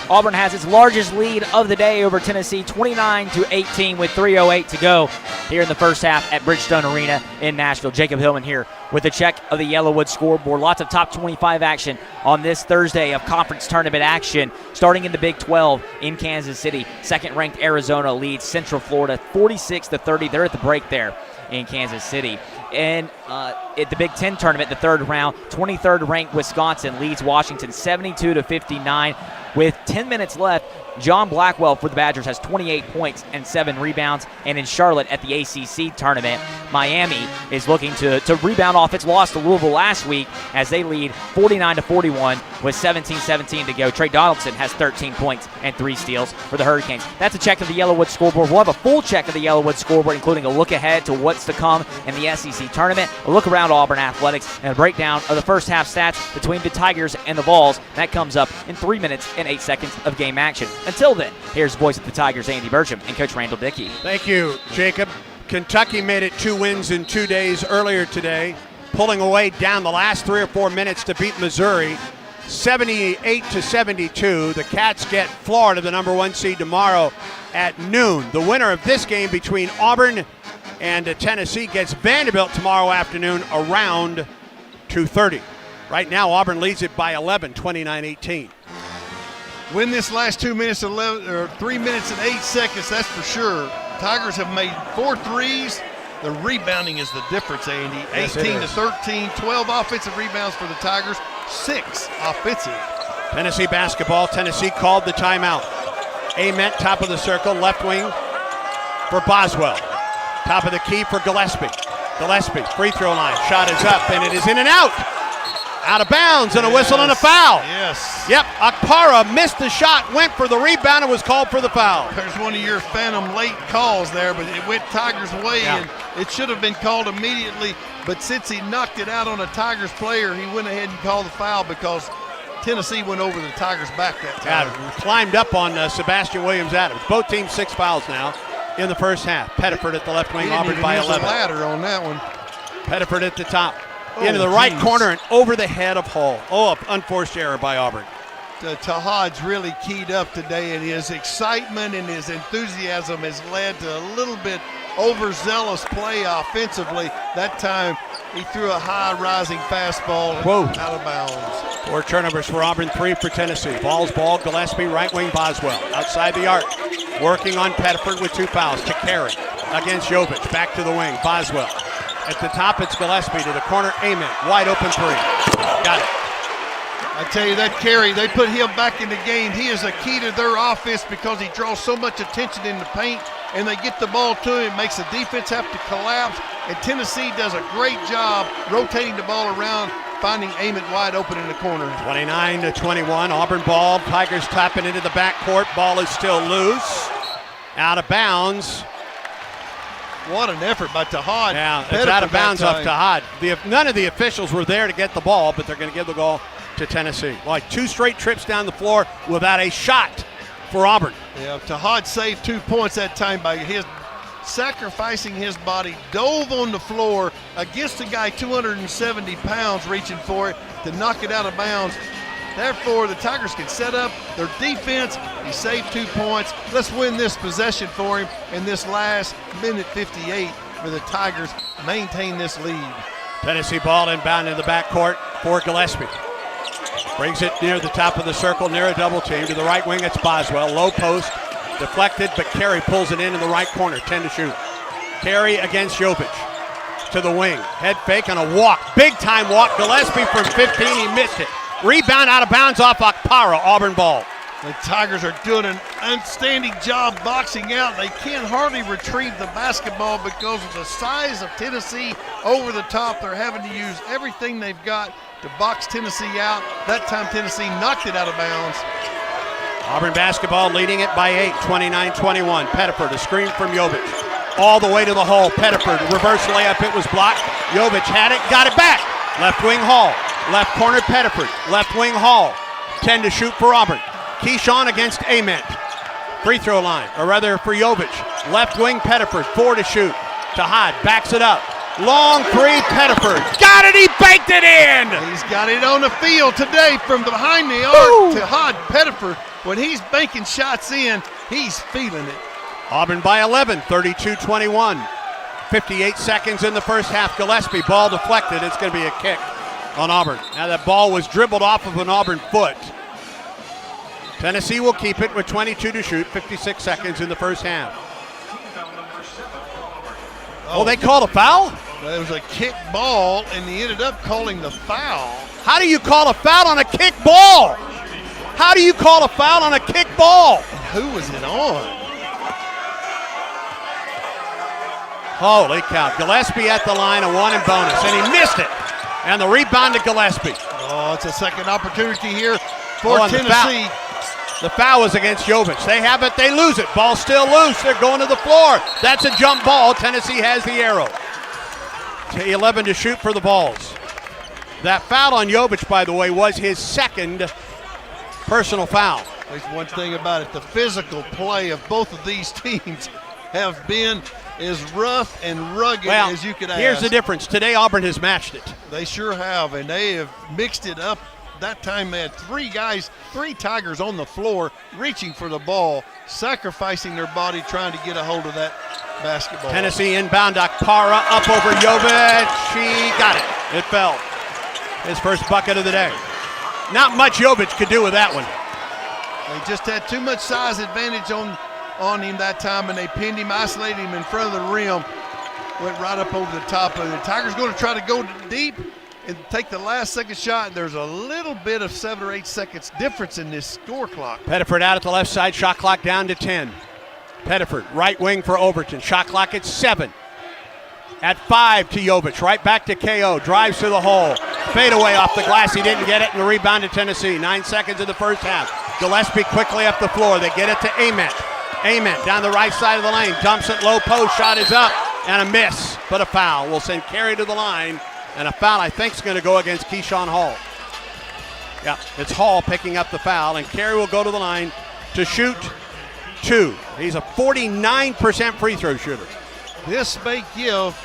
Auburn has its largest lead of the day over Tennessee, 29-18 with 3:08 to go here in the first half at Bridgestone Arena in Nashville. Jacob Hillman here with a check of the Yellowwood scoreboard. Lots of top 25 action on this Thursday of conference tournament action. Starting in the Big 12 in Kansas City, second-ranked Arizona leads Central Florida 46-30. They're at the break there in Kansas City. And at the Big 10 tournament, the third round, 23rd ranked Wisconsin leads Washington 72-59. With 10 minutes left, John Blackwell for the Badgers has 28 points and 7 rebounds. And in Charlotte at the ACC tournament, Miami is looking to rebound off its loss to Louisville last week as they lead 49-41 with 17-17 to go. Trey Donaldson has 13 points and 3 steals for the Hurricanes. That's a check of the Yellowwood scoreboard. We'll have a full check of the Yellowwood scoreboard, including a look ahead to what's to come in the SEC tournament, a look around Auburn athletics, and a breakdown of the first half stats between the Tigers and the Vols. That comes up in 3 minutes and 8 seconds of game action. Until then, here's voice of the Tigers, Andy Burcham, and Coach Randall Dickey. Thank you, Jacob. Kentucky made it 2 wins in 2 days earlier today, pulling away down the last 3 or 4 minutes to beat Missouri, 78-72. The Cats get Florida, the number 1 seed, tomorrow at noon. The winner of this game between Auburn and Tennessee gets Vanderbilt tomorrow afternoon around 2:30. Right now, Auburn leads it by 11, 29-18. Win this last 2 minutes, 11, or 3 minutes and 8 seconds, that's for sure. Tigers have made 4 threes. The rebounding is the difference, Andy. Yes, 18-13, 12 offensive rebounds for the Tigers, 6 offensive. Tennessee basketball. Tennessee called the timeout. Ament, top of the circle, left wing for Boswell. Top of the key for Gillespie. Gillespie, free throw line. Shot is up, and it is in and out. Out of bounds, and a whistle and a foul. Yes. Yep, Akpara missed the shot, went for the rebound, and was called for the foul. There's one of your phantom late calls there, but it went Tigers' way, and it should have been called immediately. But since he knocked it out on a Tigers player, he went ahead and called the foul because Tennessee went over the Tigers' back that time. Yeah, climbed up on Sebastian Williams-Adams. Both teams 6 fouls now in the first half. Pettiford at the left wing, Auburn by 11. Ladder on that one. Pettiford at the top. Into the right corner and over the head of Hall. Oh, unforced error by Auburn. Tahad's really keyed up today, and his excitement and his enthusiasm has led to a little bit overzealous play offensively. That time he threw a high-rising fastball out of bounds. 4 turnovers for Auburn, 3 for Tennessee. Ball's ball, Gillespie, right wing, Boswell. Outside the arc, working on Pettiford with 2 fouls. To carry against Jovic, back to the wing, Boswell. At the top, it's Gillespie to the corner. Ament, wide open 3. Got it. I tell you, that carry, they put him back in the game. He is a key to their offense because he draws so much attention in the paint, and they get the ball to him. It makes the defense have to collapse, and Tennessee does a great job rotating the ball around, finding Ament wide open in the corner. 29-21, Auburn ball. Tigers tapping into the backcourt. Ball is still loose. Out of bounds. What an effort by Tahad. Yeah, it's out of bounds off Tahad. None of the officials were there to get the ball, but they're going to give the ball to Tennessee. Like 2 straight trips down the floor without a shot for Auburn. Yeah, Tahad saved 2 points that time by his sacrificing his body, dove on the floor against a guy 270 pounds reaching for it to knock it out of bounds. Therefore, the Tigers can set up their defense. He saved 2 points. Let's win this possession for him in this last minute 58 where the Tigers maintain this lead. Tennessee ball inbound in the backcourt for Gillespie. Brings it near the top of the circle, near a double team. To the right wing, it's Boswell. Low post, deflected, but Carey pulls it in the right corner, 10 to shoot. Carey against Jovic. To the wing, head fake on a walk. Big time walk. Gillespie from 15, he missed it. Rebound out of bounds off Akpara, Auburn ball. The Tigers are doing an outstanding job boxing out. They can't hardly retrieve the basketball because of the size of Tennessee over the top. They're having to use everything they've got to box Tennessee out. That time Tennessee knocked it out of bounds. Auburn basketball leading it by 8, 29-21. Pettiford, a screen from Jovic. All the way to the hole. Pettiford, reverse layup. It was blocked. Jovic had it, got it back. Left wing Hall. Left corner Pettiford. Left wing Hall. 10 to shoot for Auburn. Keyshawn against Ament. Free throw line, or rather for Jovic. Left wing Pettiford, 4 to shoot. Tahad backs it up. Long three, Pettiford. Got it, he banked it in! He's got it on the field today from behind the arc. Tahad Pettiford, when he's banking shots in, he's feeling it. Auburn by 11, 32-21. 58 seconds in the first half. Gillespie, ball deflected. It's going to be a kick on Auburn. Now that ball was dribbled off of an Auburn foot. Tennessee will keep it with 22 to shoot, 56 seconds in the first half. Oh, they called a foul? It was a kick ball, and he ended up calling the foul. How do you call a foul on a kick ball? How do you call a foul on a kick ball? Who was it on? Holy cow. Gillespie at the line, a 1 and bonus, and he missed it. And the rebound to Gillespie. Oh, it's a second opportunity here for Tennessee. The foul was against Jovic. They have it, they lose it. Ball still loose. They're going to the floor. That's a jump ball. Tennessee has the arrow. 11 to shoot for the Vols. That foul on Jovic, by the way, was his second personal foul. There's one thing about it. The physical play of both of these teams have been as rough and rugged as you could ask. Here's the difference. Today, Auburn has matched it. They sure have, and they have mixed it up. That time they had 3 Tigers on the floor reaching for the ball, sacrificing their body, trying to get a hold of that basketball. Tennessee inbound, Akpara up over Jovic. She got it. It fell. His first bucket of the day. Not much Jovic could do with that one. They just had too much size advantage on him that time, and they pinned him, isolated him in front of the rim. Went right up over the top of it. The Tigers going to try to go deep and take the last second shot, and there's a little bit of 7 or 8 seconds difference in this score clock. Pettiford out at the left side, shot clock down to 10. Pettiford, right wing for Overton, shot clock at 7. At 5 to Jovic, right back to KO, drives to the hole. Fade away off the glass, he didn't get it, and the rebound to Tennessee. 9 seconds in the first half. Gillespie quickly up the floor, they get it to Ament. Ament down the right side of the lane, dumps it low post, shot is up, and a miss, but a foul. We'll send Carey to the line. And a foul, I think, is going to go against Keyshawn Hall. Yeah, it's Hall picking up the foul, and Carey will go to the line to shoot 2. He's a 49% free throw shooter. This may give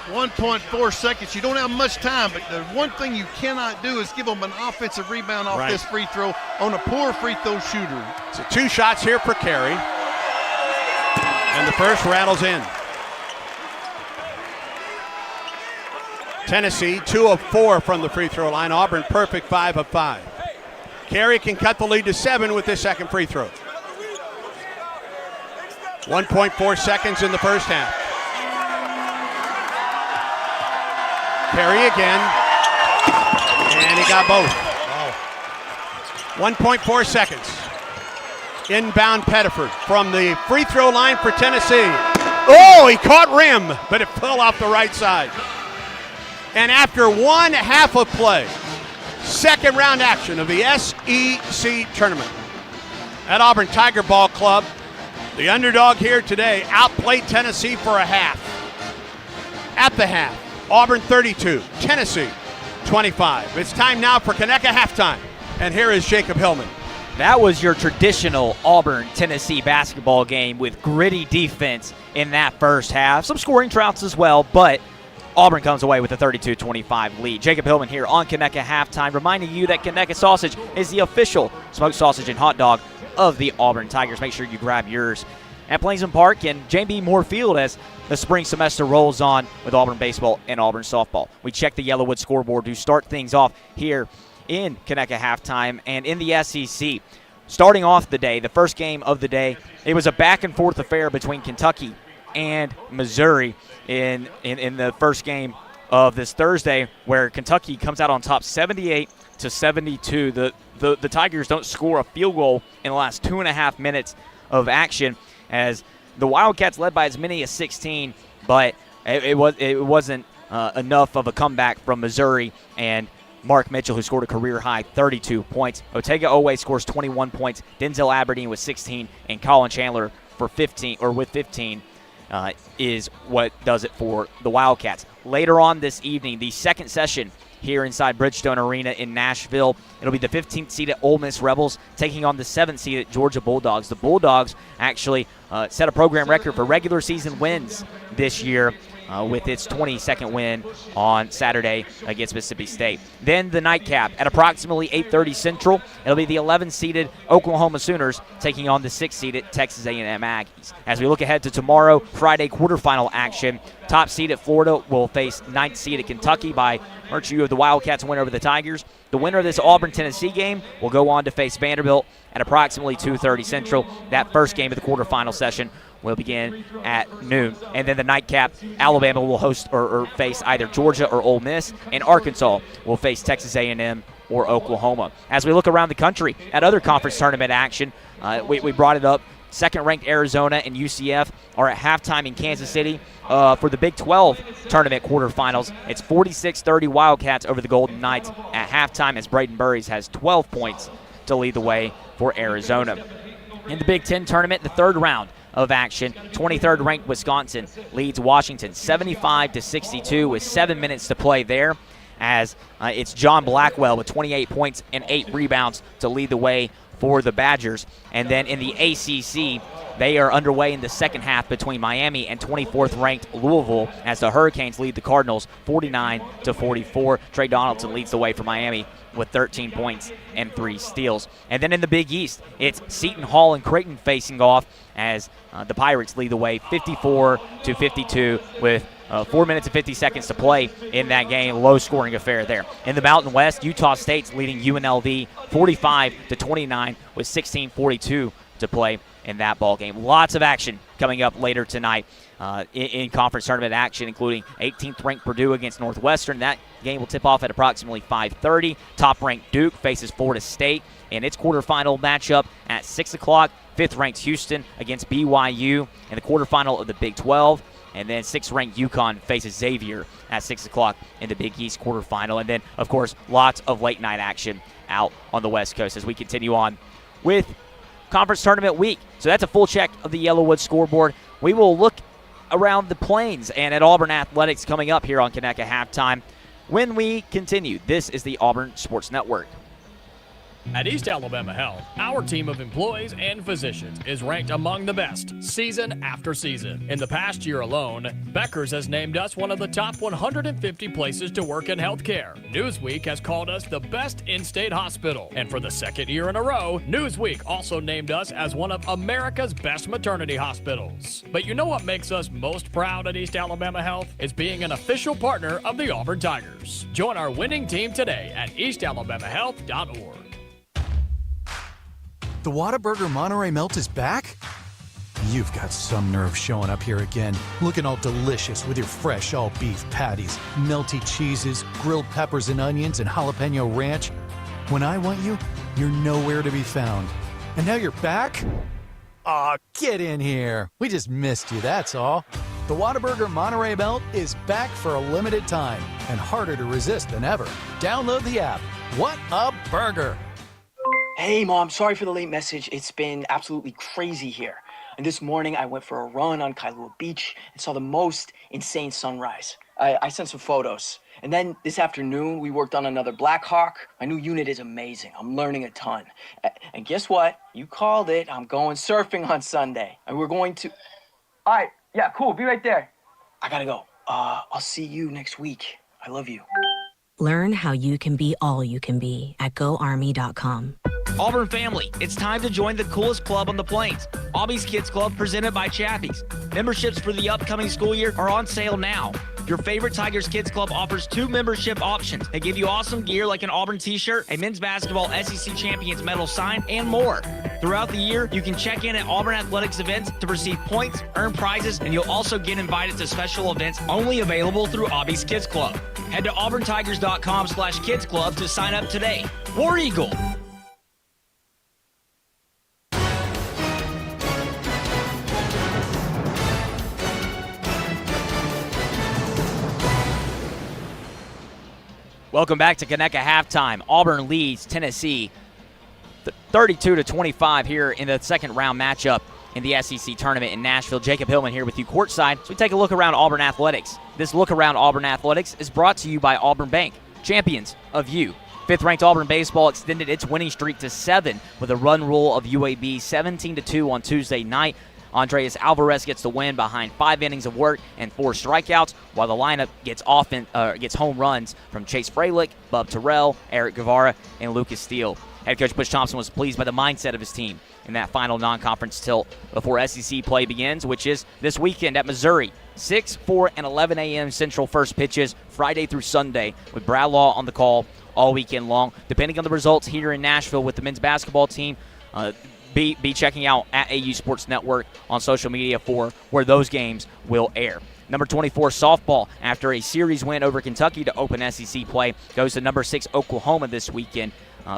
1.4 seconds. You don't have much time, but the one thing you cannot do is give them an offensive rebound off this free throw on a poor free throw shooter. So 2 shots here for Carey, and the first rattles in. Tennessee, 2 of 4 from the free throw line. Auburn, perfect 5 of 5. Carey can cut the lead to 7 with this second free throw. 1.4 seconds in the first half. Carey again, and he got both. 1.4 seconds. Inbound Pettiford from the free throw line for Tennessee. Oh, he caught rim, but it fell off the right side. And after 1 half of play, second round action of the SEC tournament at Auburn Tiger Ball Club, the underdog here today outplayed Tennessee for a half. At the half, Auburn 32, Tennessee 25. It's time now for Conecuh halftime, and here is Jacob Hillman. That was your traditional Auburn-Tennessee basketball game with gritty defense in that first half. Some scoring trouts as well, but Auburn comes away with a 32-25 lead. Jacob Hillman here on Conecuh Halftime, reminding you that Conecuh Sausage is the official smoked sausage and hot dog of the Auburn Tigers. Make sure you grab yours at Plainsman Park and J.B. Moore Field as the spring semester rolls on with Auburn baseball and Auburn softball. We check the Yellowwood scoreboard to start things off here in Conecuh Halftime and in the SEC. Starting off the day, the first game of the day, it was a back-and-forth affair between Kentucky and Missouri in the first game of this Thursday, where Kentucky comes out on top 78-72. The Tigers don't score a field goal in the last 2.5 minutes of action, as the Wildcats led by as many as 16, but it wasn't enough of a comeback from Missouri and Mark Mitchell, who scored a career-high 32 points. Otega Owe scores 21 points. Denzel Aberdeen with 16, and Colin Chandler with 15 is what does it for the Wildcats. Later on this evening, the second session here inside Bridgestone Arena in Nashville. It'll be the 15th seeded Ole Miss Rebels taking on the 7th seeded Georgia Bulldogs. The Bulldogs actually set a program record for regular season wins this year with its 22nd win on Saturday against Mississippi State. Then the nightcap at approximately 8:30 Central. It'll be the 11th seeded Oklahoma Sooners taking on the 6th seeded Texas A&M Aggies. As we look ahead to tomorrow, Friday quarterfinal action, top seeded Florida will face 9th seeded Kentucky by virtue of the Wildcats' win over the Tigers. The winner of this Auburn-Tennessee game will go on to face Vanderbilt at approximately 2:30 Central. That first game of the quarterfinal session will begin at noon. And then the nightcap, Alabama will host or face either Georgia or Ole Miss, and Arkansas will face Texas A&M or Oklahoma. As we look around the country at other conference tournament action, we brought it up. Second-ranked Arizona and UCF are at halftime in Kansas City for the Big 12 tournament quarterfinals. It's 46-30 Wildcats over the Golden Knights at halftime, as Braden Burries has 12 points to lead the way for Arizona. In the Big 10 tournament, the third round of action, 23rd ranked Wisconsin leads Washington 75-62 with 7 minutes to play there, as it's John Blackwell with 28 points and 8 rebounds to lead the way for the Badgers. And then in the ACC, they are underway in the second half between Miami and 24th ranked Louisville, as the Hurricanes lead the Cardinals 49-44. Trey Donaldson leads the way for Miami with 13 points and 3 steals. And then in the Big East, it's Seton Hall and Creighton facing off, as the Pirates lead the way 54-52 with 4 minutes and 50 seconds to play in that game. Low-scoring affair there. In the Mountain West, Utah State's leading UNLV 45-29 with 16:42 to play in that ball game. Lots of action coming up later tonight in conference tournament action, including 18th ranked Purdue against Northwestern. That game will tip off at approximately 5:30. Top-ranked Duke faces Florida State in its quarterfinal matchup at 6 o'clock. 5th-ranked Houston against BYU in the quarterfinal of the Big 12. And then 6th-ranked UConn faces Xavier at 6 o'clock in the Big East quarterfinal. And then, of course, lots of late-night action out on the West Coast as we continue on with Conference Tournament Week. So that's a full check of the Yellowwood scoreboard. We will look around the Plains and at Auburn Athletics coming up here on Connect at halftime when we continue. This is the Auburn Sports Network. At East Alabama Health, our team of employees and physicians is ranked among the best season after season. In the past year alone, Becker's has named us one of the top 150 places to work in healthcare. Newsweek has called us the best in-state hospital. And for the second year in a row, Newsweek also named us as one of America's best maternity hospitals. But you know what makes us most proud at East Alabama Health? Is being an official partner of the Auburn Tigers. Join our winning team today at eastalabamahealth.org. The Whataburger Monterey Melt is back? You've got some nerve showing up here again, looking all delicious with your fresh all-beef patties, melty cheeses, grilled peppers and onions, and jalapeno ranch. When I want you, you're nowhere to be found. And now you're back? Aw, get in here. We just missed you, that's all. The Whataburger Monterey Melt is back for a limited time and harder to resist than ever. Download the app. What a burger! Hey, Mom, sorry for the late message. It's been absolutely crazy here. And this morning, I went for a run on Kailua Beach and saw the most insane sunrise. I sent some photos. And then this afternoon, we worked on another Black Hawk. My new unit is amazing. I'm learning a ton. And guess what? You called it. I'm going surfing on Sunday. And we're going to... All right. Yeah, cool. Be right there. I gotta go. I'll see you next week. I love you. Learn how you can be all you can be at GoArmy.com. Auburn family, it's time to join the coolest club on the Plains, Aubie's Kids Club, presented by Chappie's. Memberships for the upcoming school year are on sale now. Your favorite Tigers Kids Club offers 2 membership options. They give you awesome gear like an Auburn t-shirt, a men's basketball SEC Champions medal sign, and more. Throughout the year, you can check in at Auburn Athletics events to receive points, earn prizes, and you'll also get invited to special events only available through Aubie's Kids Club. Head to auburntigers.com/kids club to sign up today. War Eagle! Welcome back to Connect at halftime. Auburn leads Tennessee 32-25 here in the second round matchup in the SEC tournament in Nashville. Jacob Hillman here with you courtside. So we take a look around Auburn Athletics. This look around Auburn Athletics is brought to you by Auburn Bank, champions of you. Fifth-ranked Auburn baseball extended its winning streak to 7 with a run rule of UAB 17-2 on Tuesday night. Andreas Alvarez gets the win behind 5 innings of work and 4 strikeouts, while the lineup gets home runs from Chase Fralick, Bub Terrell, Eric Guevara, and Lucas Steele. Head coach Butch Thompson was pleased by the mindset of his team in that final non-conference tilt before SEC play begins, which is this weekend at Missouri. 6, 4, and 11 a.m. Central first pitches Friday through Sunday with Brad Law on the call all weekend long. Depending on the results here in Nashville with the men's basketball team, be checking out at AU Sports Network on social media for where those games will air. Number 24 softball, after a series win over Kentucky to open SEC play, goes to number 6 Oklahoma this weekend.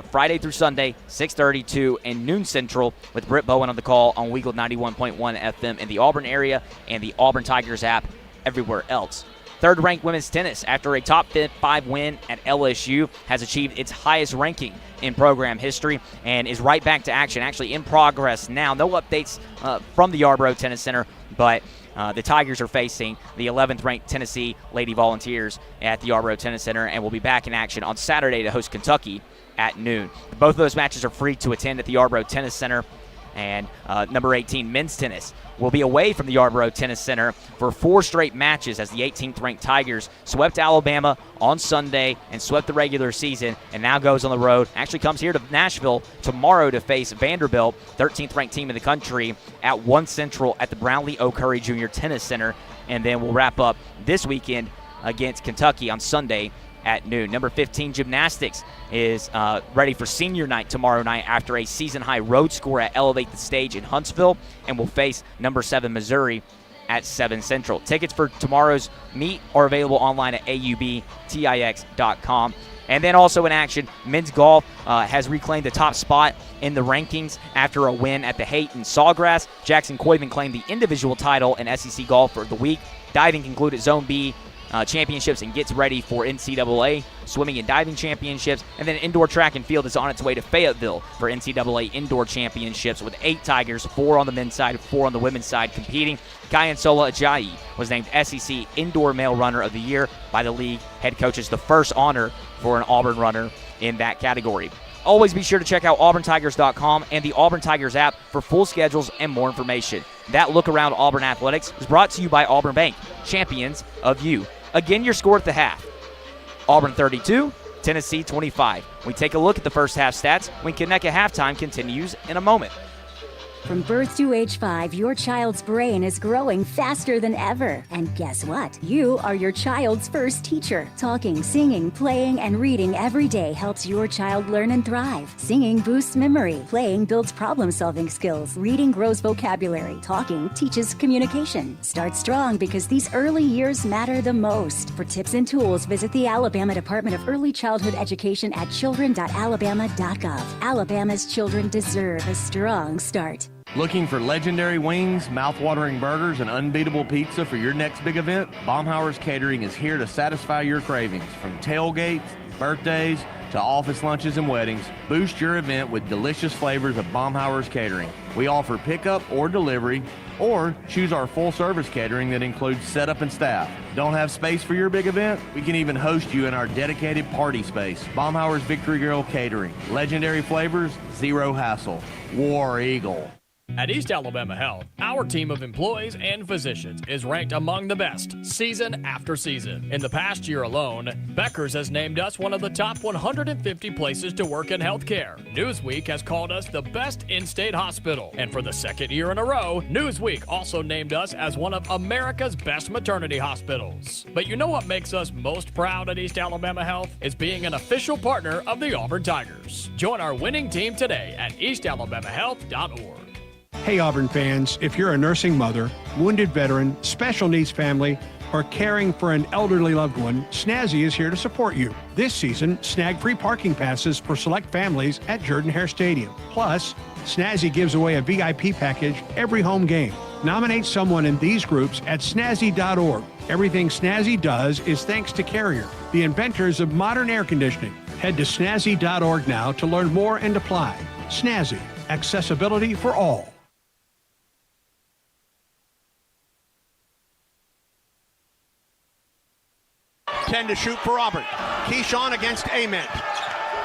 Friday through Sunday, 6:30 to and noon Central, with Britt Bowen on the call on Weagle 91.1 FM in the Auburn area and the Auburn Tigers app everywhere else. Third-ranked women's tennis, after a top 5 win at LSU, has achieved its highest ranking in program history and is right back to action, actually in progress now. No updates from the Yarborough Tennis Center, but the Tigers are facing the 11th-ranked Tennessee Lady Volunteers at the Yarborough Tennis Center and will be back in action on Saturday to host Kentucky at noon. Both of those matches are free to attend at the Yarborough Tennis Center. And number 18, men's tennis, will be away from the Yarborough Tennis Center for 4 straight matches as the 18th-ranked Tigers swept Alabama on Sunday and swept the regular season and now goes on the road. Actually comes here to Nashville tomorrow to face Vanderbilt, 13th-ranked team in the country, at 1 Central at the Brownlee O. Curry Jr. Tennis Center. And then we'll wrap up this weekend against Kentucky on Sunday at noon. Number 15, gymnastics, is ready for senior night tomorrow night after a season-high road score at Elevate the Stage in Huntsville, and will face number 7 Missouri at 7 Central. Tickets for tomorrow's meet are available online at aubtix.com. And then also in action, men's golf has reclaimed the top spot in the rankings after a win at the Haight and Sawgrass. Jackson Coyven claimed the individual title in SEC Golf for the week. Diving concluded Zone B championships and gets ready for NCAA swimming and diving championships. And then indoor track and field is on its way to Fayetteville for NCAA indoor championships with 8 Tigers, 4 on the men's side, 4 on the women's side competing. Kyansola Ajayi was named SEC Indoor Male Runner of the Year by the league head coaches, the first honor for an Auburn runner in that category. Always be sure to check out auburntigers.com and the Auburn Tigers app for full schedules and more information. That look around Auburn Athletics is brought to you by Auburn Bank, champions of you. Again, your score at the half: Auburn 32, Tennessee 25. We take a look at the first half stats when Connect at Halftime continues in a moment. From birth to age 5, your child's brain is growing faster than ever. And guess what? You are your child's first teacher. Talking, singing, playing, and reading every day helps your child learn and thrive. Singing boosts memory. Playing builds problem-solving skills. Reading grows vocabulary. Talking teaches communication. Start strong because these early years matter the most. For tips and tools, visit the Alabama Department of Early Childhood Education at children.alabama.gov. Alabama's children deserve a strong start. Looking for legendary wings, mouth-watering burgers, and unbeatable pizza for your next big event? Baumhauer's Catering is here to satisfy your cravings. From tailgates, birthdays, to office lunches and weddings, boost your event with delicious flavors of Baumhauer's Catering. We offer pickup or delivery, or choose our full-service catering that includes setup and staff. Don't have space for your big event? We can even host you in our dedicated party space. Baumhauer's Victory Grill Catering. Legendary flavors, zero hassle. War Eagle. At East Alabama Health, our team of employees and physicians is ranked among the best season after season. In the past year alone, Becker's has named us one of the top 150 places to work in healthcare. Newsweek has called us the best in-state hospital. And for the second year in a row, Newsweek also named us as one of America's best maternity hospitals. But you know what makes us most proud at East Alabama Health? Is being an official partner of the Auburn Tigers. Join our winning team today at eastalabamahealth.org. Hey Auburn fans, if you're a nursing mother, wounded veteran, special needs family, or caring for an elderly loved one, Snazzy is here to support you. This season, snag free parking passes for select families at Jordan-Hare Stadium. Plus, Snazzy gives away a VIP package every home game. Nominate someone in these groups at snazzy.org. Everything Snazzy does is thanks to Carrier, the inventors of modern air conditioning. Head to snazzy.org now to learn more and apply. Snazzy, accessibility for all. 10 to shoot for Auburn. Keyshawn against Ament.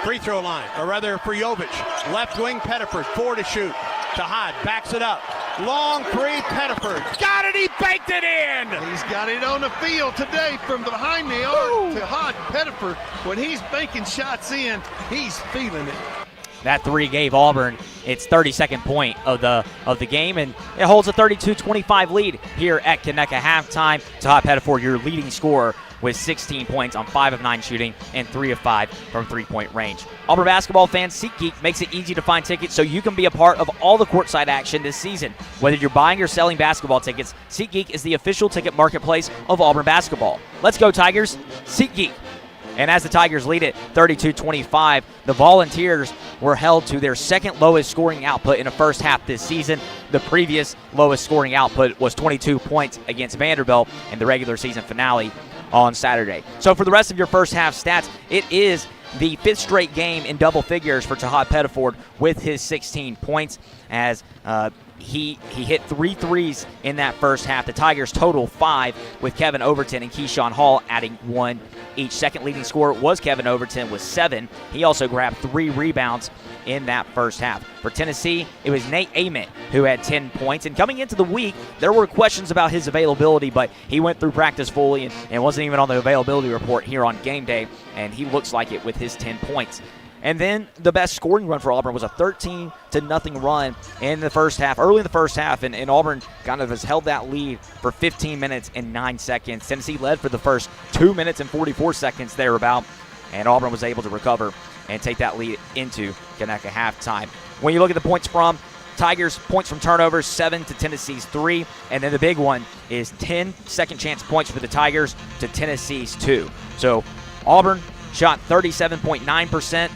Free throw line, or rather for Jovic. Left wing Pettiford, 4 to shoot. Tahad backs it up. Long three, Pettiford. Got it, he baked it in! He's got it on the field today from behind the arc. Tahad Pettiford, when he's banking shots in, he's feeling it. That three gave Auburn its 32nd point of the game, and it holds a 32-25 lead here at Conecuh halftime. Tahad Pettiford, your leading scorer, with 16 points on 5 of 9 shooting and 3 of 5 from three-point range. Auburn basketball fans, SeatGeek makes it easy to find tickets so you can be a part of all the courtside action this season. Whether you're buying or selling basketball tickets, SeatGeek is the official ticket marketplace of Auburn basketball. Let's go Tigers, SeatGeek. And as the Tigers lead it 32-25, the Volunteers were held to their second lowest scoring output in the first half this season. The previous lowest scoring output was 22 points against Vanderbilt in the regular season finale on Saturday. So for the rest of your first half stats, it is the 5th straight game in double figures for Tahad Pettiford with his 16 points as he hit 3 threes in that first half. The Tigers total 5 with Kevin Overton and Keyshawn Hall adding 1 each. Second leading scorer was Kevin Overton with 7. He also grabbed 3 rebounds in that first half. For Tennessee, it was Nate Ament who had 10 points. And coming into the week, there were questions about his availability, but he went through practice fully and wasn't even on the availability report here on game day, and he looks like it with his 10 points. And then the best scoring run for Auburn was a 13-0 run in the first half, early in the first half, and Auburn kind of has held that lead for 15 minutes and 9 seconds. Tennessee led for the first 2 minutes and 44 seconds thereabout, and Auburn was able to recover and take that lead into Conecuh halftime. When you look at the points from Tigers, points from turnovers, 7 to Tennessee's 3, and then the big one is 10 second chance points for the Tigers to Tennessee's 2. So Auburn shot 37.9%.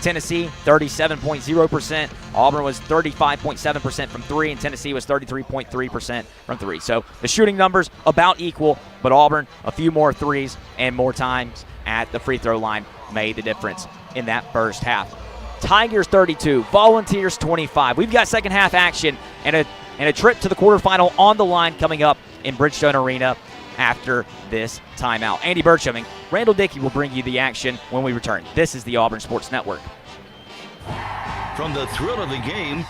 Tennessee, 37.0%. Auburn was 35.7% from 3, and Tennessee was 33.3% from 3. So the shooting numbers about equal, but Auburn, a few more threes and more times at the free throw line made the difference in that first half. Tigers 32, Volunteers 25. We've got second half action and a trip to the quarterfinal on the line coming up in Bridgestone Arena after this timeout. Andy Burcham and Randall Dickey will bring you the action when we return. This is the Auburn Sports Network. From the thrill of the game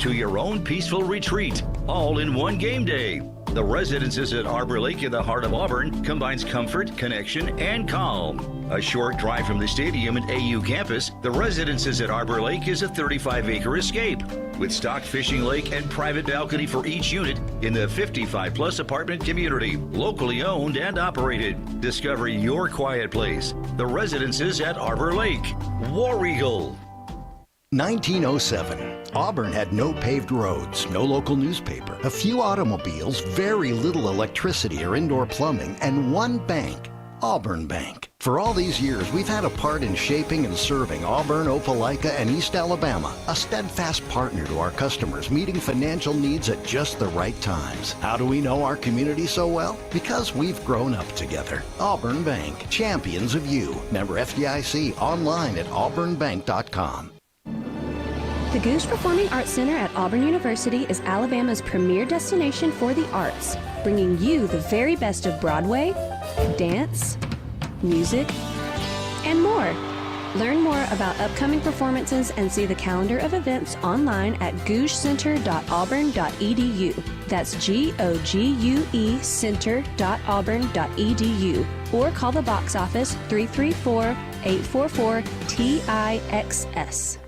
to your own peaceful retreat, all in one game day. The Residences at Arbor Lake in the heart of Auburn combines comfort, connection, and calm. A short drive from the stadium and AU campus, the Residences at Arbor Lake is a 35-acre escape with stocked fishing lake and private balcony for each unit in the 55-plus apartment community, locally owned and operated. Discover your quiet place. The Residences at Arbor Lake. War Eagle. 1907. Auburn had no paved roads, no local newspaper, a few automobiles, very little electricity or indoor plumbing, and one bank, Auburn Bank. For all these years, we've had a part in shaping and serving Auburn, Opelika, and East Alabama, a steadfast partner to our customers, meeting financial needs at just the right times. How do we know our community so well? Because we've grown up together. Auburn Bank, champions of you. Member FDIC, online at auburnbank.com. The Goose Performing Arts Center at Auburn University is Alabama's premier destination for the arts, bringing you the very best of Broadway, dance, music, and more. Learn more about upcoming performances and see the calendar of events online at gougecenter.auburn.edu. That's GOGUE center.auburn.edu. Or call the box office 334-844-TIXS.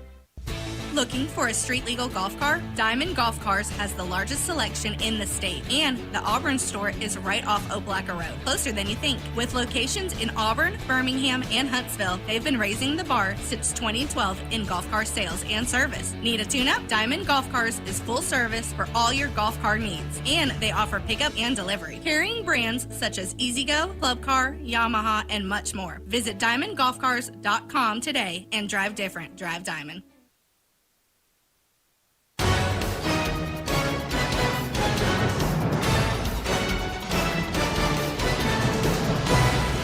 Looking for a street legal golf car? Diamond Golf Cars has the largest selection in the state, and the Auburn store is right off Oplaca Road, closer than you think. With locations in Auburn, Birmingham, and Huntsville, they've been raising the bar since 2012 in golf car sales and service. Need a tune-up? Diamond Golf Cars is full service for all your golf car needs, and they offer pickup and delivery, carrying brands such as EasyGo, Club Car, Yamaha, and much more. Visit DiamondGolfCars.com today and drive different. Drive Diamond.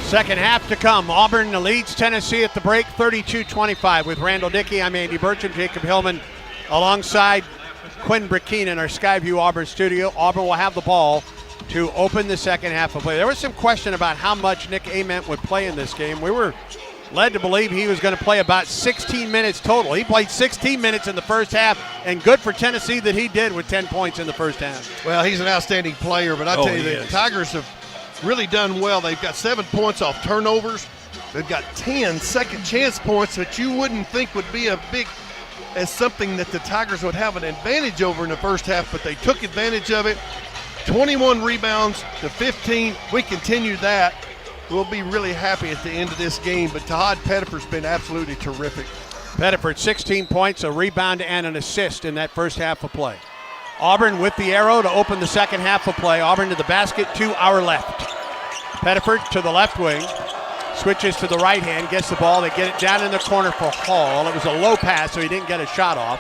Second half to come. Auburn leads Tennessee at the break 32-25. With Randall Dickey, I'm Andy Burcham, Jacob Hillman alongside Quinn Burkeen in our Skyview Auburn studio. Auburn will have the ball to open the second half of play. There was some question about how much Nick Ament would play in this game. We were led to believe he was going to play about 16 minutes total. He played 16 minutes in the first half, and good for Tennessee that he did with 10 points in the first half. Well, he's an outstanding player, but I tell you, the Tigers have really done well. They've got 7 points off turnovers. They've got 10 second chance points that you wouldn't think would be as something that the Tigers would have an advantage over in the first half, but they took advantage of it. 21 rebounds to 15. We continue that. We'll be really happy at the end of this game, but Tahad Pettiford's been absolutely terrific. Pettiford, 16 points, a rebound, and an assist in that first half of play. Auburn with the arrow to open the second half of play. Auburn to the basket to our left. Pettiford to the left wing. Switches to the right hand, gets the ball. They get it down in the corner for Hall. It was a low pass, so he didn't get a shot off.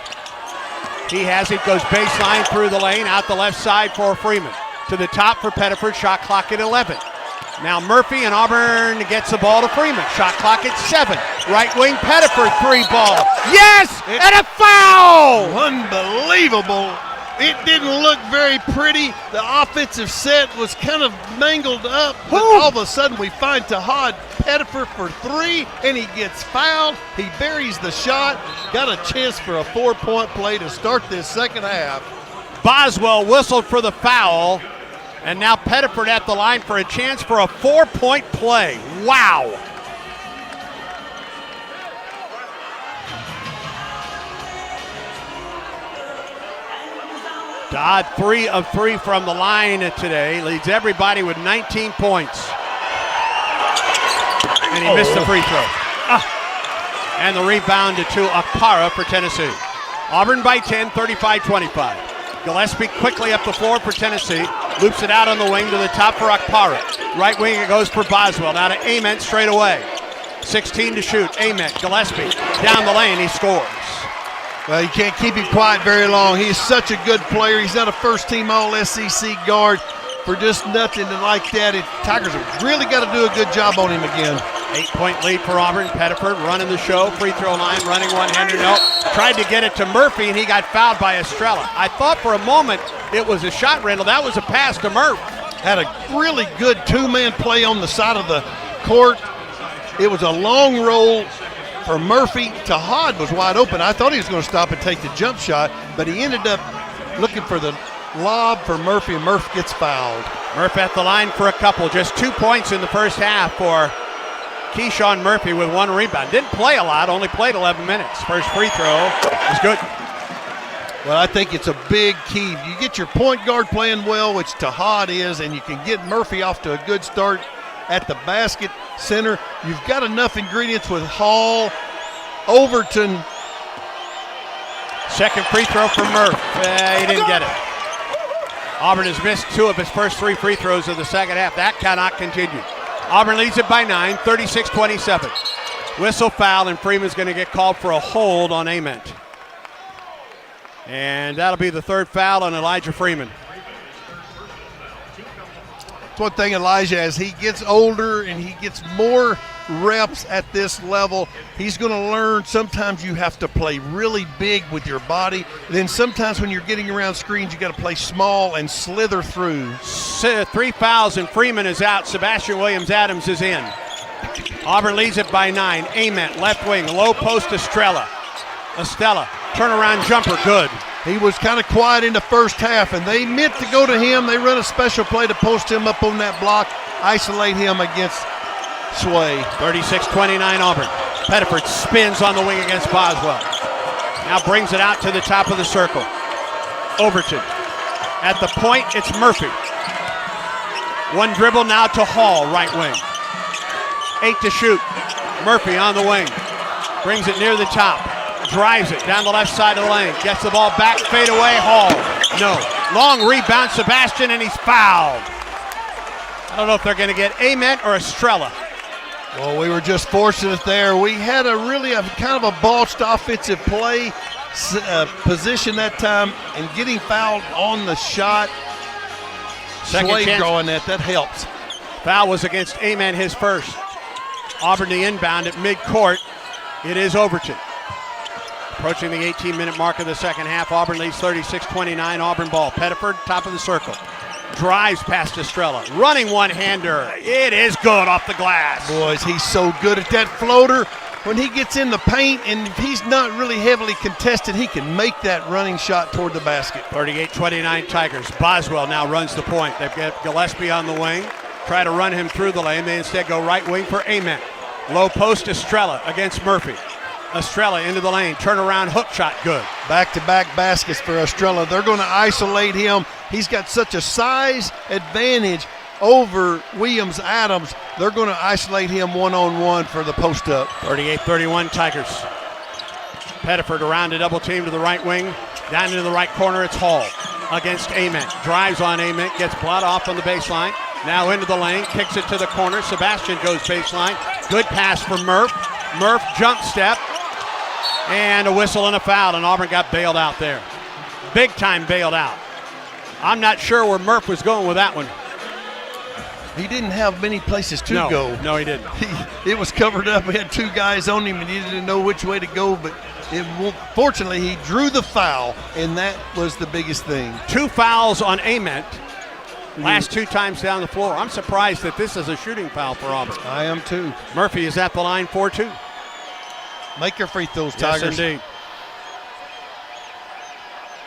He has it, goes baseline through the lane, out the left side for Freeman. To the top for Pettiford, shot clock at 11. Now Murphy, and Auburn gets the ball to Freeman. Shot clock at 7. Right wing Pettiford, 3 ball. Yes, and a foul! Unbelievable. It didn't look very pretty. The offensive set was kind of mangled up, but all of a sudden we find Tahad Pettiford for 3, and he gets fouled. He buries the shot. Got a chance for a 4-point play to start this second half. Boswell whistled for the foul, and now Pettiford at the line for a chance for a 4-point play. Wow. Dodd 3 of 3 from the line today. Leads everybody with 19 points. And he missed the free throw. And the rebound to Akpara for Tennessee. Auburn by 10, 35-25. Gillespie quickly up the floor for Tennessee. Loops it out on the wing to the top for Akpara. Right wing it goes for Boswell. Now to Ament straight away. 16 to shoot. Ament, Gillespie down the lane. He scores. Well, you can't keep him quiet very long. He's such a good player. He's not a first-team All-SEC guard for just nothing like that. Tigers have really got to do a good job on him again. 8-point lead for Auburn. Pettiford running the show. Free throw line, running one-hander. No. Tried to get it to Murphy, and he got fouled by Estrella. I thought for a moment it was a shot, Randall. That was a pass to Murph. Had a really good 2-man play on the side of the court. It was a long roll for Murphy. Tahad was wide open. I thought he was going to stop and take the jump shot, but he ended up looking for the lob for Murphy, and Murph gets fouled. Murph at the line for a couple. Just 2 points in the first half for Keyshawn Murphy with 1 rebound. Didn't play a lot, only played 11 minutes. First free throw is good. Well, I think it's a big key. You get your point guard playing well, which Tahad is, and you can get Murphy off to a good start at the basket center. You've got enough ingredients with Hall, Overton. Second free throw for Murph. He didn't get it. Auburn has missed 2 of his first 3 free throws of the second half. That cannot continue. Auburn leads it by 9, 36-27. Whistle foul, and Freeman's going to get called for a hold on Ament. And that'll be the 3rd foul on Elijah Freeman. One thing, Elijah, as he gets older and he gets more reps at this level, he's going to learn sometimes you have to play really big with your body. Then sometimes when you're getting around screens, you got to play small and slither through. 3 fouls and Freeman is out. Sebastian Williams-Adams is in. Auburn leads it by 9. Ament, left wing, low post Estrella. Estella, turnaround jumper, good. He was kind of quiet in the first half, and they meant to go to him. They run a special play to post him up on that block, isolate him against Sway. 36-29 Auburn. Pettiford spins on the wing against Boswell. Now brings it out to the top of the circle. Overton. At the point, it's Murphy. One dribble now to Hall, right wing. 8 to shoot. Murphy on the wing. Brings it near the top. Drives it down the left side of the lane. Gets the ball back, fade away, Hall. No. Long rebound, Sebastian, and he's fouled. I don't know if they're going to get Ament or Estrella. Well, we were just fortunate there. We had a kind of a botched offensive play position that time, and getting fouled on the shot. Second chance. Drawing that helps. Foul was against Ament, his first. Auburn the inbound at midcourt. It is Overton. Approaching the 18-minute mark of the second half. Auburn leads 36-29. Auburn ball. Pettiford, top of the circle. Drives past Estrella. Running one-hander. It is good off the glass. Boys, he's so good at that floater. When he gets in the paint and if he's not really heavily contested, he can make that running shot toward the basket. 38-29 Tigers. Boswell now runs the point. They've got Gillespie on the wing. Try to run him through the lane. They instead go right wing for Ament. Low post Estrella against Murphy. Estrella into the lane, turnaround hook shot, good. Back-to-back baskets for Estrella. They're going to isolate him. He's got such a size advantage over Williams-Adams. They're going to isolate him one-on-one for the post-up. 38-31 Tigers. Pettiford around a double team to the right wing. Down into the right corner, it's Hall against Ament. Drives on Ament, gets blood off on the baseline. Now into the lane, kicks it to the corner. Sebastian goes baseline. Good pass for Murph. Murph jump step. And a whistle and a foul, and Auburn got bailed out there. Big time bailed out. I'm not sure where Murph was going with that one. He didn't have many places to go. No, he didn't. It was covered up. We had two guys on him, and he didn't know which way to go. But fortunately, he drew the foul, and that was the biggest thing. 2 fouls on Ament. Last 2 times down the floor. I'm surprised that this is a shooting foul for Auburn. I am too. Murphy is at the line 4-2. Make your free throws, Tigers. Yes, indeed.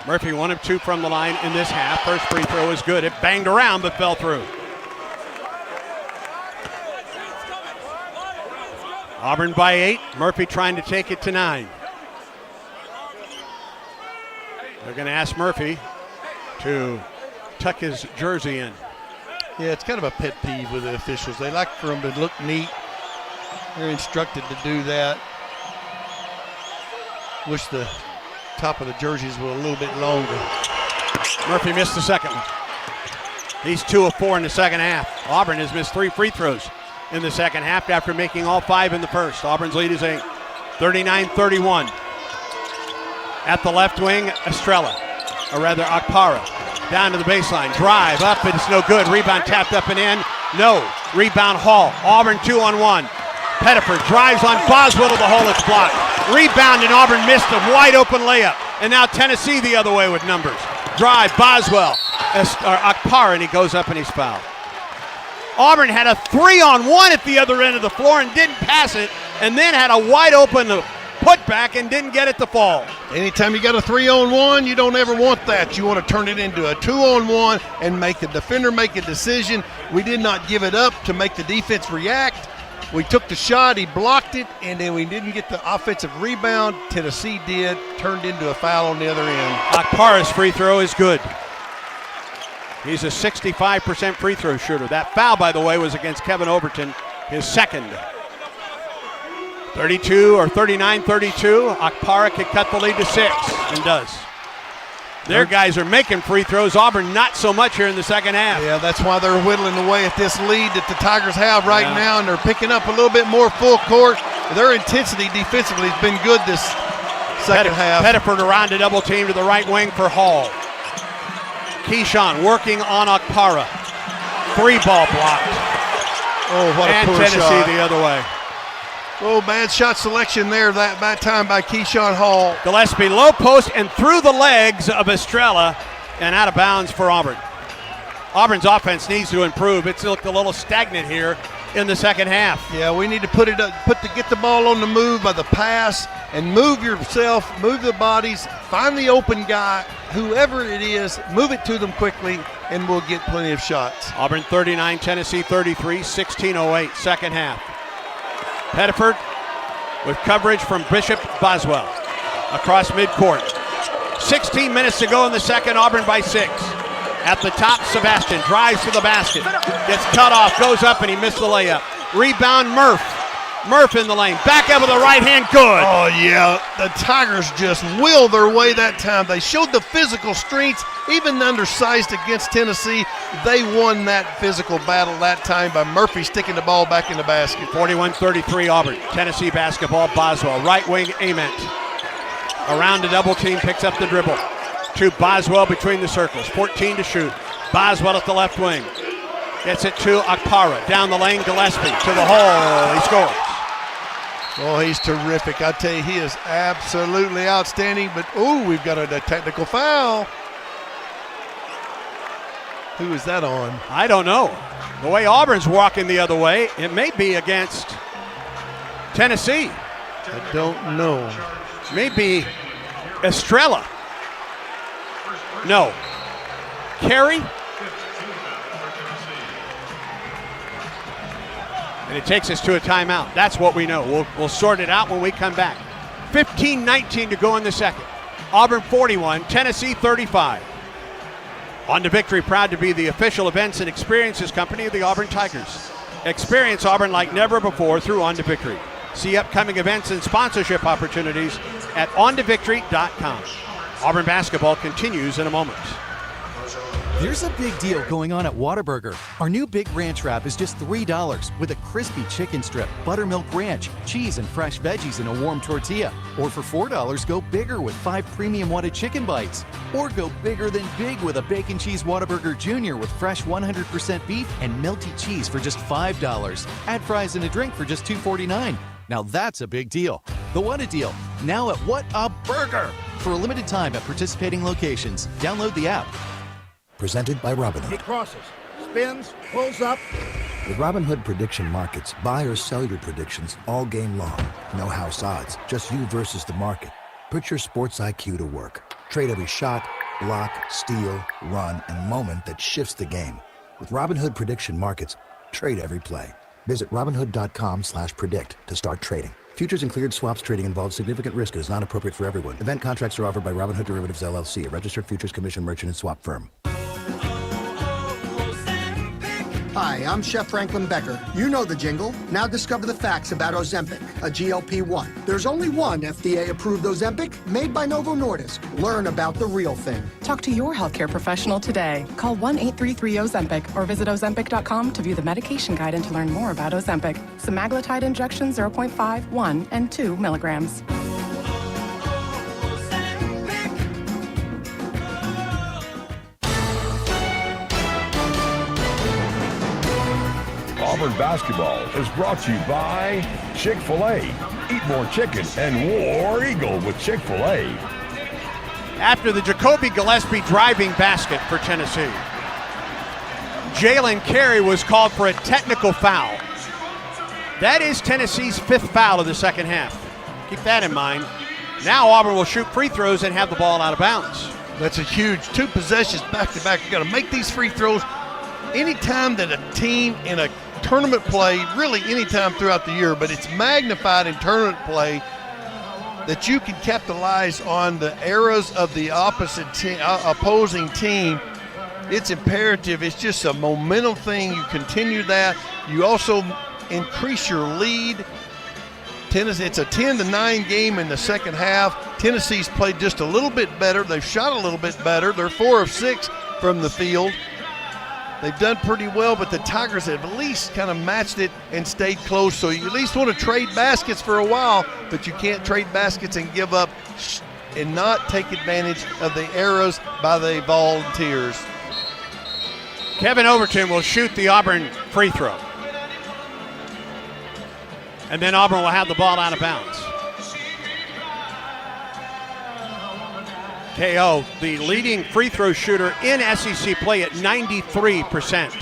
Murphy 1 of 2 from the line in this half. First free throw is good. It banged around but fell through. Auburn by 8. Murphy trying to take it to 9. They're going to ask Murphy to tuck his jersey in. Yeah, it's kind of a pet peeve with the officials. They like for them to look neat. They're instructed to do that. Wish the top of the jerseys were a little bit longer. Murphy missed the second one. He's 2 of 4 in the second half. Auburn has missed 3 free throws in the second half after making all 5 in the first. Auburn's lead is 8. 39-31. At the left wing, Estrella, or rather Akpara. Down to the baseline, drive up, and it's no good. Rebound tapped up and in. No. Rebound Hall. Auburn 2-on-1. Pettiford drives on Boswell to the hole. It's blocked. Rebound, and Auburn missed a wide open layup. And now Tennessee the other way with numbers. Drive, Boswell, Akpara, and he goes up and he's fouled. Auburn had a 3-on-1 at the other end of the floor and didn't pass it, and then had a wide open putback and didn't get it to fall. Anytime you got a 3-on-1, you don't ever want that. You want to turn it into a 2-on-1 and make the defender make a decision. We did not give it up to make the defense react. We took the shot, he blocked it, and then we didn't get the offensive rebound. Tennessee did, turned into a foul on the other end. Akpara's free throw is good. He's a 65% free throw shooter. That foul, by the way, was against Kevin Overton, his second. 39-32. Akpara could cut the lead to 6, and does. Their guys are making free throws. Auburn not so much here in the second half. Yeah, that's why they're whittling away at this lead that the Tigers have right now, and they're picking up a little bit more full court. Their intensity defensively has been good this second half. Pettiford around a double team to the right wing for Hall. Keyshawn working on Akpara. 3-ball blocked. Oh, what a poor Tennessee shot. the other way. Oh, bad shot selection there that time by Keyshawn Hall. Gillespie low post and through the legs of Estrella and out of bounds for Auburn. Auburn's offense needs to improve. It's looked a little stagnant here in the second half. Yeah, we need to get the ball on the move by the pass and move yourself, move the bodies, find the open guy, whoever it is, move it to them quickly, and we'll get plenty of shots. Auburn 39, Tennessee 33, 16:08, second half. Pettiford with coverage from Bishop Boswell across midcourt. 16 minutes to go in the second, Auburn by 6. At the top, Sebastian drives to the basket, gets cut off, goes up, and he missed the layup. Rebound, Murph in the lane, back up with the right hand, good. Oh yeah, the Tigers just willed their way that time. They showed the physical strength, even undersized against Tennessee. They won that physical battle that time by Murphy sticking the ball back in the basket. 41-33 Auburn. Tennessee basketball, Boswell, right wing, Ament. Around the double team, picks up the dribble. To Boswell between the circles, 14 to shoot. Boswell at the left wing. Gets it to Akpara. Down the lane, Gillespie to the hole. He scores. Oh, he's terrific. I tell you, he is absolutely outstanding. But, we've got a technical foul. Who is that on? I don't know. The way Auburn's walking the other way, it may be against Tennessee. I don't know. Maybe Estrella. No. Carey? And it takes us to a timeout. That's what we know. We'll sort it out when we come back. 15-19 to go in the second. Auburn 41, Tennessee 35. On to Victory, proud to be the official events and experiences company of the Auburn Tigers. Experience Auburn like never before through On to Victory. See upcoming events and sponsorship opportunities at ontovictory.com. Auburn basketball continues in a moment. There's a big deal going on at Whataburger. Our new Big Ranch wrap is just $3 with a crispy chicken strip, buttermilk ranch, cheese, and fresh veggies in a warm tortilla. Or for $4, go bigger with 5 premium Whata chicken bites. Or go bigger than big with a Bacon Cheese Whataburger Jr. with fresh 100% beef and melty cheese for just $5. Add fries and a drink for just $2.49. Now that's a big deal. The What a Deal, now at What a Burger. For a limited time at participating locations. Download the app. Presented by Robinhood. He crosses, spins, pulls up. With Robinhood Prediction Markets, buy or sell your predictions all game long. No house odds, just you versus the market. Put your sports IQ to work. Trade every shot, block, steal, run, and moment that shifts the game. With Robinhood Prediction Markets, trade every play. Visit Robinhood.com/predict to start trading. Futures and cleared swaps trading involves significant risk and is not appropriate for everyone. Event contracts are offered by Robinhood Derivatives LLC, a registered futures commission merchant and swap firm. Hi, I'm Chef Franklin Becker. You know the jingle. Now discover the facts about Ozempic, a GLP-1. There's only one FDA-approved Ozempic made by Novo Nordisk. Learn about the real thing. Talk to your healthcare professional today. Call 1-833-OZEMPIC or visit Ozempic.com to view the medication guide and to learn more about Ozempic. Semaglutide injection 0.5, 1, and 2 milligrams. Auburn basketball is brought to you by Chick-fil-A. Eat more chicken and War Eagle with Chick-fil-A. After the Jacoby Gillespie driving basket for Tennessee, Jalen Carey was called for a technical foul. That is Tennessee's 5th foul of the second half. Keep that in mind. Now Auburn will shoot free throws and have the ball out of bounds. That's a huge 2 possessions back-to-back. You got to make these free throws. Anytime that a team in a tournament play, really anytime throughout the year, but it's magnified in tournament play, that you can capitalize on the errors of the opposing team. It's imperative. It's just a momentum thing. You continue that. You also increase your lead. Tennessee, it's a 10-9 game in the second half. Tennessee's played just a little bit better. They've shot a little bit better. They're 4 of 6 from the field. They've done pretty well, but the Tigers have at least kind of matched it and stayed close. So you at least want to trade baskets for a while, but you can't trade baskets and give up and not take advantage of the errors by the Volunteers. Kevin Overton will shoot the Auburn free throw. And then Auburn will have the ball out of bounds. KO, the leading free throw shooter in SEC play at 93%.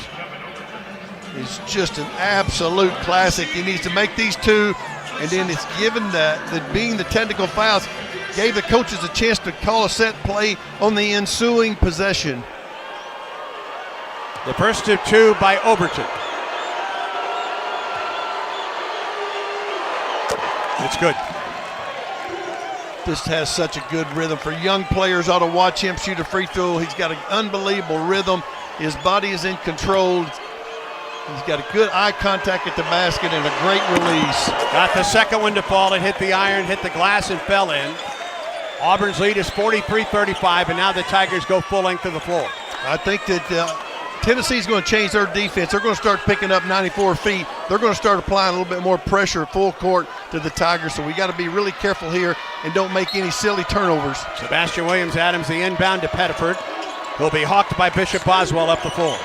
is just an absolute classic. He needs to make these two, and then it's given being the technical fouls, gave the coaches a chance to call a set play on the ensuing possession. The first of two by Overton. It's good. Just has such a good rhythm. For young players, ought to watch him shoot a free throw. He's got an unbelievable rhythm. His body is in control. He's got a good eye contact at the basket and a great release. Got the second one to fall. It hit the iron, hit the glass, and fell in. Auburn's lead is 43-35, and now the Tigers go full length to the floor. I think that Tennessee's going to change their defense. They're going to start picking up 94 feet. They're going to start applying a little bit more pressure full court to the Tigers, so we got to be really careful here and don't make any silly turnovers. Sebastian Williams-Adams, the inbound to Pettiford. He'll be hawked by Bishop Boswell up the floor.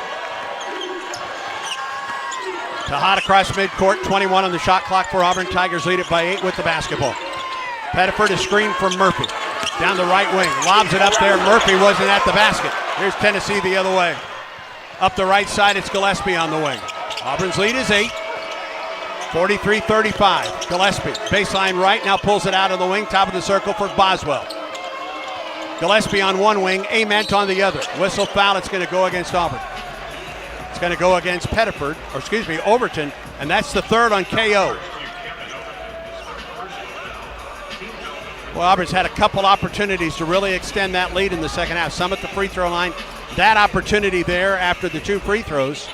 Tahad across midcourt, 21 on the shot clock for Auburn. Tigers lead it by 8 with the basketball. Pettiford is screened from Murphy. Down the right wing, lobs it up there. Murphy wasn't at the basket. Here's Tennessee the other way. Up the right side, it's Gillespie on the wing. Auburn's lead is 8. 43-35. Gillespie, baseline right, now pulls it out of the wing, top of the circle for Boswell. Gillespie on one wing, Ament on the other. Whistle foul, it's going to go against Auburn. It's going to go against Overton, and that's the third on KO. Well, Auburn's had a couple opportunities to really extend that lead in the second half. Some at the free throw line. That opportunity there after the 2 free throws.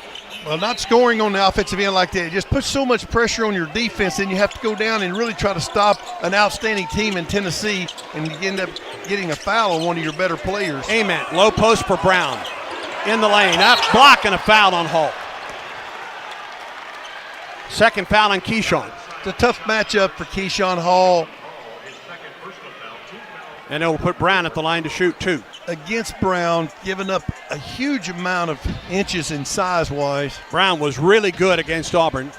Well, not scoring on the offensive end like that. It just puts so much pressure on your defense, and you have to go down and really try to stop an outstanding team in Tennessee, and you end up getting a foul on one of your better players. Amen. Low post for Brown. In the lane, up, block, and a foul on Hall. Second foul on Keyshawn. It's a tough matchup for Keyshawn Hall. And it will put Brown at the line to shoot 2. Against Brown, giving up a huge amount of inches in size-wise. Brown was really good against Auburn,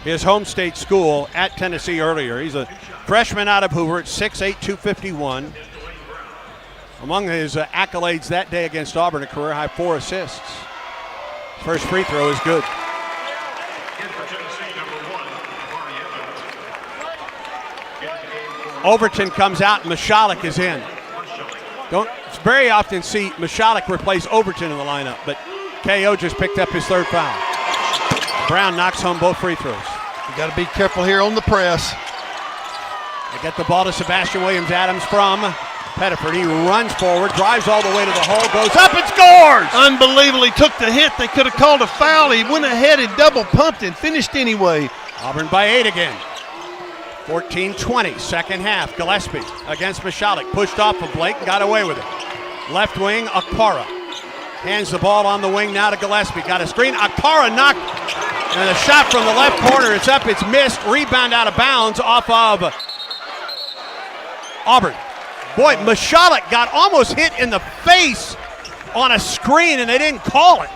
his home state school, at Tennessee earlier. He's a freshman out of Hoover at 6'8", 251. Among his accolades that day against Auburn, a career-high 4 assists. First free throw is good. Overton comes out, and Michalek is in. Don't very often see Michalek replace Overton in the lineup, but KO just picked up his third foul. Brown knocks home both free throws. You got to be careful here on the press. They get the ball to Sebastian Williams-Adams from Pettiford. He runs forward, drives all the way to the hole, goes up and scores! Unbelievably took the hit. They could have called a foul. He went ahead and double pumped and finished anyway. Auburn by 8 again. 14-20, second half. Gillespie against Michalek. Pushed off of Blake and got away with it. Left wing, Akpara. Hands the ball on the wing now to Gillespie. Got a screen. Akpara knocked. And a shot from the left corner. It's up, it's missed. Rebound out of bounds off of Auburn. Boy, Michalek got almost hit in the face on a screen and they didn't call it.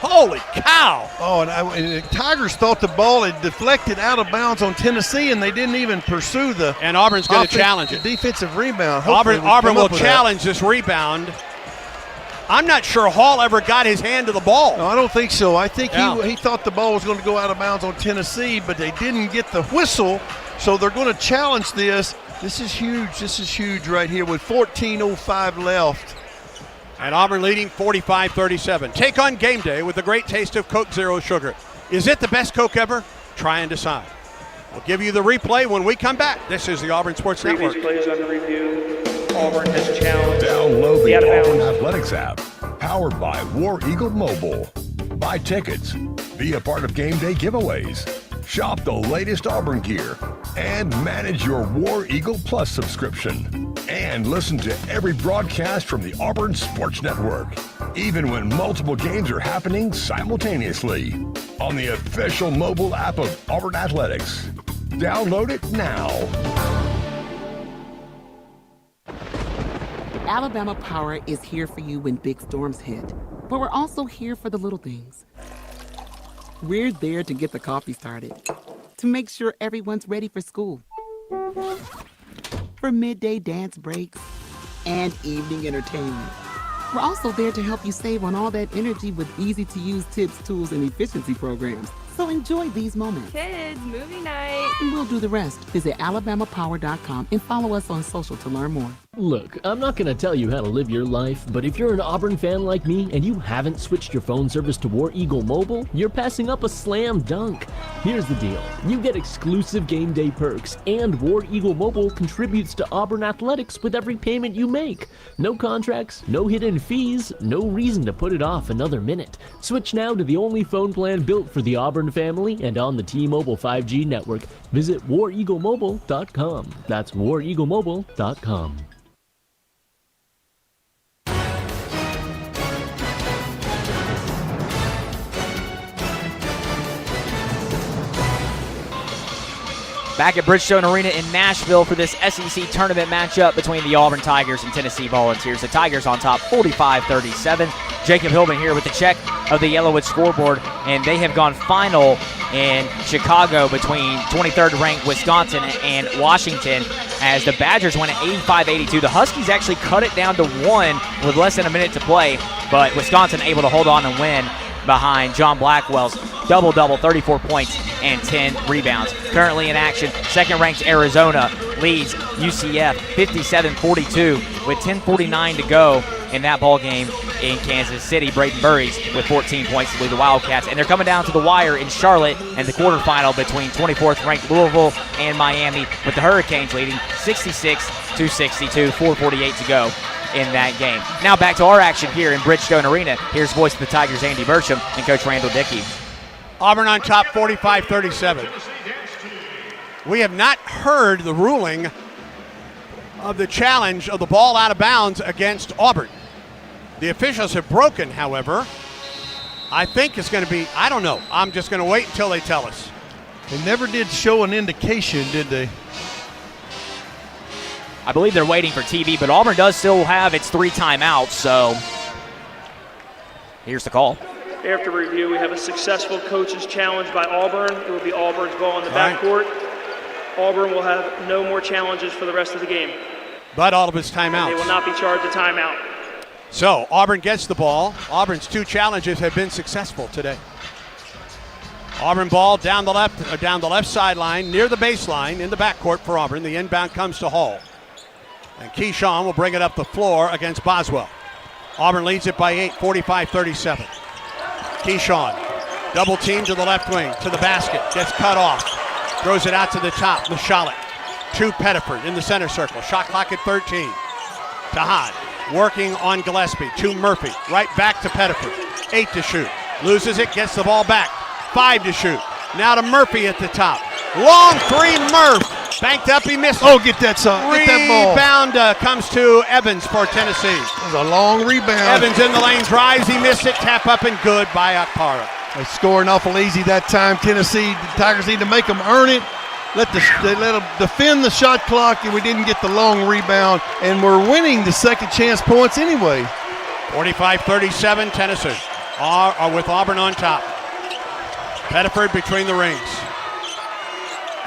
Holy cow. Oh, and the Tigers thought the ball had deflected out of bounds on Tennessee, and they didn't even pursue the And Auburn's going to challenge it. Defensive rebound. Auburn will challenge this rebound. I'm not sure Hall ever got his hand to the ball. No, I don't think so. I think he thought the ball was going to go out of bounds on Tennessee, but they didn't get the whistle, so they're going to challenge this. This is huge. This is huge right here with 14:05 left. And Auburn leading 45-37. Take on game day with the great taste of Coke Zero Sugar. Is it the best Coke ever? Try and decide. We'll give you the replay when we come back. This is the Auburn Sports Network. Previous plays under review. Auburn has challenged. Download the Auburn Athletics app, powered by War Eagle Mobile. Buy tickets, be a part of game day giveaways, shop the latest Auburn gear, and manage your War Eagle Plus subscription. And listen to every broadcast from the Auburn Sports Network, even when multiple games are happening simultaneously, on the official mobile app of Auburn Athletics. Download it now. Alabama Power is here for you when big storms hit, but we're also here for the little things. We're there to get the coffee started, to make sure everyone's ready for school, for midday dance breaks and evening entertainment, We're also there to help you save on all that energy with easy-to-use tips, tools, and efficiency programs. So enjoy these moments. Kids, movie night. And we'll do the rest. Visit alabamapower.com and follow us on social to learn more. Look, I'm not going to tell you how to live your life, but if you're an Auburn fan like me and you haven't switched your phone service to War Eagle Mobile, you're passing up a slam dunk. Here's the deal. You get exclusive game day perks, and War Eagle Mobile contributes to Auburn athletics with every payment you make. No contracts, no hidden fees, no reason to put it off another minute. Switch now to the only phone plan built for the Auburn family and on the T-Mobile 5G network. Visit wareaglemobile.com. That's wareaglemobile.com. Back at Bridgestone Arena in Nashville for this SEC tournament matchup between the Auburn Tigers and Tennessee Volunteers. The Tigers on top 45-37. Jacob Hillman here with the check of the Yellowwood scoreboard, and they have gone final in Chicago between 23rd ranked Wisconsin and Washington as the Badgers win at 85-82. The Huskies actually cut it down to 1 with less than a minute to play, but Wisconsin able to hold on and win behind John Blackwell's double-double, 34 points and 10 rebounds. Currently in action, second-ranked Arizona leads UCF 57-42 with 10:49 to go in that ball game in Kansas City. Braden Burries with 14 points to lead the Wildcats, and they're coming down to the wire in Charlotte and the quarterfinal between 24th-ranked Louisville and Miami, with the Hurricanes leading 66-62, 4:48 to go in that game. Now back to our action here in Bridgestone Arena. Here's voice of the Tigers, Andy Burcham, and Coach Randall Dickey. Auburn on top 45-37. We have not heard the ruling of the challenge of the ball out of bounds against Auburn. The officials have broken, however. I think it's going to be, I don't know. I'm just going to wait until they tell us. They never did show an indication, did they? I believe they're waiting for TV, but Auburn does still have its 3 timeouts, so here's the call. After review, we have a successful coach's challenge by Auburn. It will be Auburn's ball in the backcourt. Auburn will have no more challenges for the rest of the game. But all of its timeouts. They will not be charged a timeout. So Auburn gets the ball. Auburn's 2 challenges have been successful today. Auburn ball down the left sideline, near the baseline, in the backcourt for Auburn. The inbound comes to Hall. And Keyshawn will bring it up the floor against Boswell. Auburn leads it by 8, 45-37. Keyshawn, double team to the left wing, to the basket, gets cut off. Throws it out to the top, Michalek. To Pettiford in the center circle. Shot clock at 13. Tahad working on Gillespie. To Murphy. Right back to Pettiford. 8 to shoot. Loses it, gets the ball back. 5 to shoot. Now to Murphy at the top. Long 3, Murph. Banked up, he missed it. Oh, get that ball. Rebound comes to Evans for Tennessee. It was a long rebound. Evans in the lane, drives, he missed it. Tap up and good by Akpara. They scoring awful easy that time. Tennessee, the Tigers need to make them earn it. They let them defend the shot clock, and we didn't get the long rebound. And we're winning the second chance points anyway. 45-37, Tennessee are with Auburn on top. Pettiford between the rings.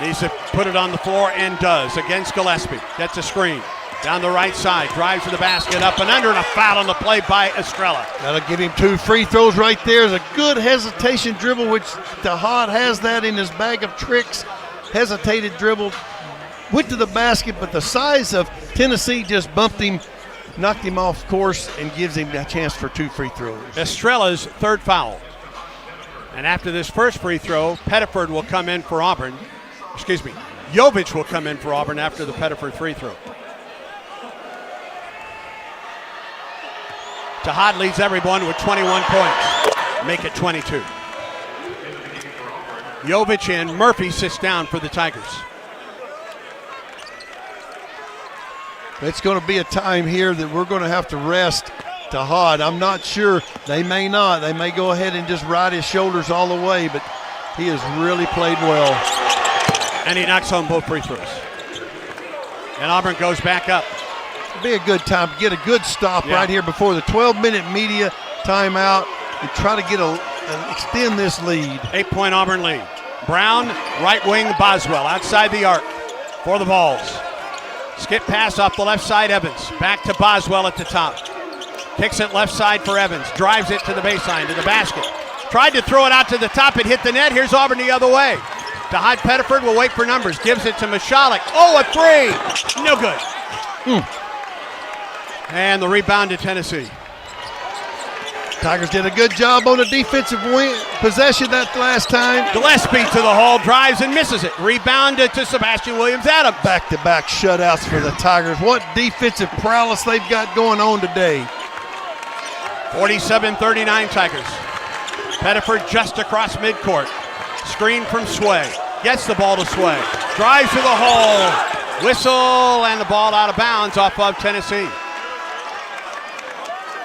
Needs to put it on the floor and does against Gillespie. Gets a screen. Down the right side, drives to the basket, up and under, and a foul on the play by Estrella. That'll give him 2 free throws right there. It's a good hesitation dribble, which Tahad has that in his bag of tricks. Hesitated dribble, went to the basket, but the size of Tennessee just bumped him, knocked him off course, and gives him a chance for 2 free throws. Estrella's 3rd foul. And after this first free throw, Pettiford will come in for Auburn. Jovic will come in for Auburn after the Pettiford free throw. Tahad leads everyone with 21 points. Make it 22. Jovic in. Murphy sits down for the Tigers. It's going to be a time here that we're going to have to rest Tahad. I'm not sure. They may not. They may go ahead and just ride his shoulders all the way, but he has really played well. And he knocks home both free throws. And Auburn goes back up. It'll be a good time to get a good stop right here before the 12-minute media timeout and try to extend this lead. 8-point Auburn lead. Brown, right wing, Boswell outside the arc for the Vols. Skip pass off the left side, Evans. Back to Boswell at the top. Kicks it left side for Evans. Drives it to the baseline, to the basket. Tried to throw it out to the top. It hit the net. Here's Auburn the other way. DeHaan Pettiford will wait for numbers. Gives it to Michalek. Oh, a three. No good. And the rebound to Tennessee. Tigers did a good job on the defensive possession that last time. Gillespie to the hole, drives and misses it. Rebounded to Sebastian Williams-Adams. Back-to-back shutouts for the Tigers. What defensive prowess they've got going on today. 47-39 Tigers. Pettiford just across midcourt. Screen from Sway. Gets the ball to Sway. Drives to the hole. Whistle and the ball out of bounds off of Tennessee.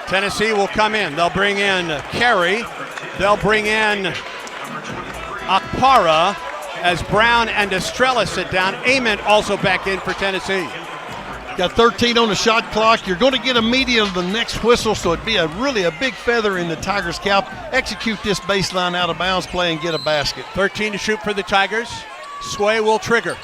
Tennessee will come in. They'll bring in Carey. They'll bring in Akpara as Brown and Estrella sit down. Ament also back in for Tennessee. Got 13 on the shot clock. You're going to get immediate on the next whistle, so it'd be really a big feather in the Tigers' cap. Execute this baseline out of bounds play and get a basket. 13 to shoot for the Tigers. Sway will trigger.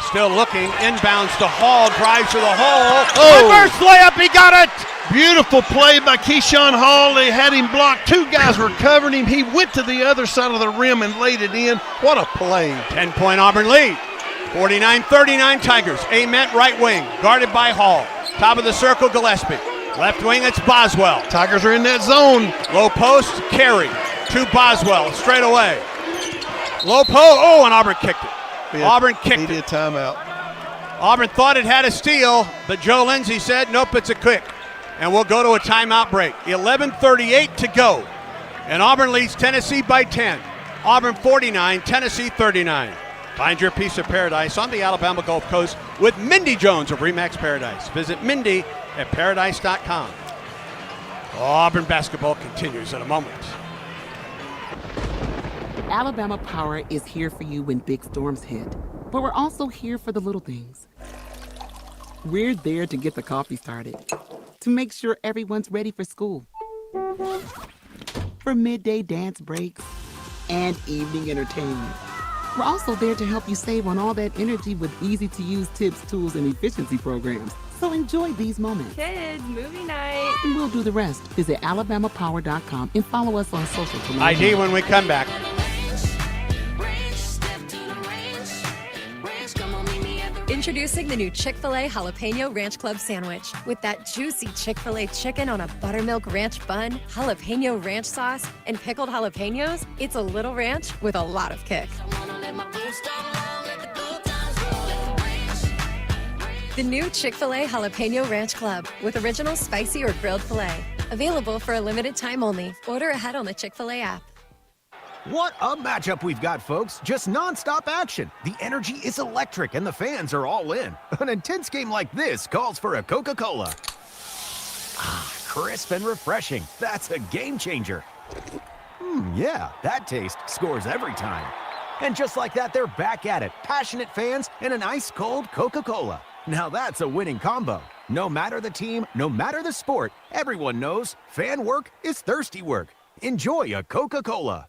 Still looking. Inbounds to Hall. Drives to the hole. Reverse layup. He got it. Beautiful play by Keyshawn Hall. They had him blocked. Two guys were covering him. He went to the other side of the rim and laid it in. What a play. 10-point Auburn lead. 49-39 Tigers. Ament right wing. Guarded by Hall. Top of the circle, Gillespie. Left wing, it's Boswell. Tigers are in that zone. Low post, Carey. To Boswell. Straight away. Low post. Oh, and Auburn kicked it. Auburn kicked it. Immediate timeout. Auburn thought it had a steal, but Joe Lindsey said, nope, it's a kick. And we'll go to a timeout break. 11:38 to go. And Auburn leads Tennessee by 10. Auburn 49, Tennessee 39. Find your piece of paradise on the Alabama Gulf Coast with Mindy Jones of Remax Paradise. Visit Mindy at paradise.com. Auburn basketball continues in a moment. Alabama Power is here for you when big storms hit, but we're also here for the little things. We're there to get the coffee started, to make sure everyone's ready for school, for midday dance breaks and evening entertainment. We're also there to help you save on all that energy with easy-to-use tips, tools, and efficiency programs. So enjoy these moments. Kids, movie night. And we'll do the rest. Visit alabamapower.com and follow us on social to learn ID more. when we come back. Introducing the new Chick-fil-A Jalapeno Ranch Club Sandwich. With that juicy Chick-fil-A chicken on a buttermilk ranch bun, jalapeno ranch sauce, and pickled jalapenos, it's a little ranch with a lot of kick. The new Chick-fil-A Jalapeno Ranch Club with original spicy or grilled filet. Available for a limited time only. Order ahead on the Chick-fil-A app. What a matchup we've got, folks. Just nonstop action. The energy is electric and the fans are all in. An intense game like this calls for a Coca-Cola. Ah, crisp and refreshing. That's a game changer. Yeah, that taste scores every time. And just like that, they're back at it. Passionate fans and an ice-cold Coca-Cola. Now that's a winning combo. No matter the team, no matter the sport, everyone knows fan work is thirsty work. Enjoy a Coca-Cola.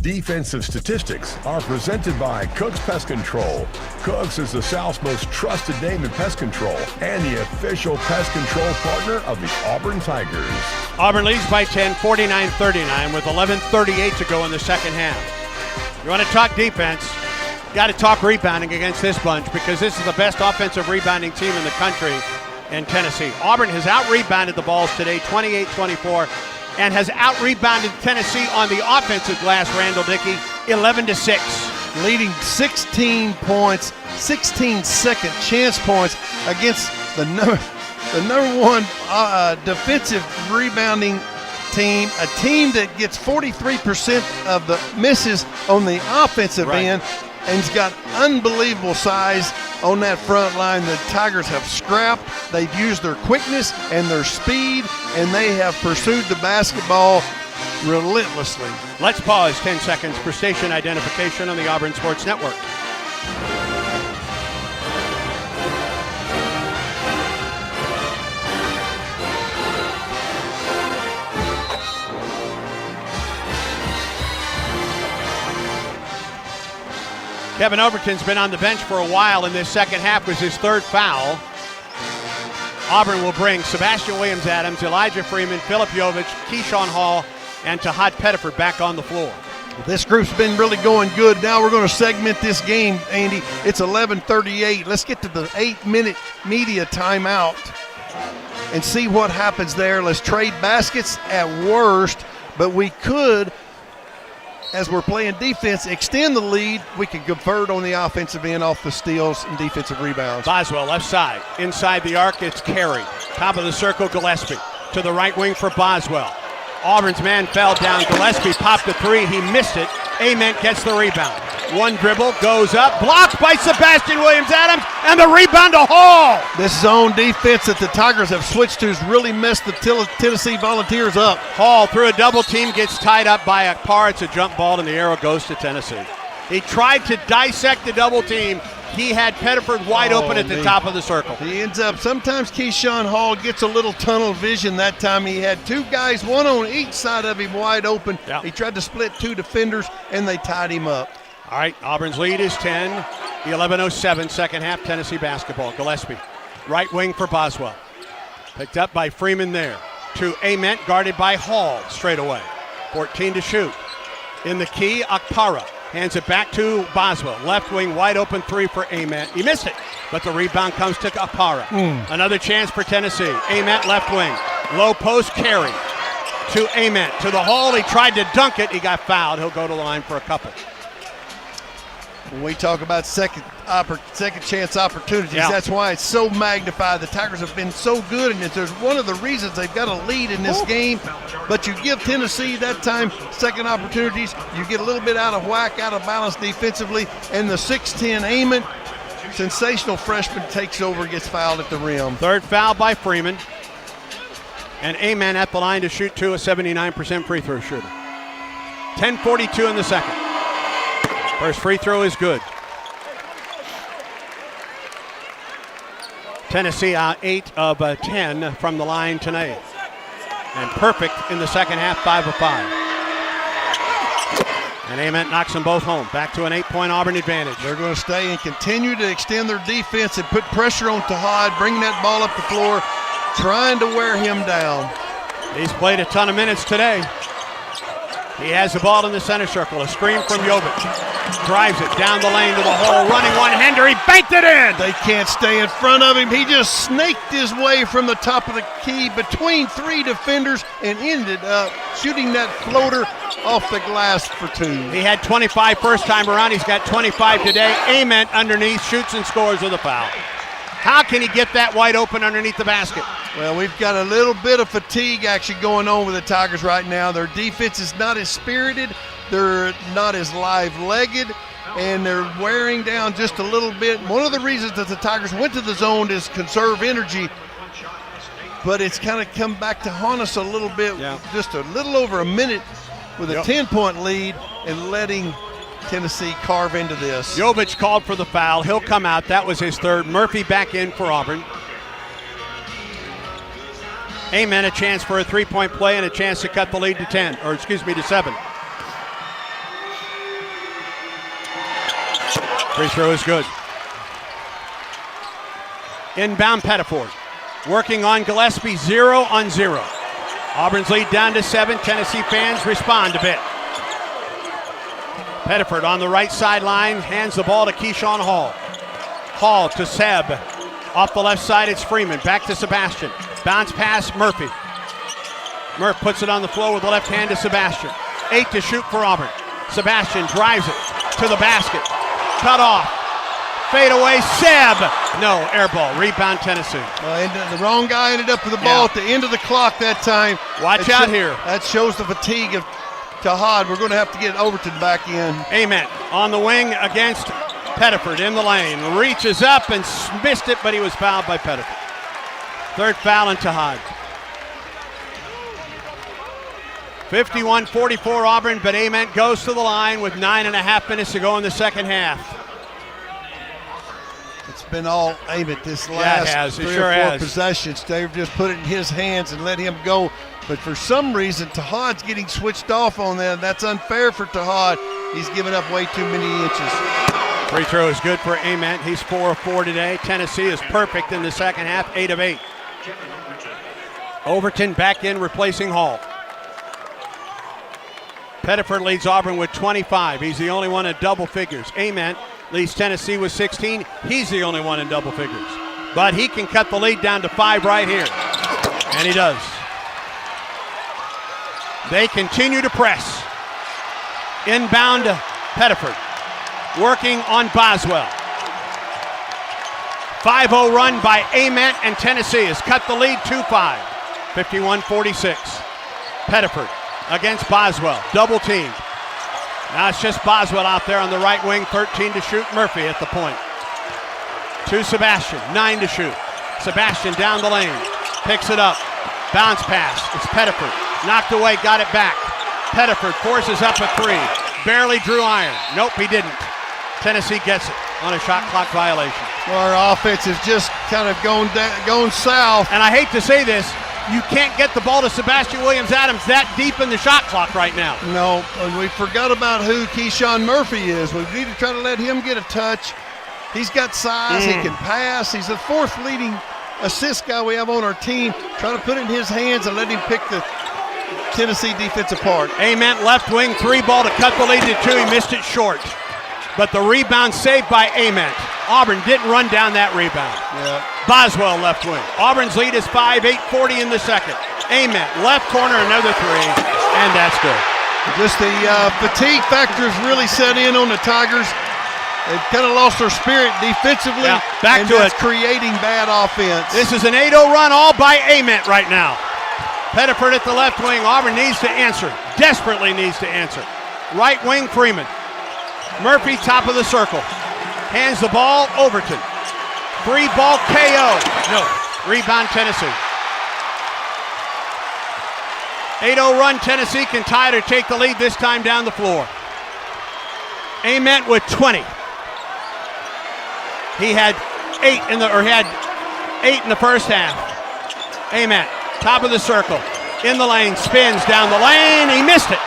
Defensive statistics are presented by Cook's Pest Control. Cook's is the South's most trusted name in pest control and the official pest control partner of the Auburn Tigers. Auburn leads by 10, 49-39 with 11:38 to go in the second half. You want to talk defense, got to talk rebounding against this bunch because this is the best offensive rebounding team in the country in Tennessee. Auburn has out-rebounded the balls today, 28-24. And has out-rebounded Tennessee on the offensive glass, Randall Dickey, 11-6. Leading 16 points, 16 second chance points against the number one defensive rebounding team, a team that gets 43% of the misses on the offensive end and has got unbelievable size on that front line. The Tigers have scrapped. They've used their quickness and their speed, and they have pursued the basketball relentlessly. Let's pause 10 seconds for station identification on the Auburn Sports Network. Kevin Overton's been on the bench for a while, and this second half was his third foul. Auburn will bring Sebastian Williams-Adams, Elijah Freeman, Philip Jovich, Keyshawn Hall, and Tahad Pettiford back on the floor. This group's been really going good. Now we're going to segment this game, Andy. It's 11:38. Let's get to the 8-minute media timeout and see what happens there. Let's trade baskets at worst, but we could, as we're playing defense, extend the lead. We can convert on the offensive end off the steals and defensive rebounds. Boswell left side. Inside the arc, it's Carey. Top of the circle, Gillespie. To the right wing for Boswell. Auburn's man fell down. Gillespie popped the three. He missed it. Ament gets the rebound. One dribble, goes up, blocked by Sebastian Williams-Adams, and the rebound to Hall. This zone defense that the Tigers have switched to has really messed the Tennessee Volunteers up. Hall through a double team, gets tied up by Akpar. It's a jump ball, and the arrow goes to Tennessee. He tried to dissect the double team. He had Pettiford wide open at the top of the circle. He ends up, sometimes Keyshawn Hall gets a little tunnel vision. That time he had two guys, one on each side of him wide open. Yep. He tried to split two defenders, and they tied him up. All right, Auburn's lead is 10. The 11:07 second half, Tennessee basketball. Gillespie, right wing for Boswell. Picked up by Freeman there. To Ament, guarded by Hall straight away. 14 to shoot. In the key, Akpara. Hands it back to Boswell. Left wing, wide open three for Ament. He missed it, but the rebound comes to Akpara. Another chance for Tennessee. Ament left wing. Low post, Carey. To Ament. To the hole. He tried to dunk it. He got fouled. He'll go to the line for a couple. When we talk about second chance opportunities, that's why it's so magnified. The Tigers have been so good, and there's one of the reasons they've got a lead in this game. But you give Tennessee that time second opportunities, you get a little bit out of whack, out of balance defensively, and the 6'10" Ament, sensational freshman, takes over, gets fouled at the rim. Third foul by Freeman. And Ament at the line to shoot two, a 79% free throw shooter. 10:42 in the second. First free throw is good. Tennessee out 8 of 10 from the line tonight. And perfect in the second half, 5 of 5. And Ament knocks them both home. Back to an 8-point Auburn advantage. They're going to stay and continue to extend their defense and put pressure on Tahad, bring that ball up the floor, trying to wear him down. He's played a ton of minutes today. He has the ball in the center circle. A screen from Jovich. Drives it down the lane to the hole. Running one-hander. He banked it in. They can't stay in front of him. He just snaked his way from the top of the key between three defenders and ended up shooting that floater off the glass for two. He had 25 first time around. He's got 25 today. Ament underneath, shoots and scores with a foul. How can he get that wide open underneath the basket? Well, we've got a little bit of fatigue actually going on with the Tigers right now. Their defense is not as spirited. They're not as live-legged, and they're wearing down just a little bit. One of the reasons that the Tigers went to the zone is conserve energy, but it's kind of come back to haunt us a little bit, just a little over a minute with a 10-point lead and letting Tennessee carve into this. Jovich called for the foul. He'll come out. That was his third. Murphy back in for Auburn. Ament a chance for a three-point play and a chance to cut the lead to 7. Free throw is good. Inbound Pettiford. Working on Gillespie, 0-on-0. Auburn's lead down to 7. Tennessee fans respond a bit. Pettiford on the right sideline, hands the ball to Keyshawn Hall. Hall to Seb. Off the left side, it's Freeman. Back to Sebastian. Bounce pass, Murphy. Murph puts it on the floor with the left hand to Sebastian. 8 to shoot for Auburn. Sebastian drives it to the basket. Cut off. Fade away, Seb. No, air ball. Rebound, Tennessee. The wrong guy ended up with the ball at the end of the clock that time. Watch out here. That shows the fatigue of Tahad. We're going to have to get Overton back in. Ament on the wing against Pettiford in the lane. Reaches up and missed it, but he was fouled by Pettiford. Third foul on Tahad. 51-44 Auburn, but Ament goes to the line with 9.5 minutes to go in the second half. It's been all Ament this last 3 or 4 possessions. They've just put it in his hands and let him go. But for some reason, Tahad's getting switched off on that. That's unfair for Tahad. He's given up way too many inches. Free throw is good for Ament. He's 4 of 4 today. Tennessee is perfect in the second half, 8 of 8. Overton back in, replacing Hall. Pettiford leads Auburn with 25. He's the only one in double figures. Ament leads Tennessee with 16. He's the only one in double figures. But he can cut the lead down to 5 right here. And he does. They continue to press. Inbound to Pettiford. Working on Boswell. 5-0 run by Ament, and Tennessee has cut the lead 2-5. 51-46. Pettiford against Boswell. Double team. Now it's just Boswell out there on the right wing. 13 to shoot. Murphy at the point. To Sebastian. 9 to shoot. Sebastian down the lane. Picks it up. Bounce pass. It's Pettiford. Knocked away. Got it back. Pettiford forces up a 3. Barely drew iron. Nope, he didn't. Tennessee gets it on a shot clock violation. Well, our offense is just kind of going south. And I hate to say this, you can't get the ball to Sebastian Williams-Adams that deep in the shot clock right now. No, and we forgot about who Keyshawn Murphy is. We need to try to let him get a touch. He's got size. He can pass. He's the 4th leading assist guy we have on our team. Try to put it in his hands and let him pick the Tennessee defense apart. Ament left wing, 3 ball to cut the lead to 2. He missed it short. But the rebound saved by Ament. Auburn didn't run down that rebound. Yeah. Boswell left wing. Auburn's lead is 5, 8:40 in the second. Ament left corner, another 3, and that's good. Just the fatigue factor has really set in on the Tigers. They've kind of lost their spirit defensively. Yeah, back to it. Creating bad offense. This is an 8-0 run all by Ament right now. Pettiford at the left wing. Auburn needs to answer. Desperately needs to answer. Right wing, Freeman. Murphy, top of the circle. Hands the ball, Overton. 3 ball KO. No. Rebound, Tennessee. 8-0 run, Tennessee can tie it or take the lead, this time down the floor. Ament with 20. He had 8 in the first half. Ament, top of the circle. In the lane, spins down the lane. He missed it.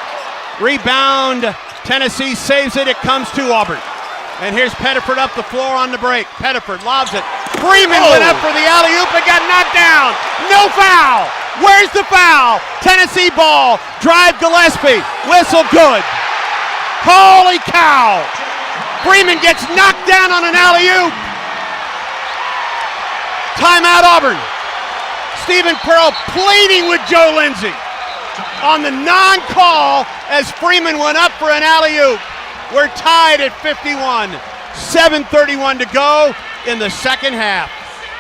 Rebound, Tennessee saves it. It comes to Auburn. And here's Pettiford up the floor on the break. Pettiford lobs it. Freeman went up for the alley-oop and got knocked down. No foul. Where's the foul? Tennessee ball. Drive Gillespie. Whistle good. Holy cow. Freeman gets knocked down on an alley-oop. Timeout Auburn. Stephen Pearl pleading with Joe Lindsay on the non-call as Freeman went up for an alley-oop. We're tied at 51. 7:31 to go in the second half.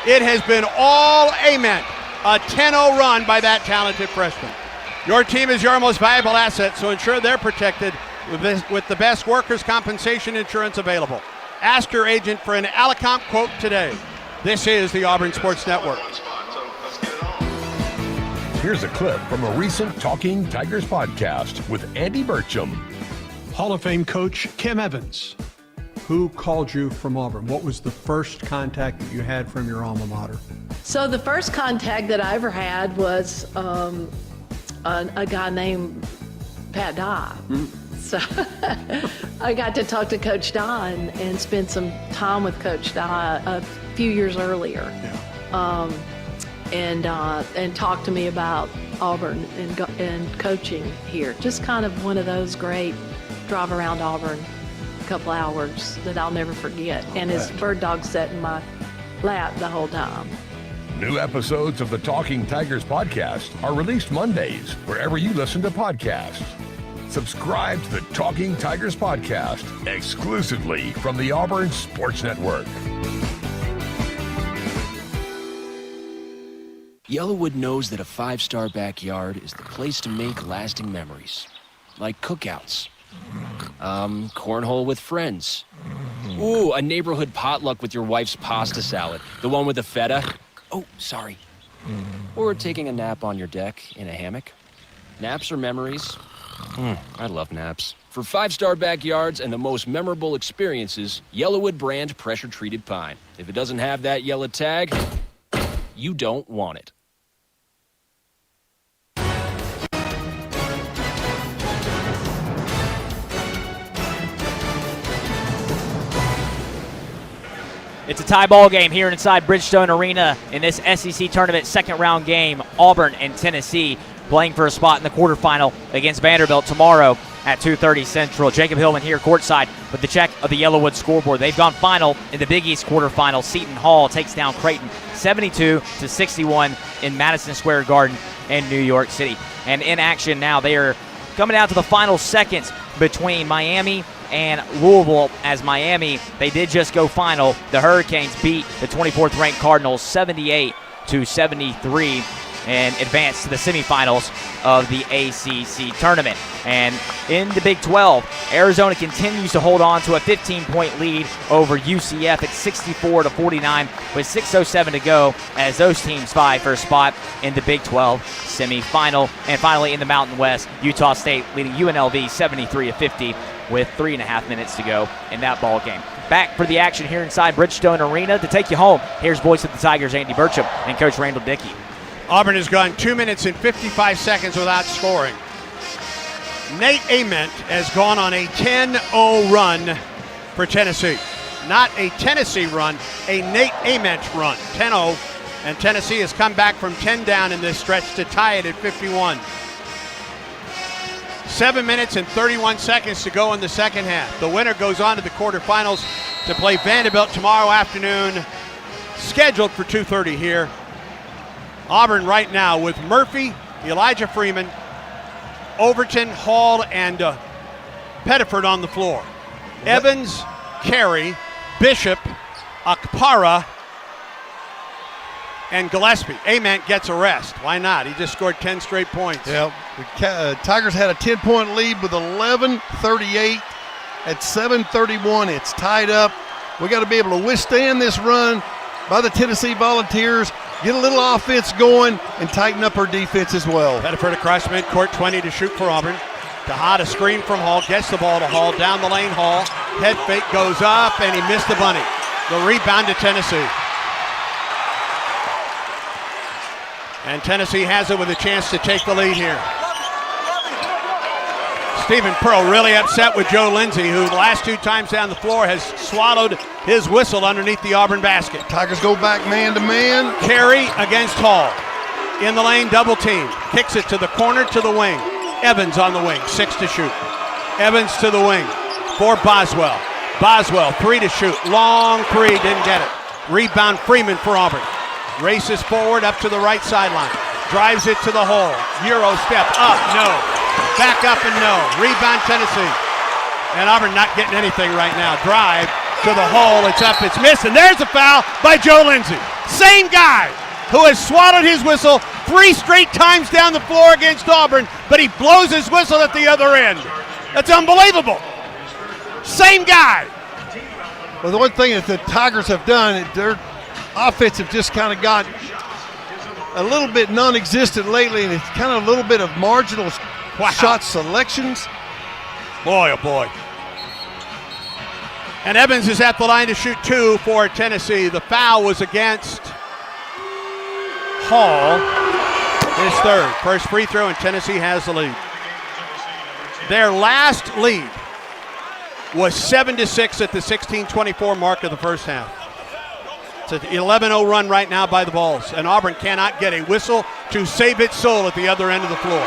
It has been all Ament. A 10-0 run by that talented freshman. Your team is your most valuable asset, so ensure they're protected with the best workers' compensation insurance available. Ask your agent for an Alicomp quote today. This is the Auburn Sports Network. Here's a clip from a recent Talking Tigers podcast with Andy Burcham. Hall of Fame coach Kim Evans. Who called you from Auburn? What was the first contact that you had from your alma mater? So the first contact that I ever had was a guy named Pat Dye. So I got to talk to Coach Dye and spend some time with Coach Dye a few years earlier. And talk to me about Auburn and coaching here. Just kind of one of those great drive around Auburn couple hours that I'll never forget. And his bird dog sat in my lap the whole time. New episodes of the Talking Tigers podcast are released Mondays wherever you listen to podcasts. Subscribe to the Talking Tigers podcast exclusively from the Auburn Sports Network. Yellowwood knows that a 5-star backyard is the place to make lasting memories. Like cookouts. Cornhole with friends. Ooh, a neighborhood potluck with your wife's pasta salad. The one with the feta. Oh, sorry. Or taking a nap on your deck in a hammock. Naps are memories. I love naps. For 5-star backyards and the most memorable experiences, Yellowwood brand pressure-treated pine. If it doesn't have that yellow tag, you don't want it. It's a tie ball game here inside Bridgestone Arena in this SEC tournament second round game. Auburn and Tennessee playing for a spot in the quarterfinal against Vanderbilt tomorrow at 2:30 Central. Jacob Hillman here courtside with the check of the Yellowwood scoreboard. They've gone final in the Big East quarterfinal. Seton Hall takes down Creighton 72-61 in Madison Square Garden in New York City. And in action now, they are coming down to the final seconds between Miami and Louisville. As Miami, they did just go final. The Hurricanes beat the 24th ranked Cardinals 78-73 and advance to the semifinals of the ACC tournament. And in the Big 12, Arizona continues to hold on to a 15-point lead over UCF at 64-49 with 6:07 to go as those teams vie for a spot in the Big 12 semifinal. And finally in the Mountain West, Utah State leading UNLV 73-50 with 3.5 minutes to go in that ball game. Back for the action here inside Bridgestone Arena to take you home. Here's voice of the Tigers, Andy Burcham, and Coach Randall Dickey. Auburn has gone 2 minutes and 55 seconds without scoring. Nate Ament has gone on a 10-0 run for Tennessee. Not a Tennessee run, a Nate Ament run, 10-0. And Tennessee has come back from 10 down in this stretch to tie it at 51. 7 minutes and 31 seconds to go in the second half. The winner goes on to the quarterfinals to play Vanderbilt tomorrow afternoon, scheduled for 2:30 here. Auburn right now with Murphy, Elijah Freeman, Overton, Hall, and Pettiford on the floor. Evans, Carey, Bishop, Akpara, and Gillespie. Ament gets a rest. Why not? He just scored 10 straight points. Yeah, the Tigers had a 10-point lead with 11:38. At 7:31, it's tied up. We got to be able to withstand this run by the Tennessee Volunteers, get a little offense going, and tighten up our defense as well. Pettiford across midcourt, 20 to shoot for Auburn. Tejada screen from Hall, gets the ball to Hall, down the lane Hall. Head fake goes up, and he missed the bunny. The rebound to Tennessee. And Tennessee has it with a chance to take the lead here. Stephen Pearl really upset with Joe Lindsay, who the last 2 times down the floor has swallowed his whistle underneath the Auburn basket. Tigers go back man to man. Carey against Hall. In the lane, double team. Kicks it to the corner, to the wing. Evans on the wing, 6 to shoot. Evans to the wing for Boswell. Boswell, 3 to shoot. Long 3, didn't get it. Rebound Freeman for Auburn. Races forward up to the right sideline. Drives it to the hole. Euro step up, no. Back up and no. Rebound Tennessee. And Auburn not getting anything right now. Drive to the hole. It's up, it's missed. And there's a foul by Joe Lindsay. Same guy who has swallowed his whistle 3 straight times down the floor against Auburn, but he blows his whistle at the other end. That's unbelievable. Same guy. Well, the one thing that the Tigers have done, their offense have just kind of got a little bit non-existent lately, and it's kind of a little bit of marginal shot selections. Boy, oh boy. And Evans is at the line to shoot 2 for Tennessee. The foul was against Hall. His third. First free throw, and Tennessee has the lead. Their last lead was 7-6 at the 16:24 mark of the first half. It's an 11-0 run right now by the Vols, and Auburn cannot get a whistle to save its soul at the other end of the floor.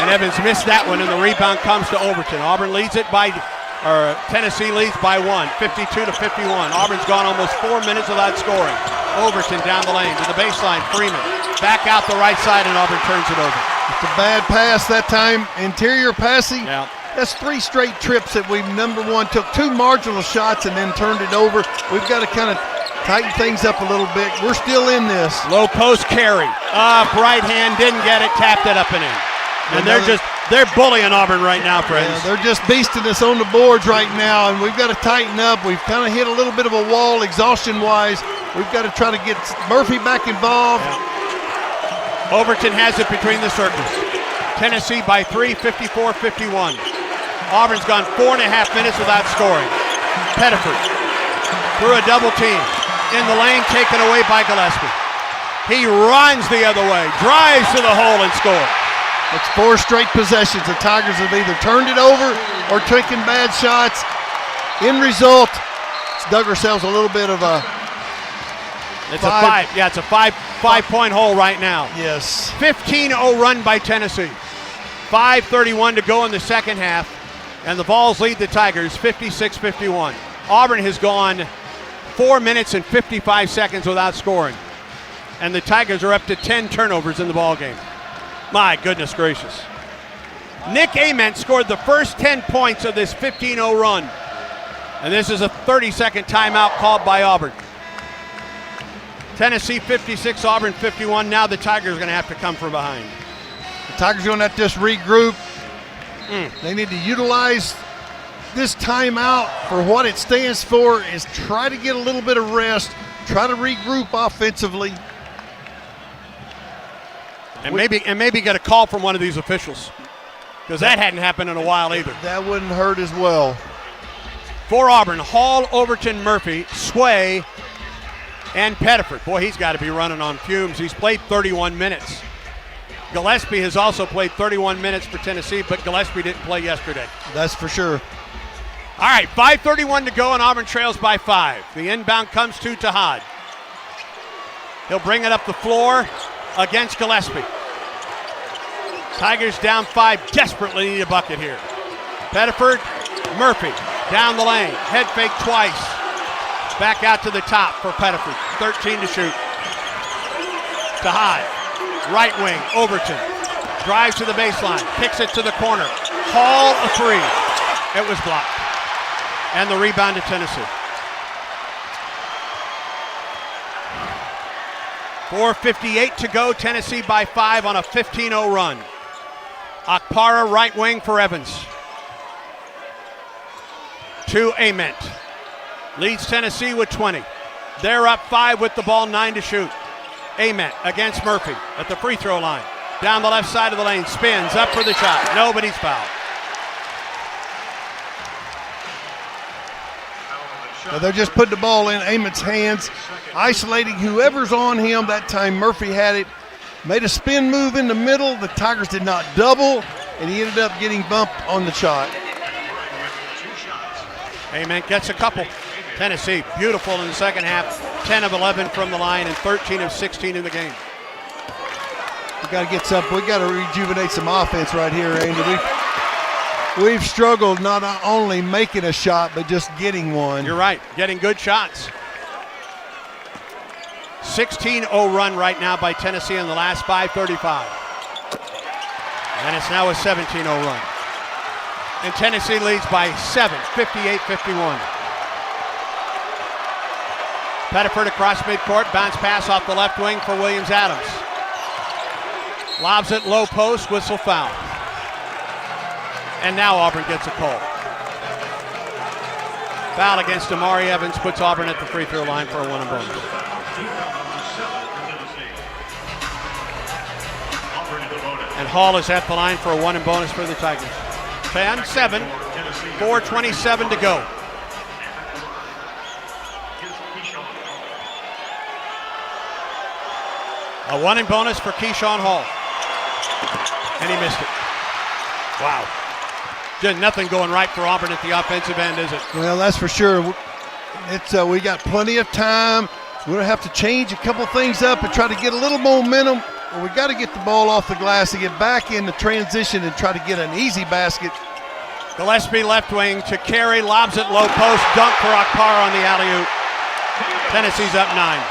And Evans missed that one, and the rebound comes to Overton. Tennessee leads by 1, 52-51. Auburn's gone almost 4 minutes without scoring. Overton down the lane to the baseline. Freeman back out the right side, and Auburn turns it over. It's a bad pass that time. Interior passing. Yeah. That's 3 straight trips that we've, number one, took 2 marginal shots and then turned it over. We've got to kind of tighten things up a little bit. We're still in this. Low post carry. Up, right hand, didn't get it, tapped it up and in. And they're bullying Auburn right now, friends. Yeah, they're just beasting us on the boards right now, and we've got to tighten up. We've kind of hit a little bit of a wall exhaustion-wise. We've got to try to get Murphy back involved. Yeah. Overton has it between the circles. Tennessee by 3, 54-51. Auburn's gone 4.5 minutes without scoring. Pettiford through a double team. In the lane, taken away by Gillespie. He runs the other way, drives to the hole and scores. It's 4 straight possessions. The Tigers have either turned it over or taken bad shots. End result, dug ourselves a little bit of a. It's a five-point hole right now. Yes. 15-0 run by Tennessee. 5:31 to go in the second half, and the Vols lead the Tigers 56-51. Auburn has gone 4 minutes and 55 seconds without scoring, and the Tigers are up to 10 turnovers in the ballgame. My goodness gracious. Nick Ament scored the first 10 points of this 15-0 run, and this is a 30-second timeout called by Auburn. Tennessee 56, Auburn 51. Now the Tigers are going to have to come from behind. The Tigers are going to have to just regroup. They need to utilize this timeout for what it stands for, is try to get a little bit of rest, try to regroup offensively. And maybe get a call from one of these officials, because that hadn't happened in a while either. That wouldn't hurt as well. For Auburn, Hall, Overton, Murphy, Sway, and Pettiford. Boy, he's got to be running on fumes. He's played 31 minutes. Gillespie has also played 31 minutes for Tennessee, but Gillespie didn't play yesterday. That's for sure. All right, 5:31 to go, and Auburn trails by 5. The inbound comes to Tahad. He'll bring it up the floor against Gillespie. Tigers down 5, desperately need a bucket here. Pettiford, Murphy, down the lane, head fake twice. Back out to the top for Pettiford, 13 to shoot. Tahad, right wing, Overton, drives to the baseline, kicks it to the corner. Hall, a 3. It was blocked. And the rebound to Tennessee. 4:58 to go, Tennessee by 5 on a 15-0 run. Akpara, right wing for Evans. To Ament. Leads Tennessee with 20. They're up 5 with the ball, 9 to shoot. Ament against Murphy at the free throw line. Down the left side of the lane, spins up for the shot. Nobody's fouled. So they're just putting the ball in Ament's hands, isolating whoever's on him. That time Murphy had it, made a spin move in the middle. The Tigers did not double, and he ended up getting bumped on the shot. Ament gets a couple. Tennessee, beautiful in the second half. 10 of 11 from the line and 13 of 16 in the game. We got to get something. We got to rejuvenate some offense right here, Andy. We've struggled not only making a shot, but just getting one. You're right, getting good shots. 16-0 run right now by Tennessee in the last 5:35. And it's now a 17-0 run. And Tennessee leads by 7, 58-51. Pettiford across midcourt, bounce pass off the left wing for Williams-Adams. Lobs it low post, whistle foul. And now Auburn gets a call. Foul against Amari Evans puts Auburn at the free throw line for a 1 and bonus. And Hall is at the line for a 1 and bonus for the Tigers. 10-7, 4:27 to go. A 1 and bonus for Keyshawn Hall. And he missed it. Wow. Just nothing going right for Auburn at the offensive end, is it? Well, that's for sure. It's we got plenty of time. We're going to have to change a couple things up and try to get a little momentum. We got to get the ball off the glass and get back in the transition and try to get an easy basket. Gillespie left wing to carry, lobs it low post, dunk for Akpar on the alley-oop. Tennessee's up 9.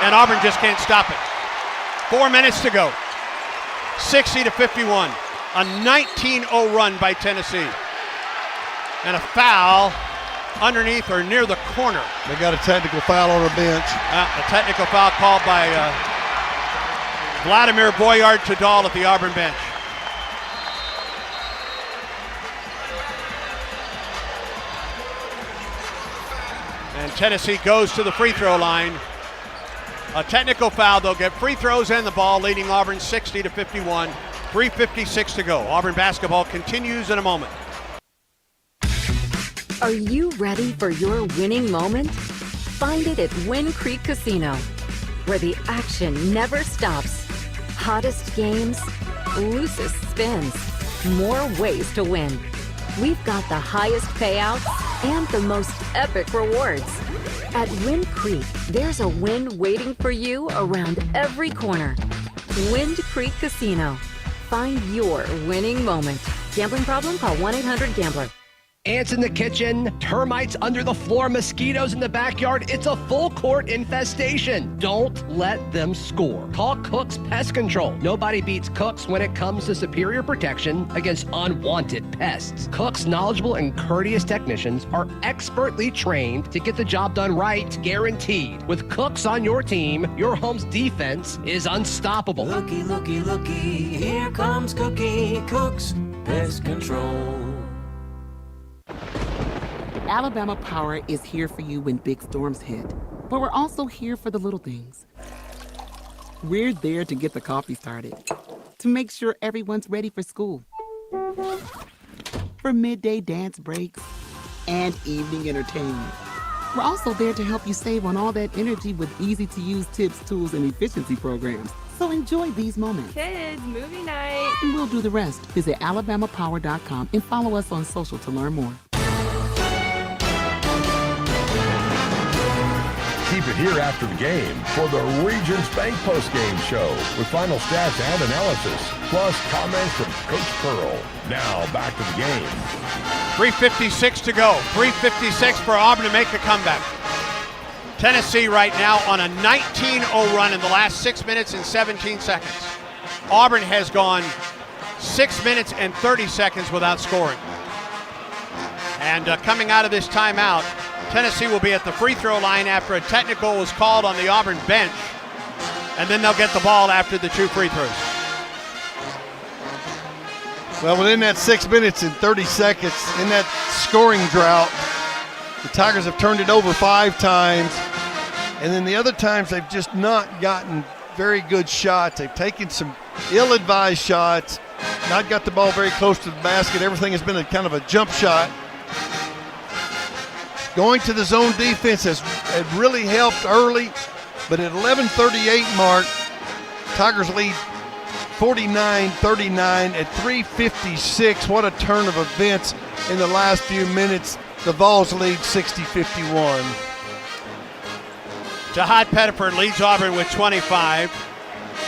And Auburn just can't stop it. 4 minutes to go. 60-51. A 19-0 run by Tennessee. And a foul underneath or near the corner. They got a technical foul on the bench. A technical foul called by Vladimir Boyard-Tadal at the Auburn bench. And Tennessee goes to the free throw line. A technical foul. They'll get free throws and the ball, leading Auburn 60-51. 3:56 to go. Auburn basketball continues in a moment. Are you ready for your winning moment? Find it at Winn Creek Casino, where the action never stops. Hottest games, loosest spins, more ways to win. We've got the highest payouts and the most epic rewards. At Wind Creek, there's a win waiting for you around every corner. Wind Creek Casino. Find your winning moment. Gambling problem? Call 1-800-GAMBLER. Ants in the kitchen, termites under the floor, mosquitoes in the backyard. It's a full court infestation. Don't let them score. Call Cook's Pest Control. Nobody beats Cook's when it comes to superior protection against unwanted pests. Cook's knowledgeable and courteous technicians are expertly trained to get the job done right, guaranteed. With Cook's on your team, your home's defense is unstoppable. Looky, looky, looky, here comes Cookie, Cook's Pest Control. Alabama Power is here for you when big storms hit, but we're also here for the little things. We're there to get the coffee started, to make sure everyone's ready for school, for midday dance breaks, and evening entertainment. We're also there to help you save on all that energy with easy-to-use tips, tools, and efficiency programs. So enjoy these moments. Kids, movie night. And we'll do the rest. Visit alabamapower.com and follow us on social to learn more. Keep it here after the game for the Regions Bank postgame show with final stats and analysis, plus comments from Coach Pearl. Now back to the game. 3:56 to go. 3:56 for Auburn to make a comeback. Tennessee right now on a 19-0 run in the last 6 minutes and 17 seconds. Auburn has gone 6 minutes and 30 seconds without scoring. And coming out of this timeout, Tennessee will be at the free throw line after a technical was called on the Auburn bench, and then they'll get the ball after the 2 free throws. Well, within that 6 minutes and 30 seconds, in that scoring drought, the Tigers have turned it over 5 times, and then the other times they've just not gotten very good shots. They've taken some ill-advised shots, not got the ball very close to the basket. Everything has been a kind of a jump shot. Going to the zone defense has really helped early, but at 11:38 mark, Tigers lead 49-39 at 3:56. What a turn of events in the last few minutes. The Vols lead 60-51. Jahad Pettiford leads Auburn with 25.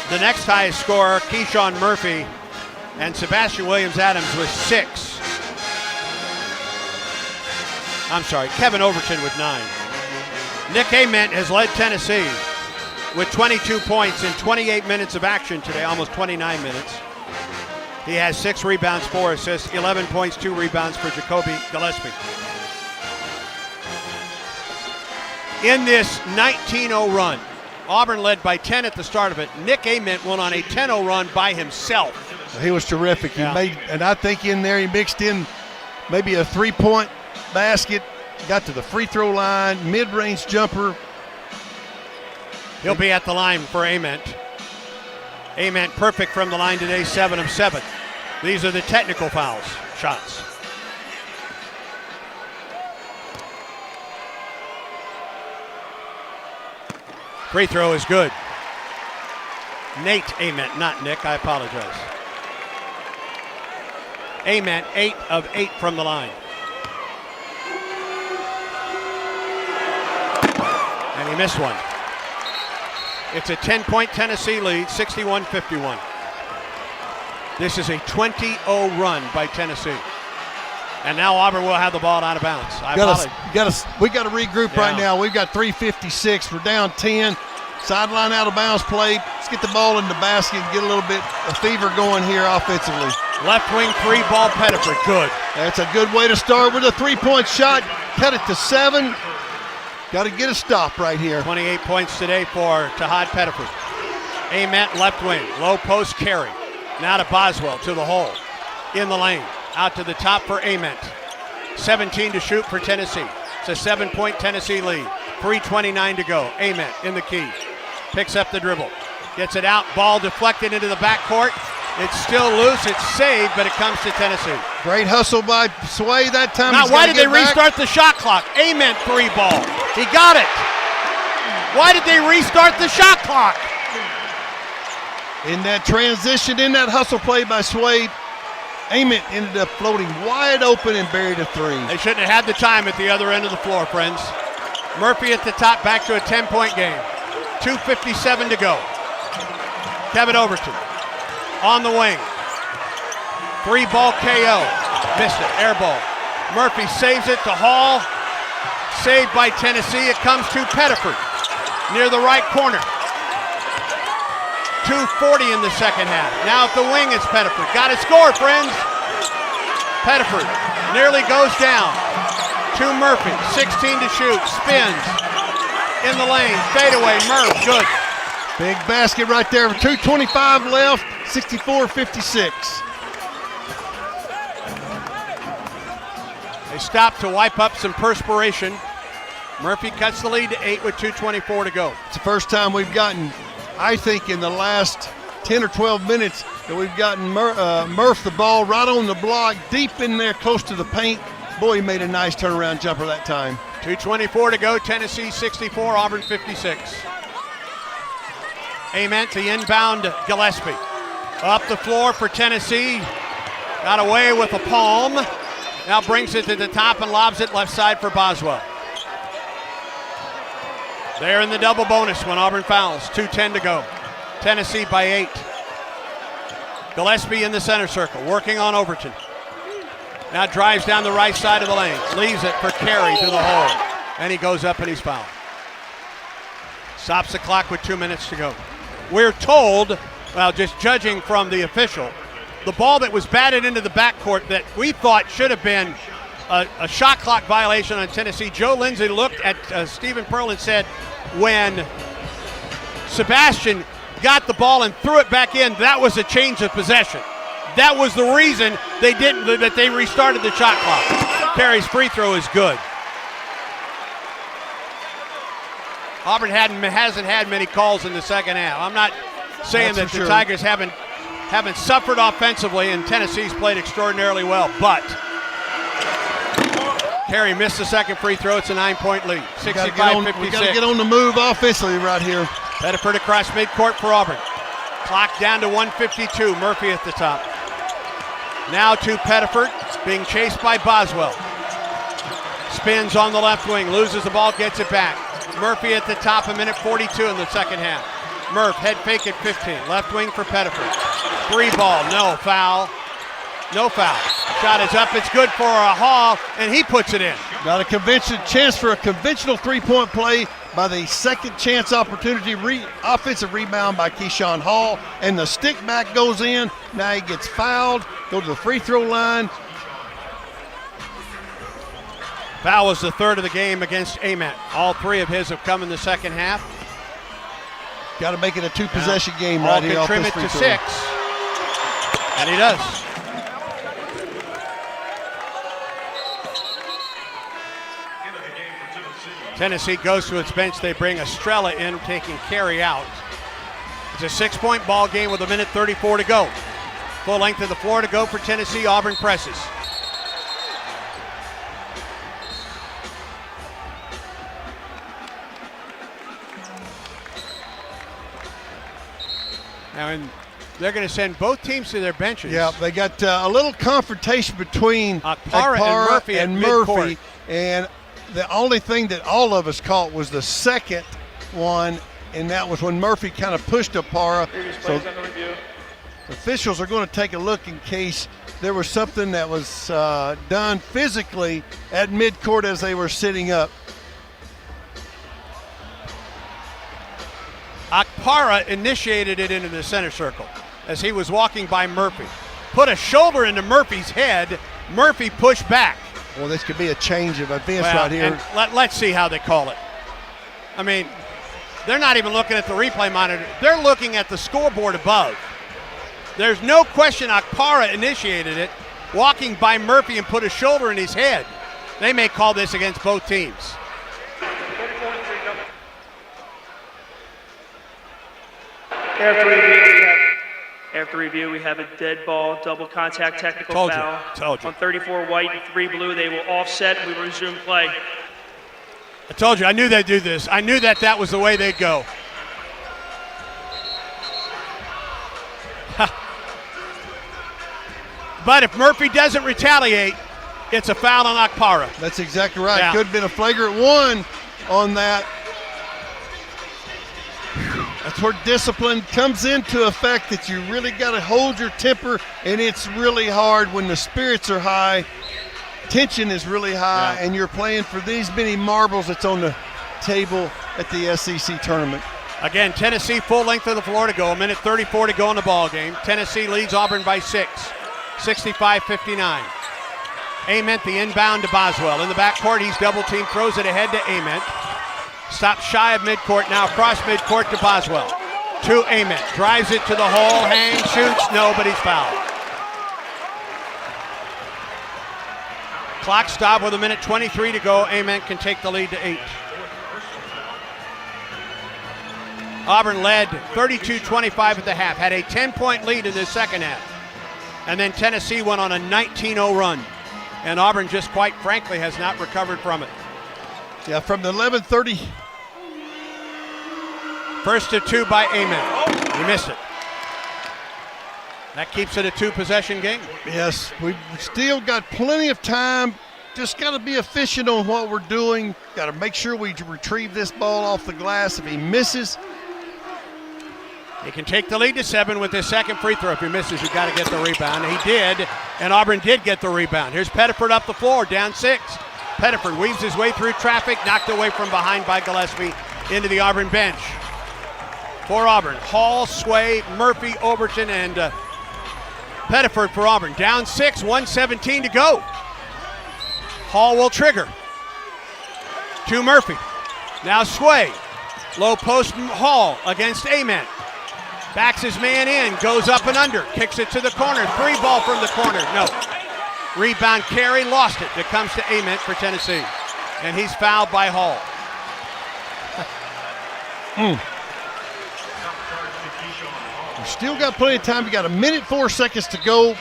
The next highest scorer, Keyshawn Murphy, and Sebastian Williams-Adams with 6. I'm sorry, Kevin Overton with 9. Nick Ament has led Tennessee with 22 points in 28 minutes of action today, almost 29 minutes. He has 6 rebounds, 4 assists, 11 points, 2 rebounds for Jacoby Gillespie. In this 19-0 run, Auburn led by 10 at the start of it. Nick Ament went on a 10-0 run by himself. He was terrific. He made, and I think in there he mixed in maybe a 3-point basket, got to the free throw line, mid-range jumper. He'll be at the line for Ament. Ament perfect from the line today, 7 of 7. These are the technical fouls, shots. Free throw is good. Nate Ament, not Nick, I apologize. Ament, 8 of 8 from the line. And he missed one. It's a 10-point Tennessee lead, 61-51. This is a 20-0 run by Tennessee. And now Auburn will have the ball out of bounds. We got to regroup right now. We've got 3:56. We're down 10. Sideline out of bounds play. Let's get the ball in the basket and get a little bit of fever going here offensively. Left wing 3 ball Pettiford. Good. That's a good way to start with a 3-point shot. Cut it to 7. Got to get a stop right here. 28 points today for Jahad Pettiford. Ament left wing. Low post carry. Now to Boswell to the hole. In the lane. Out to the top for Ament. 17 to shoot for Tennessee. It's a 7-point Tennessee lead. 3:29 to go. Ament in the key. Picks up the dribble. Gets it out. Ball deflected into the backcourt. It's still loose. It's saved, but it comes to Tennessee. Great hustle by Sway that time. Now, why did they restart the shot clock? Ament 3 ball. He got it. Why did they restart the shot clock? In that transition, in that hustle play by Sway, Ament ended up floating wide open and buried a three. They shouldn't have had the time at the other end of the floor, friends. Murphy at the top, back to a 10-point game. 2:57 to go. Kevin Overton on the wing. 3-ball KO. Missed it, air ball. Murphy saves it to Hall. Saved by Tennessee. It comes to Pettiford near the right corner. 2:40 in the second half. Now at the wing it's Pettiford. Got to score, friends. Pettiford nearly goes down. To Murphy. 16 to shoot. Spins. In the lane. Fadeaway. Murph. Good. Big basket right there. 2:25 left. 64-56. They stop to wipe up some perspiration. Murphy cuts the lead to 8 with 2:24 to go. It's the first time we've gotten, I think, in the last 10 or 12 minutes that we've gotten Murph the ball right on the block, deep in there, close to the paint. Boy, he made a nice turnaround jumper that time. 2:24 to go. Tennessee 64, Auburn 56. Ament to inbound Gillespie. Up the floor for Tennessee. Got away with a palm. Now brings it to the top and lobs it left side for Boswell. They're in the double bonus when Auburn fouls. 2:10 to go. Tennessee by 8. Gillespie in the center circle, working on Overton. Now drives down the right side of the lane. Leaves it for Carey to the hole. And he goes up and he's fouled. Stops the clock with 2 minutes to go. We're told, well, just judging from the official, the ball that was batted into the backcourt that we thought should have been a shot clock violation on Tennessee. Joe Lindsay looked at Stephen Pearl and said, when Sebastian got the ball and threw it back in, that was a change of possession. That was the reason that they restarted the shot clock. Carey's free throw is good. Auburn hasn't had many calls in the second half. I'm not saying that the Tigers haven't suffered offensively, and Tennessee's played extraordinarily well, but Carey missed the second free throw. It's a 9-point lead. 65-56. We got to get on the move offensively right here. Pettiford across midcourt for Auburn. Clock down to 1:52. Murphy at the top. Now to Pettiford, being chased by Boswell. Spins on the left wing, loses the ball, gets it back. Murphy at the top, 1:42 in the second half. Murph, head fake at 15. Left wing for Pettiford. 3-ball, no foul. No foul. Shot is up, it's good for a Hall, and he puts it in. Got a chance for a conventional three-point play by the second chance opportunity, offensive rebound by Keyshawn Hall, and the stick back goes in. Now he gets fouled, go to the free throw line. Foul was the third of the game against Ament. All 3 of his have come in the second half. Got to make it a 2-possession game right here. Hall can trim it to 6, and he does. Tennessee goes to its bench. They bring Estrella in, taking Carey out. It's a 6-point ball game with 1:34 to go. Full length of the floor to go for Tennessee. Auburn presses. Now, and they're going to send both teams to their benches. Yeah, they got a little confrontation between Akpara and Murphy, and the only thing that all of us caught was the second one, and that was when Murphy kind of pushed Akpara. So officials are going to take a look in case there was something that was done physically at midcourt as they were sitting up. Akpara initiated it into the center circle as he was walking by Murphy. Put a shoulder into Murphy's head. Murphy pushed back. Well, this could be a change of events right here. And let's see how they call it. I mean, they're not even looking at the replay monitor. They're looking at the scoreboard above. There's no question Akpara initiated it, walking by Murphy and put a shoulder in his head. They may call this against both teams. After review, we have a dead ball, double contact technical foul. Told you. On 34 white and 3 blue, they will offset. We will resume play. I told you, I knew they'd do this. I knew that was the way they'd go. But if Murphy doesn't retaliate, it's a foul on Akpara. That's exactly right. Yeah. Could have been a flagrant one on that. That's where discipline comes into effect, that you really got to hold your temper, and it's really hard when the spirits are high, tension is really high, and you're playing for these many marbles that's on the table at the SEC tournament. Again, Tennessee full length of the floor to go. A minute 34 to go in the ball game. Tennessee leads Auburn by 6, 65-59. Ament the inbound to Boswell. In the backcourt, he's double-teamed, throws it ahead to Ament. Stops shy of midcourt, now across midcourt to Boswell. To Ament, drives it to the hole, hangs, shoots, no, but he's fouled. Clock stop with a minute 23 to go. Ament can take the lead to 8. Auburn led 32-25 at the half, had a 10-point lead in the second half. And then Tennessee went on a 19-0 run. And Auburn just quite frankly has not recovered from it. Yeah, from the 11:30. First to 2 by Ament. He missed it. That keeps it a 2-possession game. Yes, we've still got plenty of time. Just got to be efficient on what we're doing. Got to make sure we retrieve this ball off the glass. If he misses, he can take the lead to 7 with his second free throw. If he misses, you've got to get the rebound. He did, and Auburn did get the rebound. Here's Pettiford up the floor, down 6. Pettiford weaves his way through traffic, knocked away from behind by Gillespie into the Auburn bench. For Auburn, Hall, Sway, Murphy, Overton, and Pettiford for Auburn. Down 6, 1:17 to go. Hall will trigger. To Murphy. Now Sway. Low post Hall against Ament. Backs his man in, goes up and under, kicks it to the corner. 3 ball from the corner. No. Rebound carry, lost it. It comes to Ament for Tennessee. And he's fouled by Hall. we've still got plenty of time. We got a minute 4 seconds to go.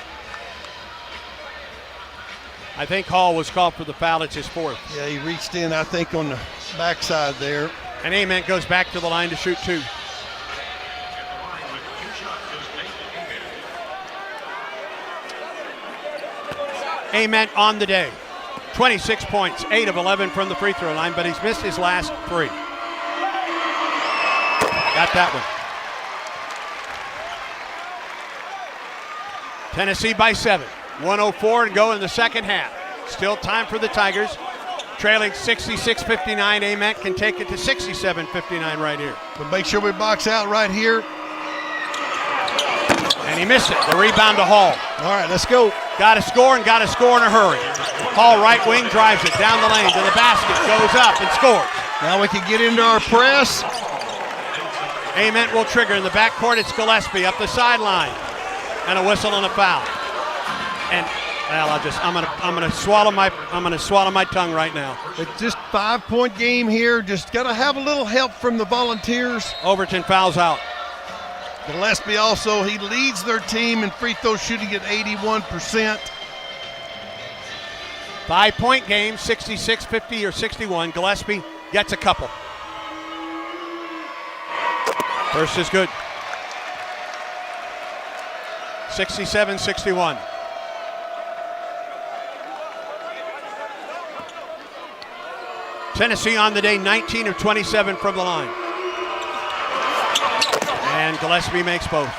I think Hall was called for the foul. It's his 4th. Yeah, he reached in, I think, on the backside there. And Ament goes back to the line to shoot 2. Ament on the day. 26 points, 8 of 11 from the free throw line, but he's missed his last 3. Got that one. Tennessee by 7. 1:04 to go in the second half. Still time for the Tigers. Trailing 66-59. Ament can take it to 67-59 right here. But make sure we box out right here. And he missed it. The rebound to Hall. All right, let's go. Got to score and got to score in a hurry. Hall right wing drives it down the lane to the basket, goes up and scores. Now we can get into our press. Ament will trigger in the backcourt. It's Gillespie up the sideline, and a whistle and a foul. And well, I'm gonna swallow my tongue right now. It's just 5-point game here. Just got to have a little help from the Volunteers. Overton fouls out. Gillespie also, he leads their team in free throw shooting at 81%. 5-point game, 66-50 or 61. Gillespie gets a couple. First is good. 67-61. Tennessee on the day, 19 of 27 from the line. And Gillespie makes both.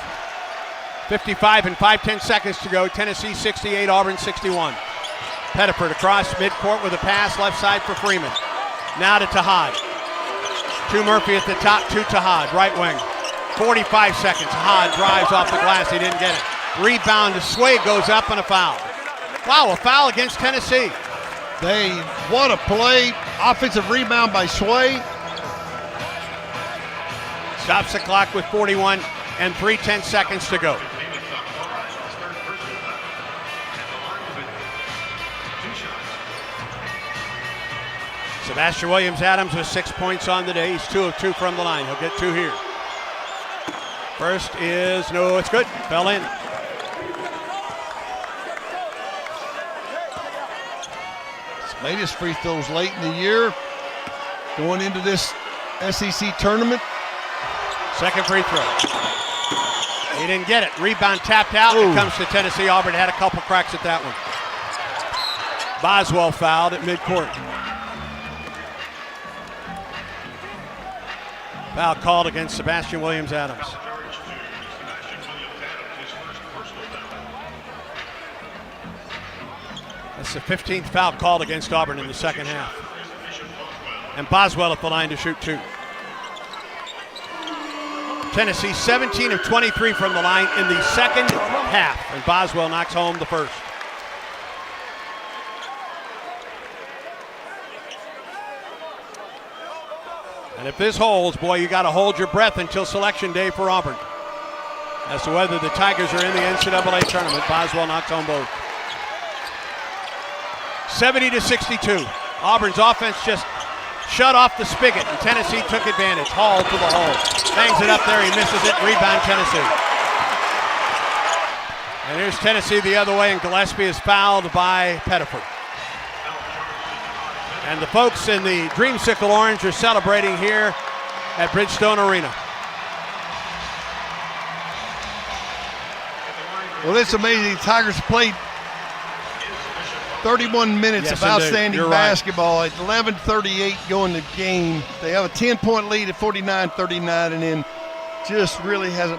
55 and 5/10 seconds to go. Tennessee 68, Auburn 61. Pettiford across midcourt with a pass left side for Freeman. Now to Tahad. To Murphy at the top, to Tahad, right wing. 45 seconds. Tahad drives off the glass. He didn't get it. Rebound to Sway, goes up and a foul. Wow, a foul against Tennessee. What a play. Offensive rebound by Sway. Stops the clock with 41 and 3/10 seconds to go. Sebastian Williams-Adams with 6 points on the day. He's 2 of 2 from the line. He'll get 2 here. First is, no, it's good. Fell in. He's made his free throws late in the year. Going into this SEC tournament. Second free throw. He didn't get it. Rebound tapped out. It comes to Tennessee. Auburn had a couple cracks at that one. Boswell fouled at midcourt. Foul called against Sebastian Williams-Adams. That's the 15th foul called against Auburn in the second half. And Boswell at the line to shoot 2. Tennessee 17 of 23 from the line in the second half, and Boswell knocks home the first. And if this holds, boy, you got to hold your breath until selection day for Auburn. As to whether the Tigers are in the NCAA tournament, Boswell knocks home both. 70-62. Auburn's offense just shut off the spigot, and Tennessee took advantage. Hall to the hole. Bangs it up there, he misses it. Rebound, Tennessee. And here's Tennessee the other way, and Gillespie is fouled by Pettiford. And the folks in the Dreamsicle Orange are celebrating here at Bridgestone Arena. Well, it's amazing. Tigers played 31 minutes of outstanding basketball. At 11:38 going the game. They have a 10-point lead at 49-39, and then just really hadn't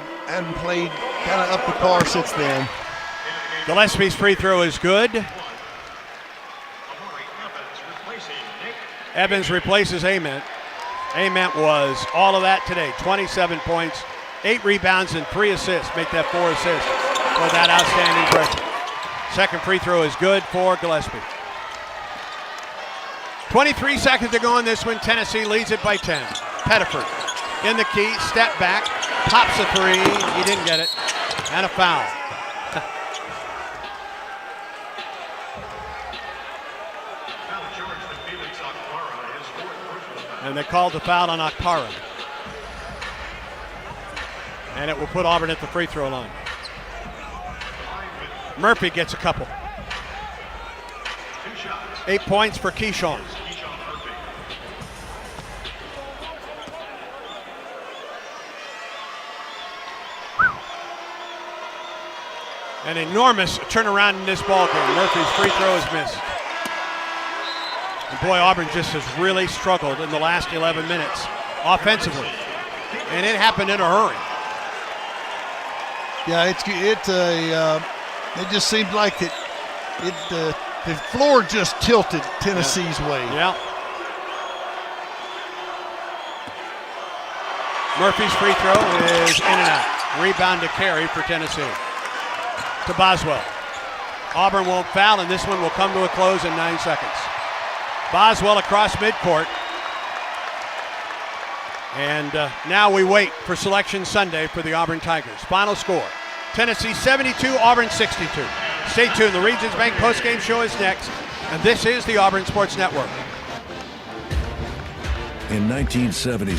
played kind of up the par since then. Gillespie's free throw is good. Evans replaces Ament. Ament was all of that today. 27 points, 8 rebounds, and 3 assists. Make that 4 assists for that outstanding pressure. Second free throw is good for Gillespie. 23 seconds to go in this one. Tennessee leads it by 10. Pettiford in the key, step back, pops a 3. He didn't get it. And a foul. And they called the foul on Okpara. And it will put Auburn at the free throw line. Murphy gets a couple. 8 points for Keyshawn. An enormous turnaround in this ball game. Murphy's free throw is missed. And boy, Auburn just has really struggled in the last 11 minutes offensively. And it happened in a hurry. Yeah, it just seemed like the floor just tilted Tennessee's way. Yeah. Murphy's free throw is in and out. Rebound to carry for Tennessee. To Boswell. Auburn won't foul, and this one will come to a close in 9 seconds. Boswell across midcourt. And now we wait for Selection Sunday for the Auburn Tigers. Final score, Tennessee 72, Auburn 62. Stay tuned, the Regions Bank postgame show is next, and this is the Auburn Sports Network. In 1970,